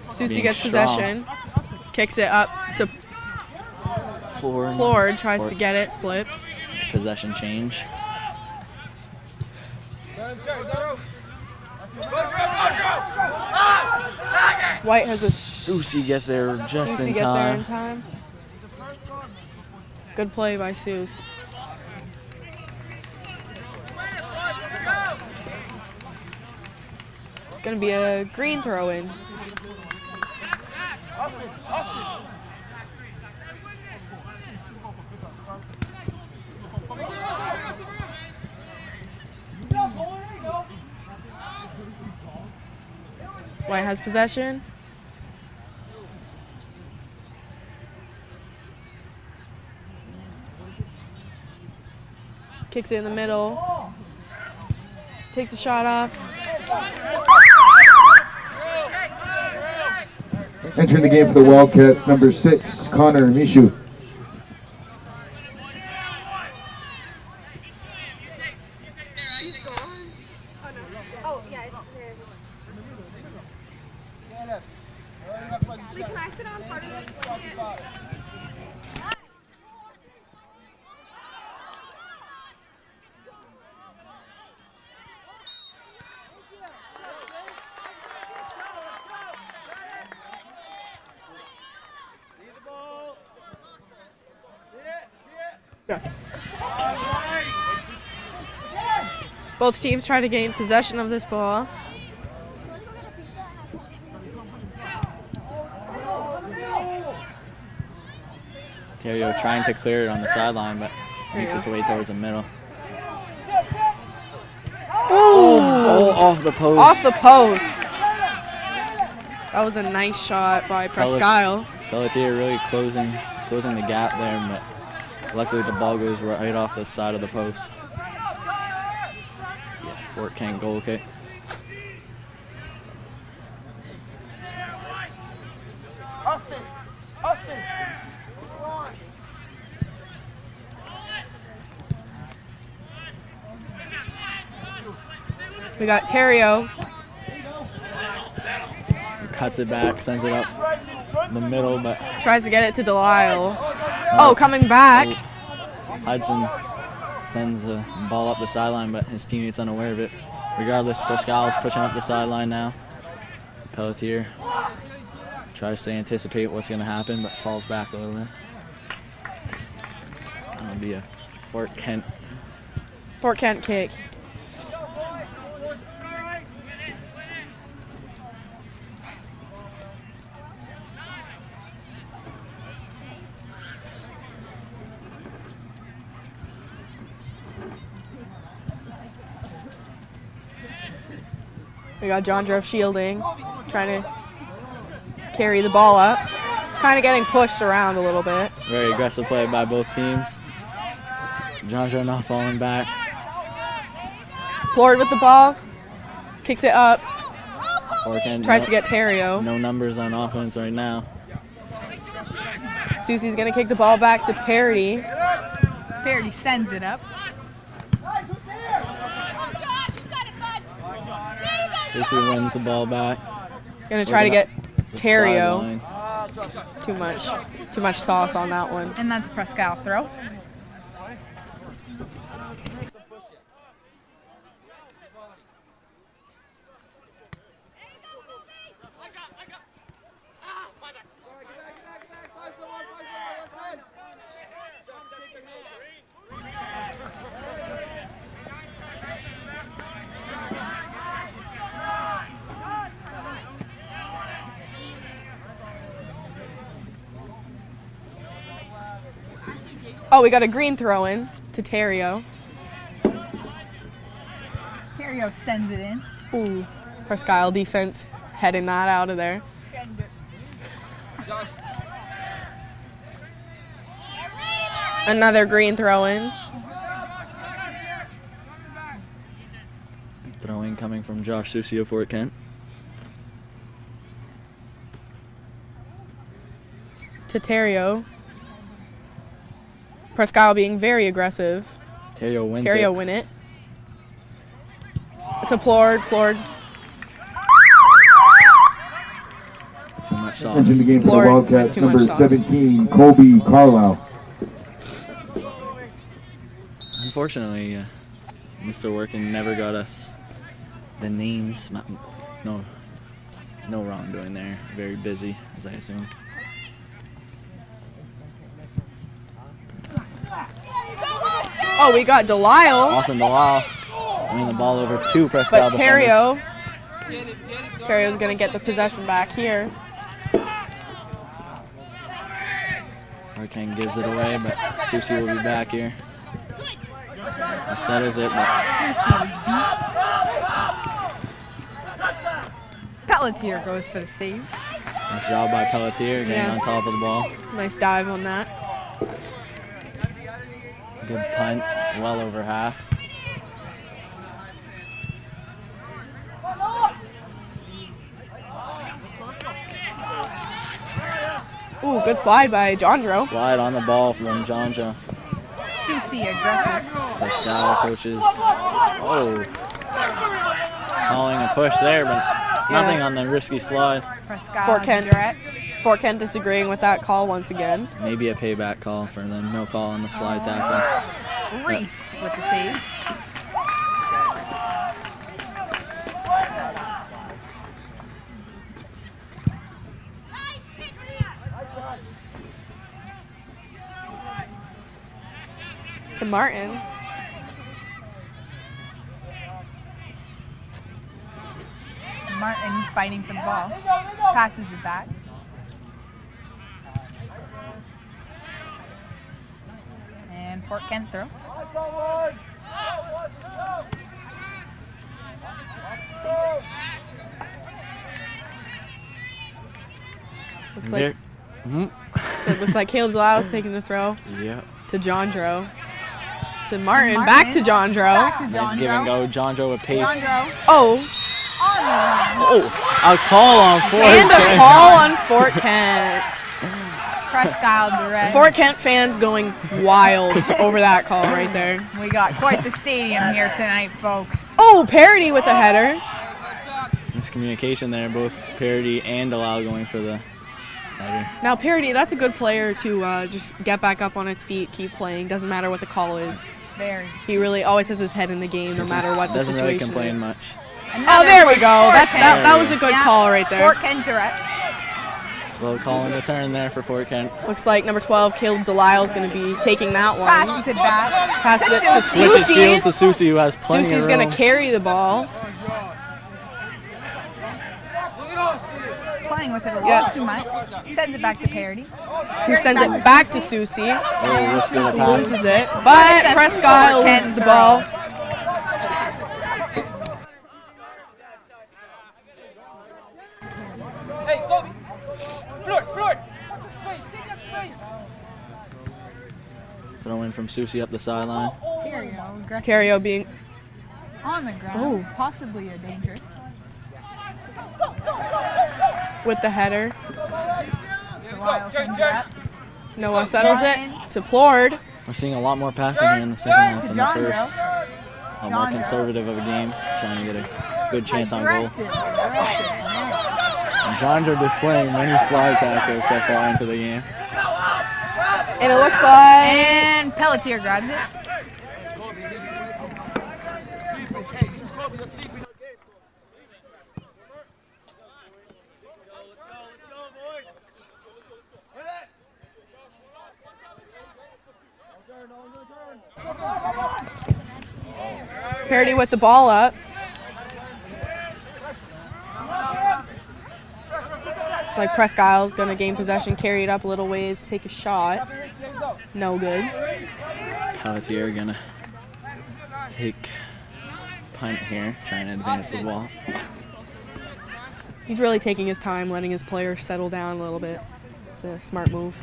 gets possession. Kicks it up to Flord. Tries to get it. Slips. Possession change. White has a Susie gets there just Susie in gets time. there in time. Good play by Seuss. It's gonna be a green throw in. White has possession. Kicks it in the middle. Takes a shot off. Entering the game for the Wildcats, number 6, Connor Mishu. She's gone. Oh, no. Oh, yeah, it's there. Lee, can I sit on part of this blanket? Both teams try to gain possession of this ball. Terrio trying to clear it on the sideline, but makes its way towards the middle. Oh, off the post. Off the post. That was a nice shot by Presque Isle. Pelletier really closing the gap there, but Luckily, the ball goes right off the side of the post. Yeah, Fort Kent goal kick. Austin! Austin! We got Terrio. Cuts it back, sends it up the middle, but Tries to get it to Delisle. Oh, coming back. Hudson sends the ball up the sideline, but his teammate's unaware of it. Regardless, Presque Isle is pushing up the sideline now. Pelletier tries to anticipate what's going to happen, but falls back a little bit. That'll be a Fort Kent kick. We got John Drove shielding, trying to carry the ball up. Kind of getting pushed around a little bit. Very aggressive play by both teams. John Drove not falling back. Floored with the ball, kicks it up, Fort Kent tries to get Terrio. No numbers on offense right now. Susie's gonna kick the ball back to Parody. Parody sends it up. Susie wins the ball back. Gonna try to get The Terrio. sideline. Too much sauce on that one. And that's a Presque Isle throw. Oh, we got a green throw in to Terrio. Terrio sends it in. Ooh, Presque Isle defense heading that out of there. Another green throw in. Throwing coming from Josh Susie of Fort Kent. To Terrio. Presque Isle being very aggressive. Terrio wins Terrio it. win it. It's a Floored. Too much sauce. Entering the game for Floored, the Wildcats, too much number sauce. 17, Colby Carlisle. Unfortunately, Mr. Working never got us the names. No wrongdoing there. Very busy, as I assume. Oh, we got Delisle. Awesome, Delisle. Winning the ball over to Presque Isle But defenders. Terrio's gonna get the possession back here. Hurricane gives it away, but Susie will be back here. He settles it, but Susie is beat. Pelletier goes for the save. nice job by Pelletier getting Yeah. on top of the ball. Nice dive on that. Good punt, well over half. Ooh, good slide by John Drove. Slide on the ball from Jonjo. Susie aggressive. Presque Isle coaches. Oh. Calling a push there, but nothing on the risky slide. Presque Isle Fort Kent. direct. Fort Kent disagreeing with that call once again. Maybe a payback call for them. No call on the slide tackle. Reese with the save. To Martin. Martin fighting for the ball. Passes it back. And Fort Kent throw. Looks like Mhm. so it looks like Caleb Delisle's taking the throw. Yeah. To Jondro. To Martin. Back to Jondro. Back to Nice give and go. Jondro with pace. Jondro Oh. on the run. Oh, a call on Fort And a Kent. call on Fort Kent. Presque Isle direct. Fort Kent fans going wild over that call right there. We got quite the stadium here tonight, folks. Oh, Parody with the header. Miscommunication there, both Parody and Delisle going for the header. Now, Parody, that's a good player to just get back up on his feet, keep playing. Doesn't matter what the call is. Very. He really always has his head in the game, no matter what the Doesn't situation really complain is. much. Oh, there we go. That was a good call right there. Fort Kent direct. Slow call in return there for Fort Kent. Looks like number 12, Caleb Delisle, is going to be taking that one. Passes it back. Passes it to Switches fields to Susie. Susie, who has plenty Susie's of going room. to carry the ball. Playing with it a little too much. Sends it back to Parody. Who sends it back to Susie. Oh, risking the He pass. loses it. But Presque Isle loses the ball. Hey, Kobe. Floyd. Watch that space. Take that space. Throw in from Susie up the sideline. Terrio, aggressive Terrio being on the ground. Oh. Possibly a dangerous. with the header. Delisle sends it up. Noah settles it to Plord. We're seeing a lot more passing here in the second half To than the Jondro. first. A more conservative of a game, trying to get a good chance on goal. Aggressive, man. And Jondro displaying many slide tackles so far into the game. And it looks like And Pelletier grabs it. Parody with the ball up. Looks like Presque Isle's going to gain possession, carry it up a little ways, take a shot. No good. Pelletier gonna take punt here, trying to advance the ball. He's really taking his time, letting his players settle down a little bit. It's a smart move.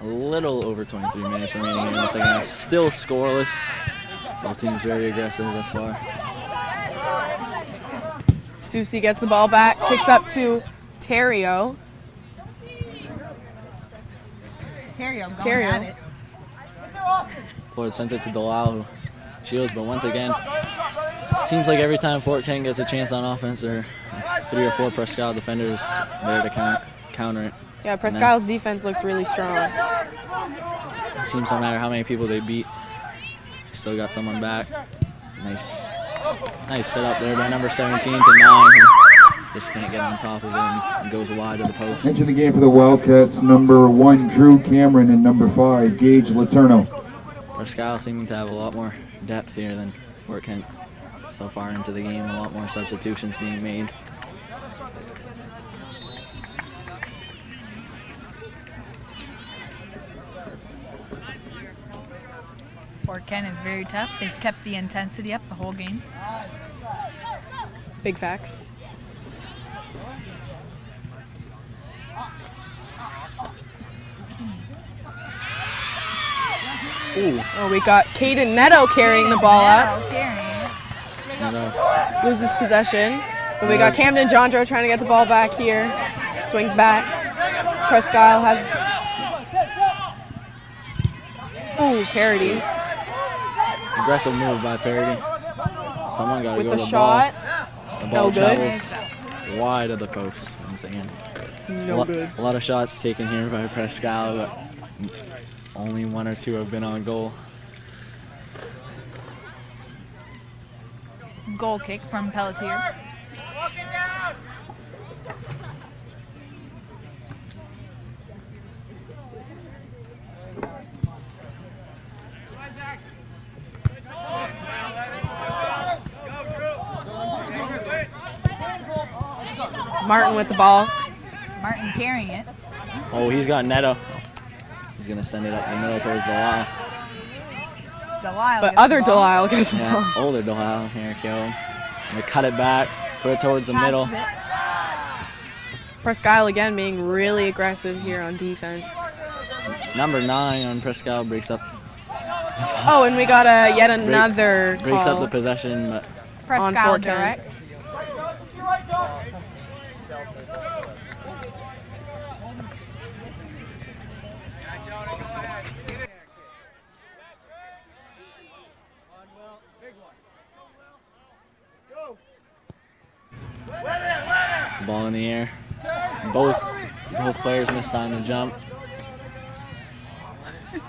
A little over 23 minutes remaining here in the second half. Still scoreless. Both teams very aggressive thus far. Susie gets the ball back, kicks up to Terrio. Terrio going at it. Plord sends it to Delisle, who shields, but once again, seems like every time Fort Kent gets a chance on offense, there are 3 or 4 Presque Isle defenders there to counter it. Yeah, Presque Isle's defense looks really strong. It seems no matter how many people they beat, they still got someone back. Nice setup there by number 17 to 9. Who just can't get on top of it and goes wide of the post. Entering the game for the Wildcats, number 1, Drew Cameron, and number 5, Gage Letourneau. Presque Isle seeming to have a lot more depth here than Fort Kent so far into the game. A lot more substitutions being made. Fort Kent is very tough. They've kept the intensity up the whole game. Big facts. Ooh. Oh, we got Caden Neto carrying the ball up. Neto carrying it. Loses possession. But we got Camden Jondro trying to get the ball back here. Swings back. Presque Isle has... Ooh, Parody. Aggressive move by Parody. Someone got to With go the to the shot. ball. The ball No good. travels wide of the post once again. No good. A lot of shots taken here by Presque Isle, but only 1 or 2 have been on goal. Goal kick from Pelletier. Martin with the ball. Martin carrying it. Oh, he's got Neto. He's going to send it up the middle towards Delisle. Delisle But gets other the ball. Delisle gets the Yeah, ball. older Delisle here, Caleb. Going to cut it back, put it towards the middle. Passes it. Presque Isle again being really aggressive here on defense. Number 9 on Presque Isle breaks up. Oh, and we got yet another breaks call up the possession, but on Presque Isle Fort direct. ball in the air. Both players missed on the jump.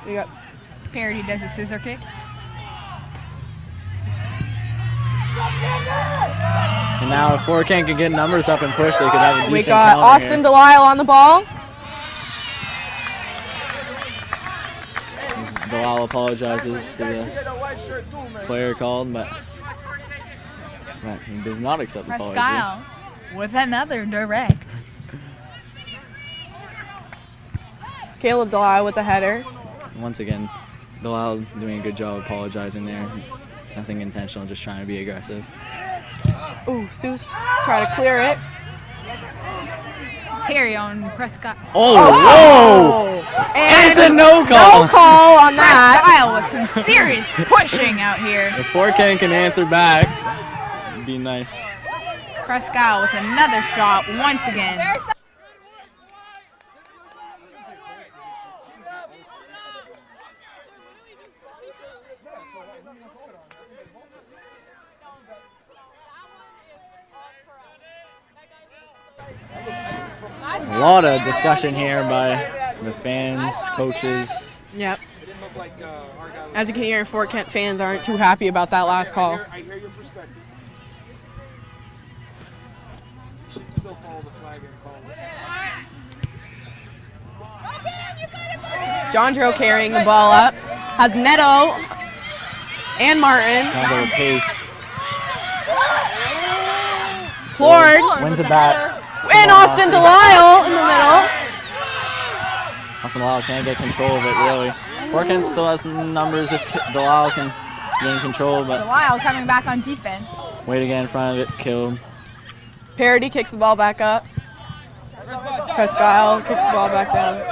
We got Parody does a scissor kick. And now if Fort Kent can get numbers up and push, they could have a decent We got counter Austin here. Delisle on the ball. Delisle apologizes to the player called, but he does not accept the Presque apology. Isle with another direct. Caleb Delisle with the header. Once again, Delisle doing a good job apologizing there. Nothing intentional, just trying to be aggressive. Ooh, Seuss try to clear it. Terry on Presque Isle. Oh, whoa! And it's a no call. No call on that. Presque Isle with some serious pushing out here. If Fort Kent can answer back, it'd be nice. Presque Isle with another shot once again. A lot of discussion here by the fans, coaches. Yep. As you can hear, Fort Kent fans aren't too happy about that last call. I hear your perspective. You should still follow the flag and call it. John Drew carrying the ball up. Has Neto and Martin. Trying to go with pace. Plord. Wins it back. And Austin Delisle in the middle. Austin Delisle can't get control of it, really. Fort Kent still has some numbers if Delisle can gain control, but Delisle coming back on defense. way to get in front of it, killed. Parody kicks the ball back up. Presque Isle kicks the ball back down.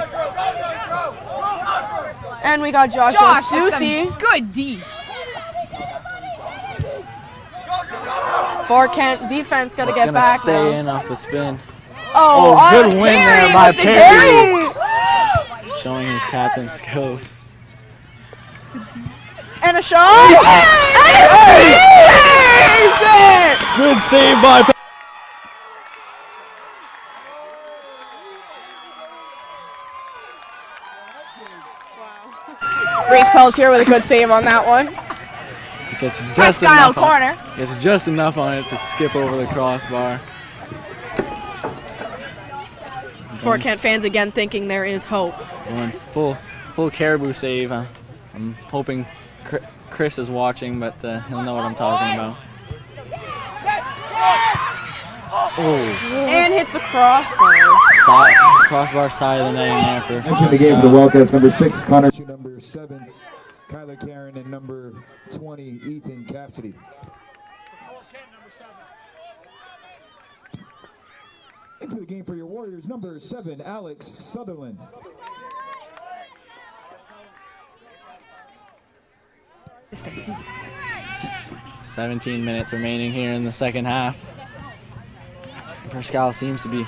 And we got Joshua Susi. Good D. Fort Kent defense got to It's get gonna back stay now. in off the spin. Oh, good win there by with the Parody. carry. Showing his captain skills. And a shot. Saved it! Good save by Parody. Reese Pelletier with a good save on that one. Gets just Presque Isle enough corner. Gets just enough on it to skip over the crossbar. Fort Kent fans again thinking there is hope. Going full caribou save. I'm hoping Chris is watching, but he'll know what I'm talking about. Oh. And hits the crossbar. Crossbar side of the netting there for Entering the game for the Wildcats, number 6, Connor, number 7, Kyler Karen, and number 20, Ethan Cassidy. Into the game for your Warriors, number 7, Alex Sutherland. Stay 17 minutes remaining here in the second half. Presque Isle seems to be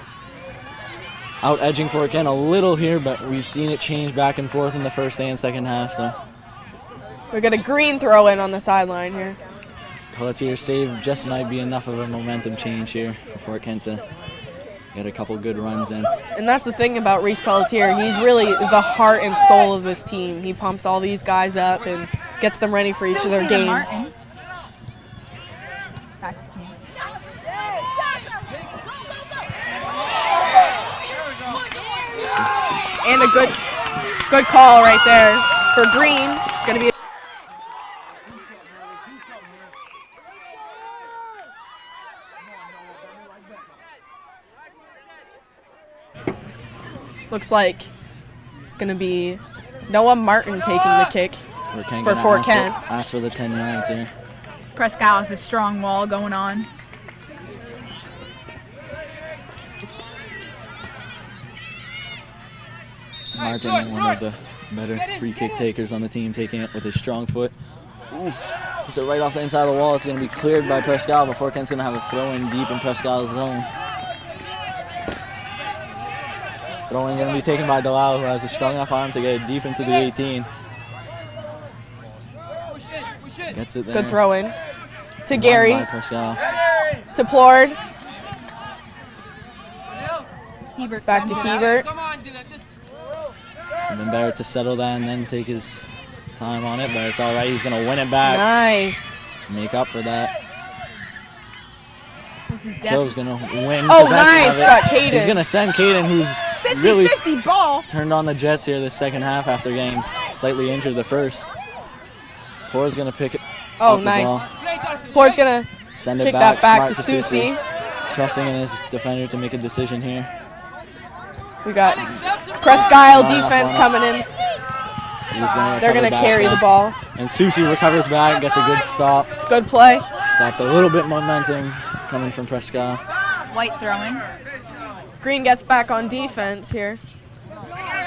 out edging Fort Kent a little here, but we've seen it change back and forth in the first and second half. So We got a green throw in on the sideline here. Pelletier's save just might be enough of a momentum change here for Fort Kent to get a couple good runs in. And that's the thing about Reese Pelletier. He's really the heart and soul of this team. He pumps all these guys up and gets them ready for each of their games. Martin. Back to me. And a good call right there for Green. Gonna be looks like it's gonna be Noah Martin taking the kick for Fort Kent. Ask for the 10 yards here. Presque Isle has a strong wall going on. Martin, one of the better free kick takers on the team, taking it with his strong foot. Ooh, puts it right off the inside of the wall. It's going to be cleared by Presque Isle, but Fort Kent's going to have a throw in deep in Presque Isle's zone. Throw-in going to be taken by Delisle, who has a strong enough arm to get it deep into the 18. Gets it there. Good throw in to Gary. Presque Isle. To Plord. Hebert Back to Hebert. Been better to settle that and then take his time on it, but it's all right. He's going to win it back. Nice. Make up for that. This is Joe's going to win. Oh, nice. Got Caden. He's going to send Caden, who's 50, really 50 ball. turned on the Jets here the second half after getting slightly injured the first. Plord's going to pick it Oh, up nice. the ball. Plord's going to Send it kick back, that back smart to Susie. Trusting in his defender to make a decision here. We got Presque Isle defense coming in. They're going to carry the ball. And Susie recovers back, gets a good stop. Good play. Stops a little bit momentum coming from Presque Isle. White throwing. Green gets back on defense here.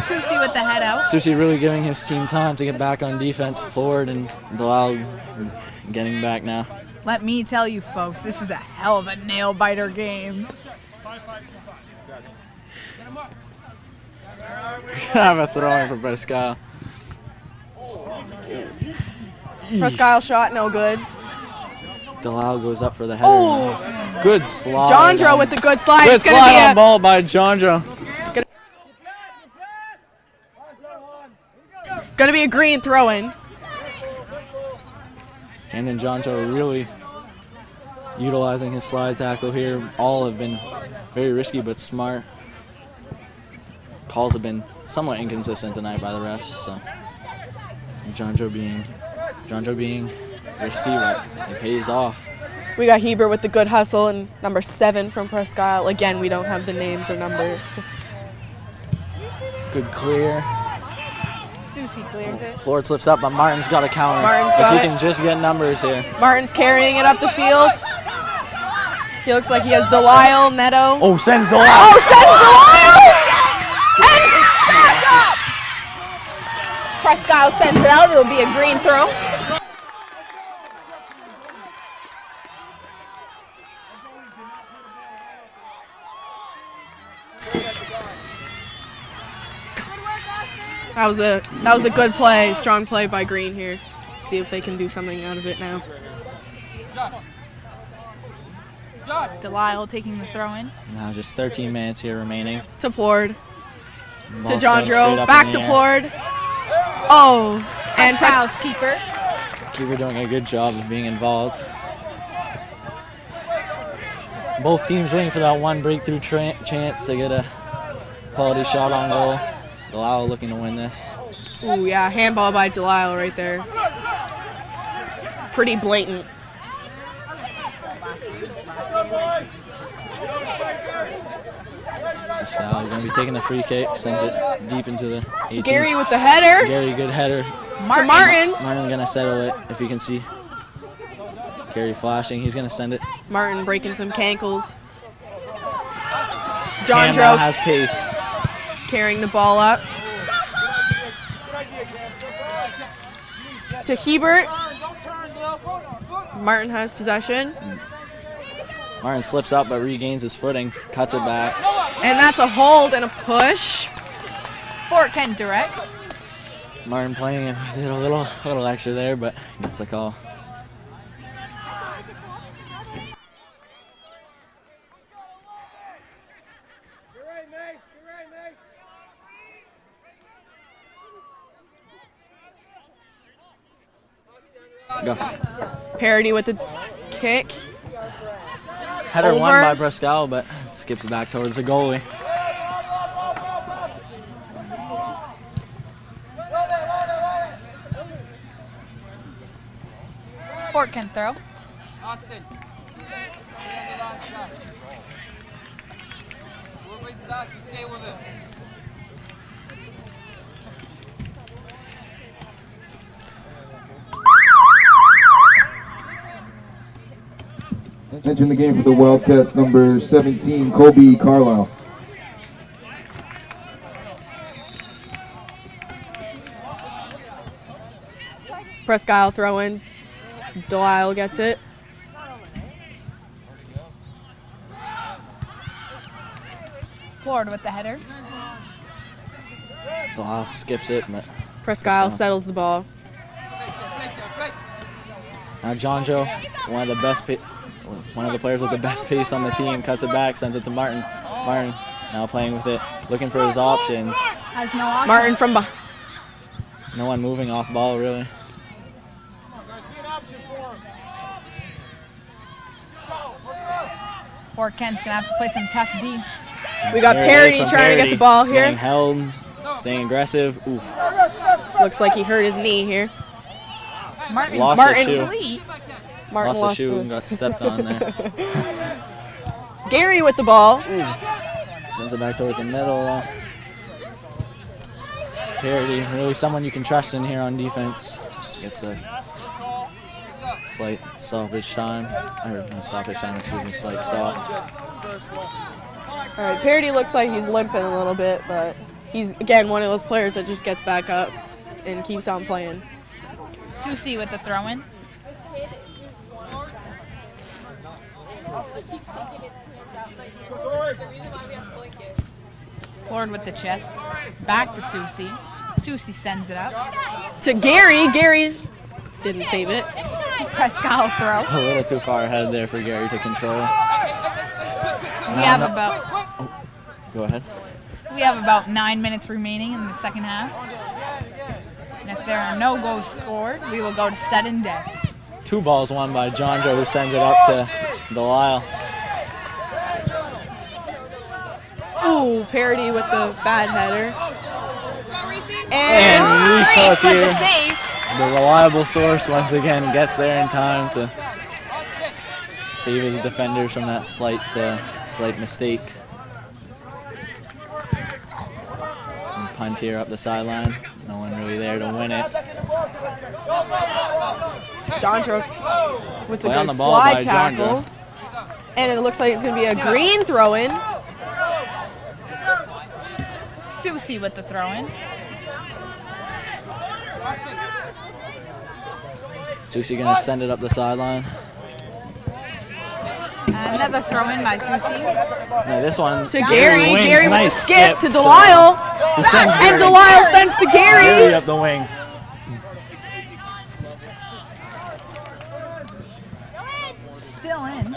Susie with the head out. Susie really giving his team time to get back on defense. Plord and Delisle getting back now. Let me tell you, folks, this is a hell of a nail-biter game. Have a throw-in for Presque Isle. Presque Isle shot, no good. Delisle goes up for the header. Oh! Good slide. Jondro with the good slide. Good It's gonna slide be on ball by Jondro. Gonna be a green throw-in. And then Jondro really utilizing his slide tackle here. All have been very risky but smart. Calls have been somewhat inconsistent tonight by the refs, so Jondro being risky, but it pays off. We got Hebert with the good hustle and number 7 from Presque Isle. Again, we don't have the names or numbers. Good clear. Susie clears it. Plord slips up, but Martin's got a counter. Martin's got if he it. can just get numbers here. Martin's carrying it up the field. He looks like he has Delisle, Neto. Oh, sends Delisle. Oh, sends Delisle! And Presque Isle sends it out. It'll be a green throw. That was a good play, strong play by Green here. Let's see if they can do something out of it now. Delisle taking the throw in. Now just 13 minutes here remaining. To Plord. Ball To sent straight Jondro. up Back in to the air. Plord. Oh. And Presque Isle's keeper. Keeper doing a good job of being involved. Both teams waiting for that one breakthrough chance to get a quality shot on goal. Delisle looking to win this. Ooh, yeah, handball by Delisle right there. Pretty blatant. Presque Isle going to be taking the free kick, sends it deep into the 18. Gary with the header. Gary, good header. To Martin. Martin going to settle it, if you can see. Gary flashing, he's going to send it. Martin breaking some cankles. Cam Jondro has pace. carrying the ball up. To Hebert. Martin has possession. Martin slips up but regains his footing, cuts it back. And that's a hold and a push. Fort Kent direct. Martin playing it, did a little extra there, but gets the call. Go. Parody with the kick. Header won Over. by Presque Isle, but it skips back towards the goalie. Fort Kent throw. Austin. Stay with it. Entering the game for the Wildcats, number 17, Kobe Carlisle. Presque Isle throw in. Delisle gets it. Florida with the header. Delisle skips it, but Presque Isle settles the ball. now John Joe, one of the players with the best pace on the team, cuts it back, sends it to Martin. Martin now playing with it, looking for his options. Has no option. Martin from behind. No one moving off ball, really. Fort Kent's going to have to play some tough D. We got Parody trying to get the ball here. Getting held, staying aggressive. Ooh. Looks like he hurt his knee here. Martin lost his shoe. Martin lost his shoe and got stepped on there. Gary with the ball. Sends it back towards the middle. Parody, really someone you can trust in here on defense. Gets a slight stoppage time. Or not stoppage time, excuse me, slight stop. All right, Parody looks like he's limping a little bit, but he's, again, one of those players that just gets back up and keeps on playing. Susie with the throw-in. Ford with the chest. Back to Susie. Susie sends it up. To Gary. Gary didn't save it. Presque Isle throw. A little too far ahead there for Gary to control. We have about... Go ahead. We have about 9 minutes remaining in the second half. And if there are no goals scored, we will go to sudden death. 2 balls won by John Joe, who sends it up to Delisle. Ooh, Parody with the bad header. And Reese with here, the save. the reliable source, once again gets there in time to save his defenders from that slight mistake. And punt here up the sideline. No one really there to win it. John Joe with a Play on good the ball slide by John tackle. And it looks like it's going to be a green throw-in. Susie with the throw-in. Susie gonna send it up the sideline. Another throw-in by Susie. Now this one To Gary. wins. Gary with Nice the skip to to Delisle. who sends And Gary. Delisle sends to Gary. Gary up the wing. Still in.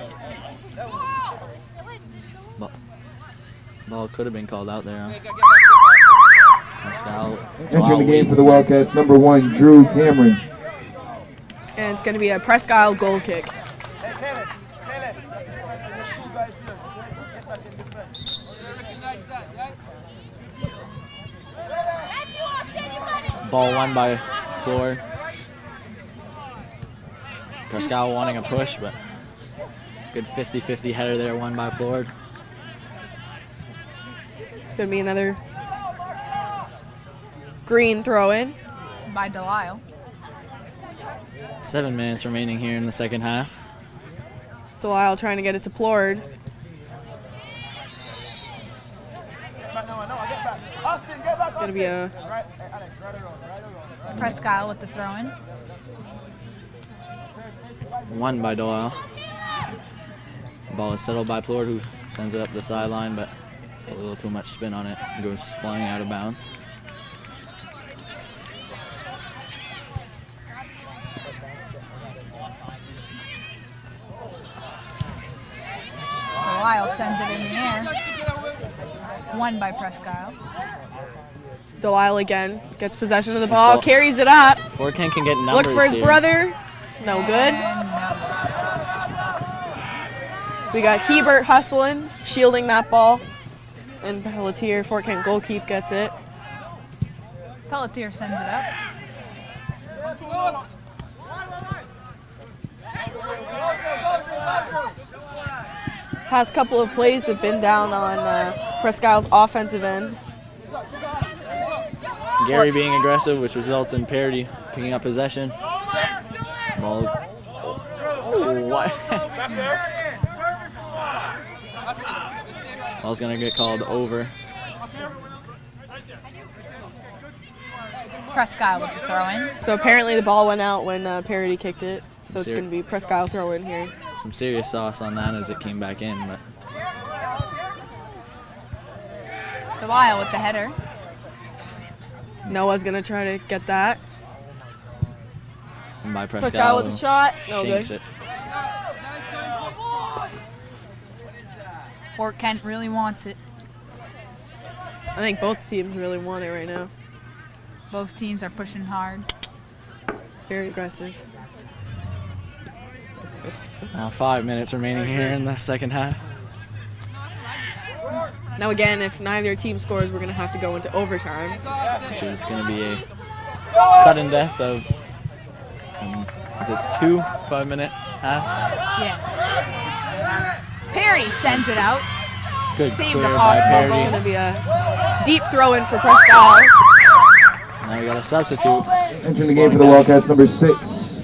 Ball could have been called out there. Pascal. Entering the game for the Wildcats, number 1, Drew Cameron. And it's going to be a Presque Isle goal kick. Ball won by Plord. Presque Isle wanting a push, but good 50-50 header there, won by Plord. It's going to be another green throw-in. By Delisle. 7 minutes remaining here in the second half. Delisle trying to get it to Plord. Going to be a Presque Isle with the throw-in. Won by Delisle. Ball is settled by Plord, who sends it up the sideline, but it's a little too much spin on it. It goes flying out of bounds. Delisle sends it in the air. Won by Presque Isle. Delisle again gets possession of the ball, carries it up. Fort Kent can get numbers. Looks for his here. brother. No good. We got Hebert hustling, shielding that ball. And Pelletier, Fort Kent goalkeeper, gets it. Pelletier sends it up. Past couple of plays have been down on Presque Isle's offensive end. Gary being aggressive, which results in Parody picking up possession. Ball. Oh, what? Ball's gonna get called over. Presque Isle with the throw-in. So apparently the ball went out when Parody kicked it. So it's going to be Presque Isle throw-in here. Some serious sauce on that as it came back in, but Delisle with the header. Noah's going to try to get that. and by Presque Isle with the shot. No shanks good. it. Fort Kent really wants it. I think both teams really want it right now. Both teams are pushing hard. Very aggressive. Now 5 minutes remaining here in the second half. Now again, if neither team scores, we're going to have to go into overtime. Which is going to be a sudden death of, is it 2 5-minute halves? Yes. Parody sends it out. Good Save clear the by possible Parody. goal. Going to be a deep throw-in for Presque Isle. Now we got a substitute. Entering the game for the Wildcats, number 6,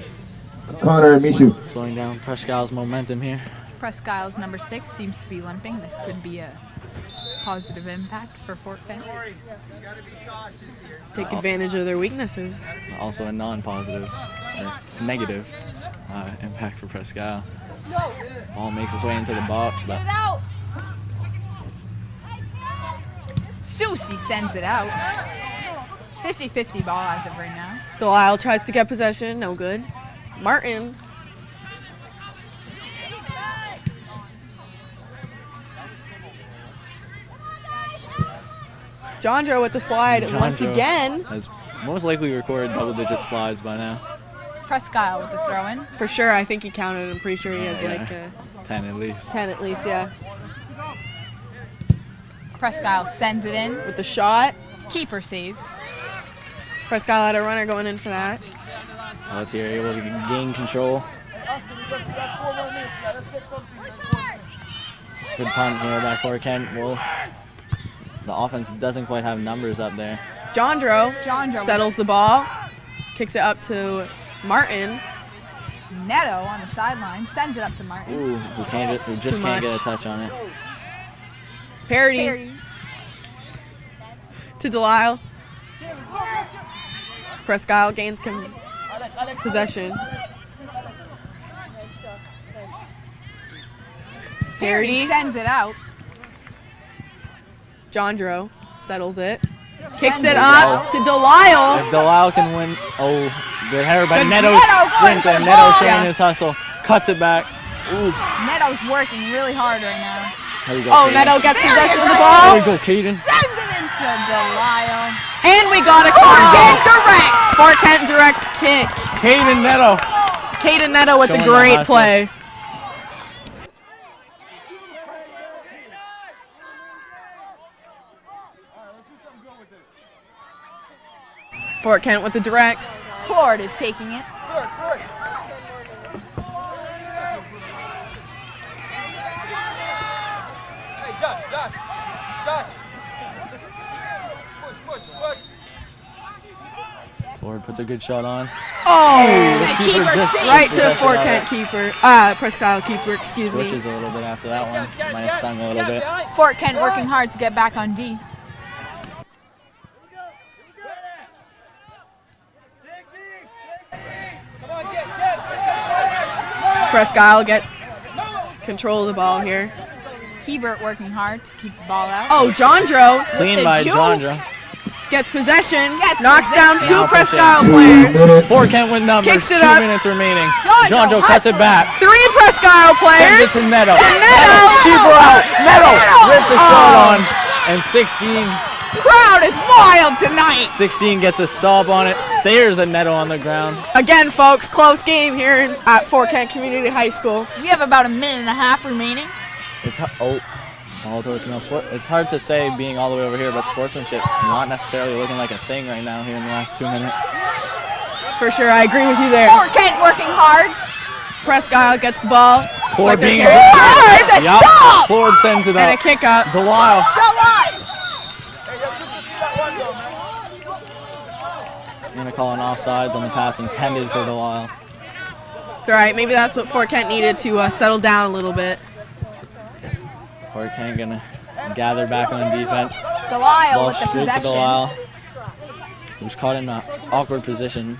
Connor Mishu. Slowing down Presque Isle's momentum here. Presque Isle's number 6 seems to be limping. This could be a positive impact for Fort Kent. Take advantage of their weaknesses. Also a non-positive or negative impact for Presque Isle. Ball makes its way into the box, but Susie sends it out. 50-50 ball as of right now. Delisle tries to get possession. No good. Martin. Jandro with the slide. And once Jandro again, has most likely recorded double-digit slides by now. Presque Isle with the throw-in. for sure, I think he counted. I'm pretty sure he has Yeah. like 10 at least. 10 at least, yeah. Presque Isle sends it in. With the shot. Keeper saves. Presque Isle had a runner going in for that. Pelletier able to gain control. Good punt here by Fort Kent. Well, the offense doesn't quite have numbers up there. Jandro Jandro settles the ball, kicks it up to Martin. Neto on the sideline sends it up to Martin. Ooh, who just Too can't get a much. touch on it. Parody to Delisle. Presque Isle gains possession. Parody sends it out. Jandro settles it. Kicks Sends it it up out. to Delisle. If Delisle can win, oh, good header by Good Neto Neto sprint, going and for Neto the showing ball. his hustle. Cuts it back. Ooh, Neto's working really hard right now. there you go. Oh, Caden. Neto gets There possession you of the go. ball. There you go, Caden. Sends it into Delisle. And we got a Fort Kent direct. Fort Kent direct kick. Caden Neto. Caden Neto with the Showing the great hustle. play. Fort Kent with the direct. Ford is taking it. Hey, Josh. Push. Ford puts a good shot on. Oh, The keeper just- saves. right to Possession Fort of Kent it. keeper. Presque Isle keeper, excuse me. Switches a little bit after that one. Might have stung a little bit. Fort Kent working hard to get back on D. Presque Isle gets control of the ball here. Hebert working hard to keep the ball out. Oh, Jandro Clean by Jandro. gets possession, Gets knocks down possession. two Now Presque pushing. Isle 2 players. minutes. Fort Kent with numbers. Kicks it 2 up. minutes remaining. Jandro Jandro cuts it hustling. back. Three Presque Isle Sends players. it to Neto. Neto. Keeper out. Neto rips a shot Oh. on. And 16 Crowd is wild tonight. 16 gets a stop on it. Stares at Neto on the ground. Again, folks, close game here at Fort Kent Community High School. We have about a minute and a half remaining. It's all towards male sport. It's hard to say being all the way over here, but sportsmanship not necessarily looking like a thing right now here in the last 2 minutes. For sure, I agree with you there. Fort Kent working hard. Presque Isle gets the ball. Ford being Hard to Yup. stop. Ford sends it And a up. kick up. Delisle. Gonna call an offsides on the pass intended for Delisle. It's all right. Maybe that's what Fort Kent needed to settle down a little bit. Fort Kent gonna gather back on defense. Delisle Ball with the straight to possession. Delisle, who's caught in a awkward position.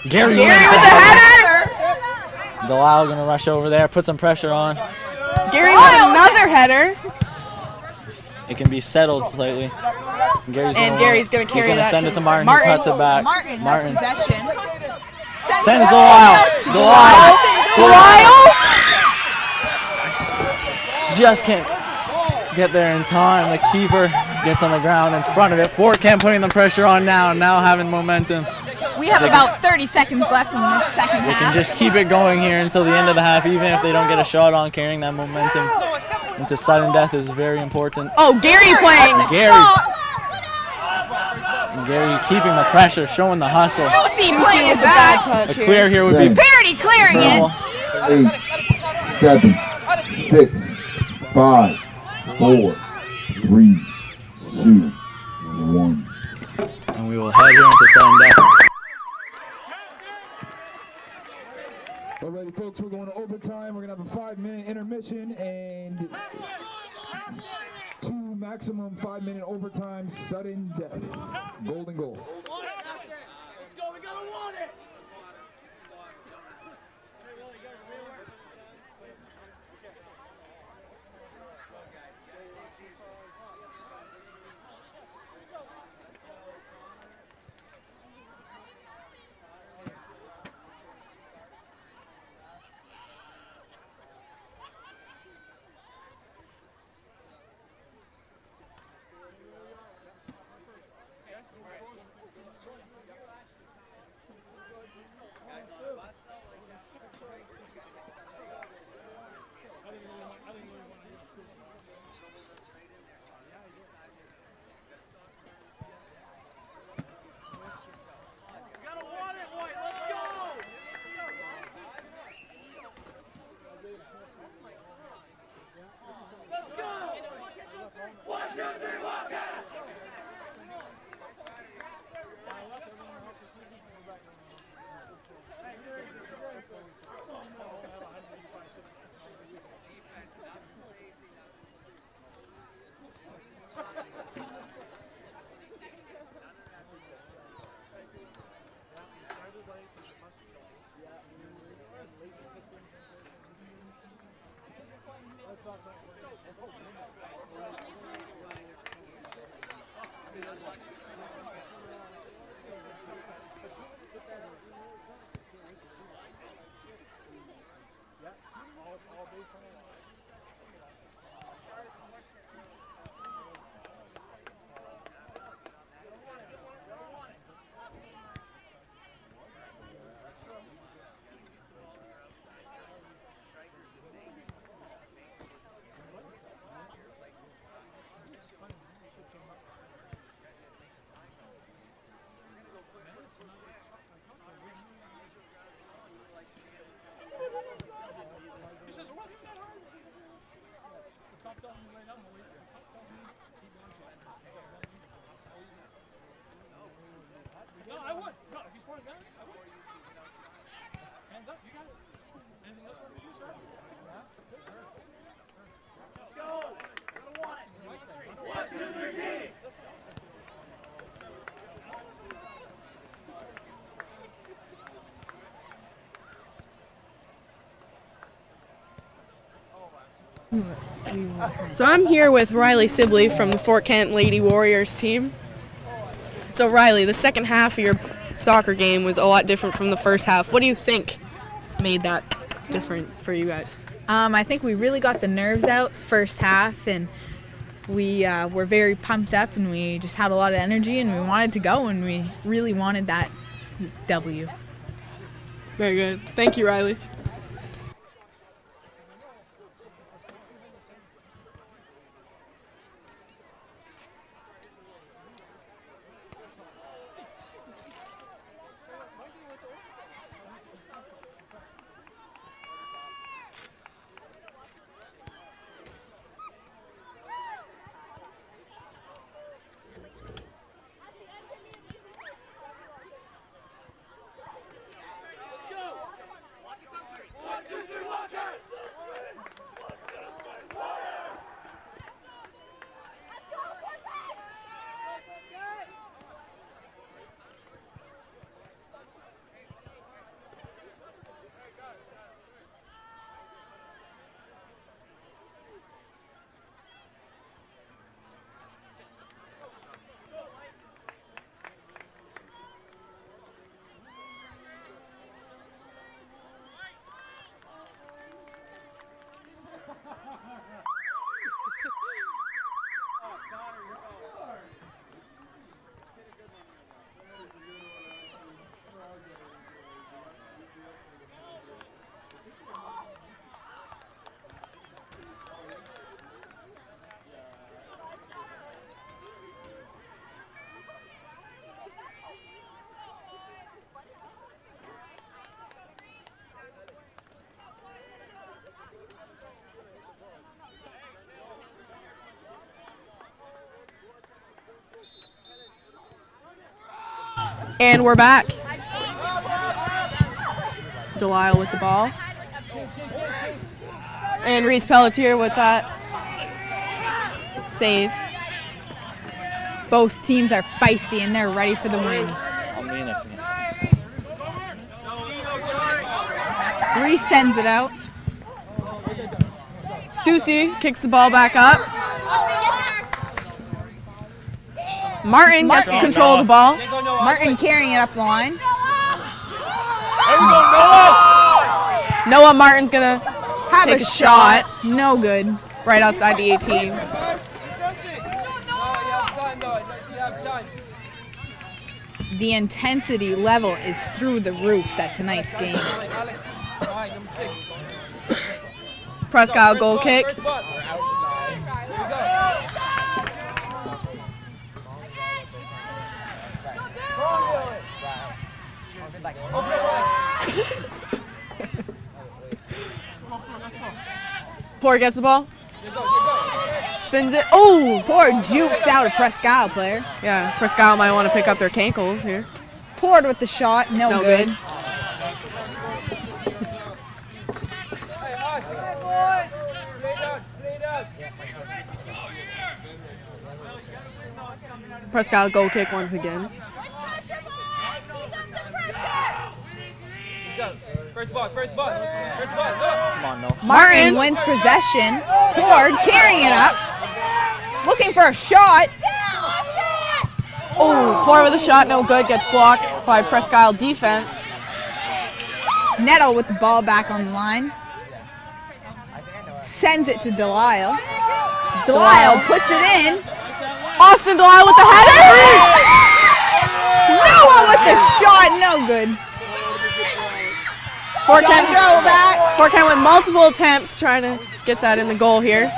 Gary with the header! Delisle gonna rush over there, put some pressure on. Gary with another header. It can be settled slightly. Gary's gonna carry that. Send it to Martin. Who cuts it back. Martin has possession. Sends Delisle. Delisle just can't get there in time. The keeper gets on the ground in front of it. Fort Kent putting the pressure on now having momentum. We have about 30 seconds left in this second half. They can just keep it going here until the end of the half, even if they don't get a shot on. Carrying that momentum into sudden death is very important. Oh, Gary playing. Gary keeping the pressure, showing the hustle. Susie playing it back. A clear here would be Parody clearing it. 8, 7, 6, 5, 4, 3, 2, 1. And we will head here into sudden death. Alrighty, folks, we're going to overtime. We're going to have a 5-minute intermission and 2 maximum 5-minute overtime, sudden death. Golden goal. Let's go, we gotta want it! No, I would. No, if he's pouring down, I would. Hands up, you got it. Anything else you want to do, sir? Let's go. One, two, three. So I'm here with Riley Sibley from the Fort Kent Lady Warriors team. So Riley, the second half of your soccer game was a lot different from the first half. What do you think made that different for you guys? I think we really got the nerves out first half, and we were very pumped up, and we just had a lot of energy, and we wanted to go, and we really wanted that W. Very good. Thank you, Riley. And we're back. Delisle with the ball. And Reese Pelletier with that save. Both teams are feisty and they're ready for the win. Reese sends it out. Susie kicks the ball back up. Martin gets control of the ball. Martin carrying it up the line. There we go, Noah! Noah Martin's gonna Have take a shot. No good. Right outside the 18. The intensity level is through the roofs at tonight's game. Presque Isle goal kick. Poor gets the ball. Spins it. Oh! Poor jukes out a Presque Isle player. Yeah, Presque Isle might want to pick up their cankles here. Poured with the shot. No good. Presque Isle goal kick once again. First ball, first ball, first ball, go! Come on, no. Martin wins possession. Poured, carrying it up. Looking for a shot. Oh, Poor with a shot, no good. Gets blocked by Presque Isle defense. Netto with the ball back on the line. Sends it to Delisle. Delisle puts it in. Austin Delisle with the header! Noah with the shot, no good. Fort Kent with multiple attempts trying to get that in the goal here.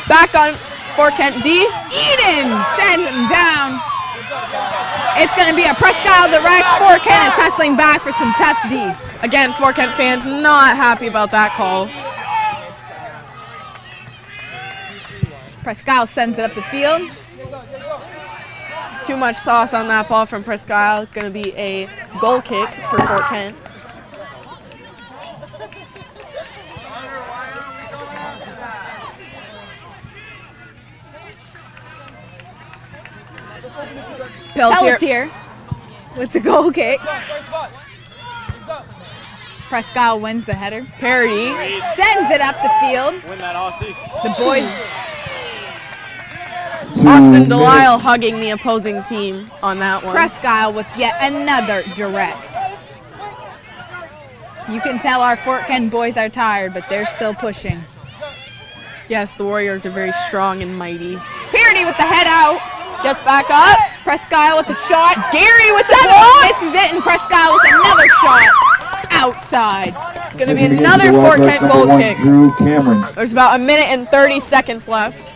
Back on Fort Kent D. Eden sends him down. It's going to be a Presque Isle direct. Fort Kent is hustling back for some tough D. Again, Fort Kent fans not happy about that call. Presque Isle sends it up the field. Too much sauce on that ball from Presque Isle. Going to be a goal kick for Fort Kent. Pelletier with the goal kick. Presque Isle wins the header. Parody sends it up the field. Win that Aussie. The boys. Austin Delisle hugging the opposing team on that one. Presque Isle with yet another direct. You can tell our Fort Kent boys are tired, but they're still pushing. Yes, the Warriors are very strong and mighty. Parody with the head out. Gets back up. Presque Isle with the shot. Gary with the block. Misses it, and Presque Isle with another shot. Outside. Going to be another Fort Kent goal kick. Drew Cameron. There's about a minute and 30 seconds left.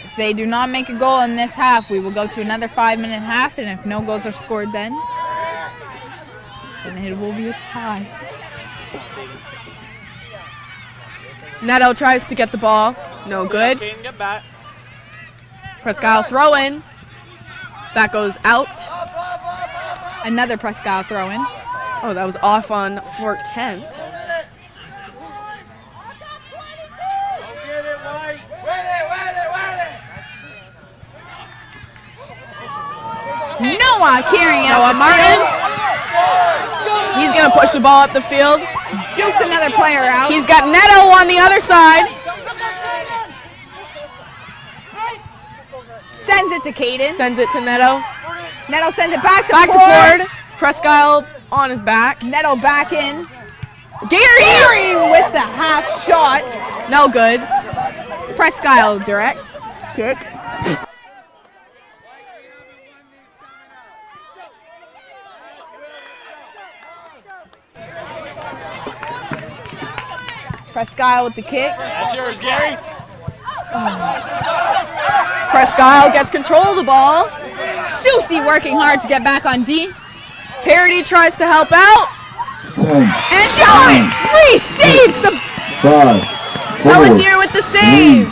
If they do not make a goal in this half, we will go to another 5-minute half, and if no goals are scored then it will be a tie. Netto tries to get the ball. No good. Presque Isle throw in. That goes out. Another Presque Isle throw in. Oh, that was off on Fort Kent. Noah carrying it Noah up the Martin. field. He's going to push the ball up the field. Jukes another player out. He's got Netto on the other side. Sends it to Caden. Sends it to Netto. Netto sends it back to Ford. Presque Isle on his back. Netto back in. Gary with the half shot. No good. Presque Isle direct. Kick. Presque Isle with the kick. That's yours, Gary. Presque Isle gets control of the ball. Susie working hard to get back on D. Parody tries to help out. 10, and shot! Receives the 5, 4, Pelletier with the save.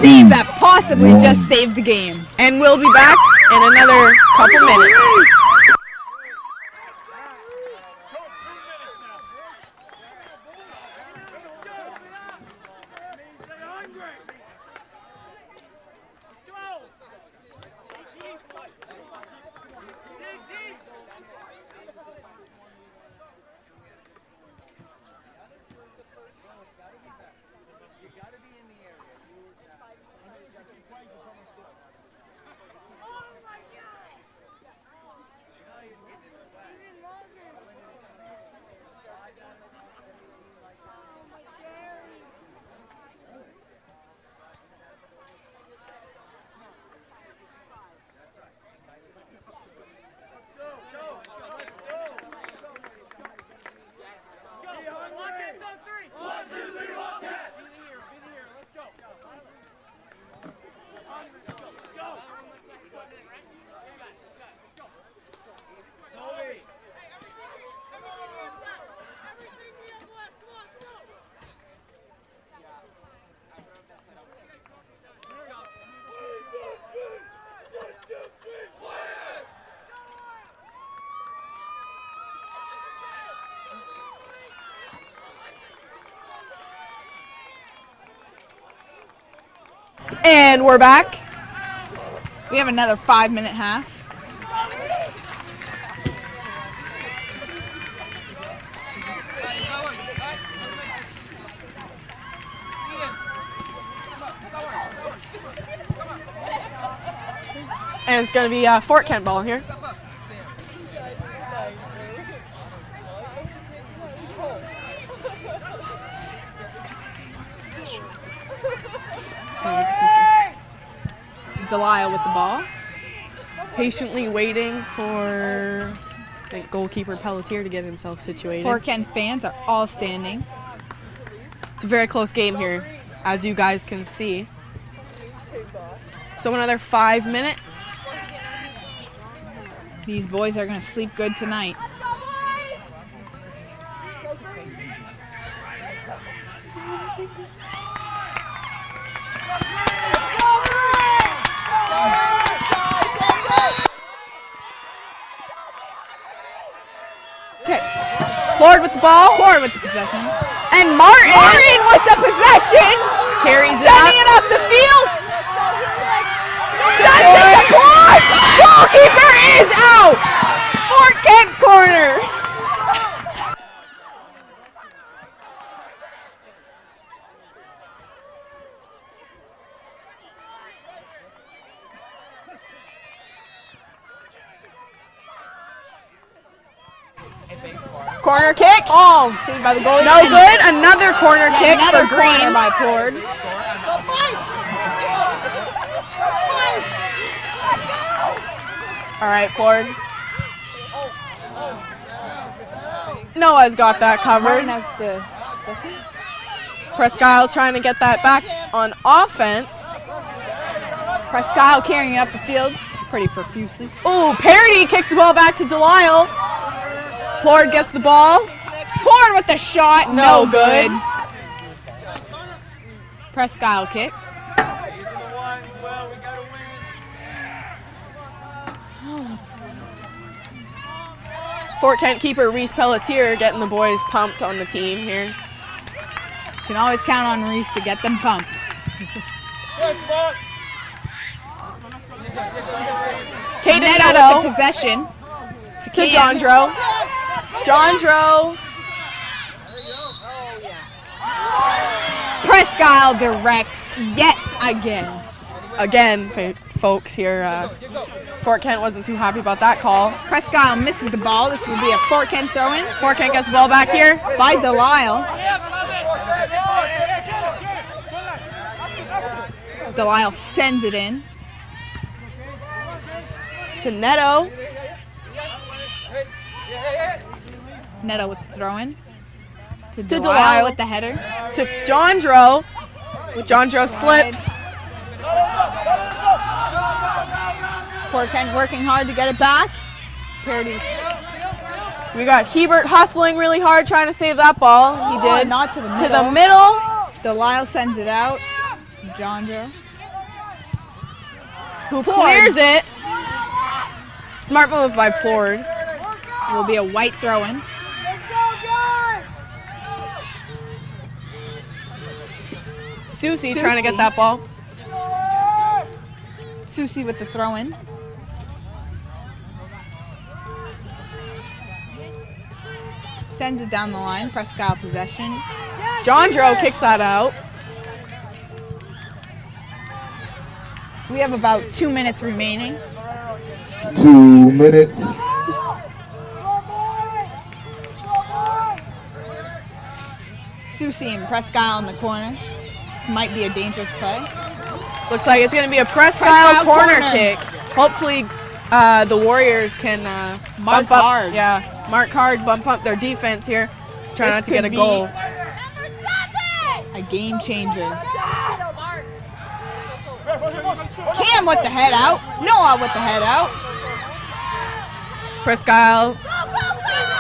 Save that possibly just saved the game. And we'll be back in another couple minutes. And we're back. We have another 5-minute half. And it's going to be Fort Kent ball here. Delisle with the ball. Patiently waiting for the goalkeeper Pelletier to get himself situated. Fort Kent fans are all standing. It's a very close game here, as you guys can see. So another 5 minutes. These boys are going to sleep good tonight. Okay, Ford with the ball. Ford with the possession. And Martin with the possession. Carries it Sending it up the field. Sends it to Ford. Goalkeeper is out. Fort Kent corner. Corner kick. Oh, saved by the goalie. No good. Another corner kick Another for Green. corner by Ford. All right, Ford. Noah's got that covered. Martin has the possession. Presque Isle trying to get that back on offense. Presque Isle carrying it up the field pretty profusely. Ooh, Parody kicks the ball back to Delisle. Ford gets the ball. Ford with the shot. No good. Presque Isle kick. Fort Kent keeper Reese Pelletier getting the boys pumped on the team here. Can always count on Reese to get them pumped. Caden Neto Neto with the possession. to Jondro. Jondro. Presque Isle direct yet again. Again, folks here, Fort Kent wasn't too happy about that call. Presque Isle misses the ball. This will be a Fort Kent throw-in. Fort Kent gets the ball back here. By Delisle. Delisle sends it in. To Neto. Neto with the throw-in. To Delisle Delisle with the header. To Jondro. Jondro slips. Fort Kent working hard to get it back. Parody. We got Hebert hustling really hard trying to save that ball. He did. Not to the middle. To the middle. Delisle sends it out to Jondro. Who clears it. Smart move by Plord. Will be a white throw-in. Susie trying to get that ball. Susie with the throw-in. Sends it down the line. Presque Isle possession. Jondro kicks that out. We have about 2 minutes remaining. 2 minutes. Susie and Presque Isle in the corner. This might be a dangerous play. Looks like it's going to be a Presque Isle corner kick. Hopefully the Warriors can Mark bump up, hard. Yeah, mark hard, bump up their defense here. Try not to get a goal. A game changer. Cam with the head out. Noah with the head out. Presque Isle.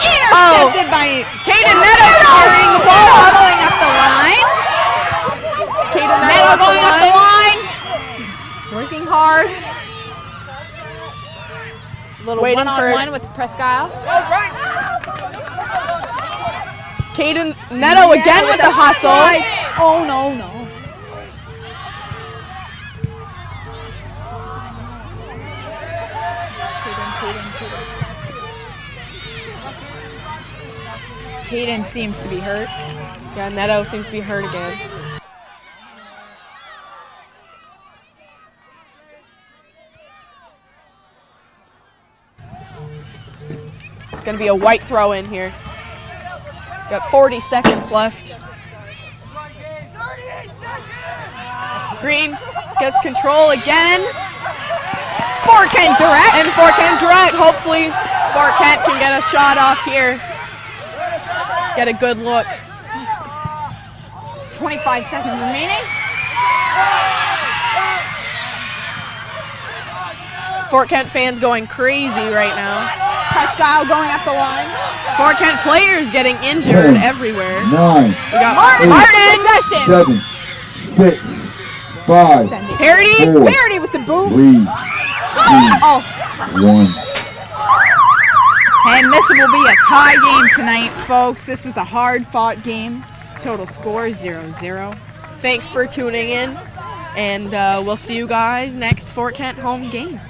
Intercepted by Caden Neto carrying the ball. Going up the line. Caden Neto going up the line. Working hard. Little Waiting for one-on-one with Presque Isle. Caden Neto again with the hustle. Oh, no. Caden seems to be hurt. Yeah, Neto seems to be hurt again. It's going to be a white throw in here. Got 40 seconds left. Green gets control again. Fort Kent direct. And Fort Kent direct. Hopefully Fort Kent can get a shot off here. Get a good look. 25 seconds remaining. Fort Kent fans going crazy right now. Presque Isle going up the line. Fort Kent players getting injured 10, everywhere. 9. We got Martin. 7, 6, 5. Parody. 4, Parody with the boom. 3, 2, 1. And this will be a tie game tonight, folks. This was a hard-fought game. Total score 0-0. Thanks for tuning in, and we'll see you guys next Fort Kent home game.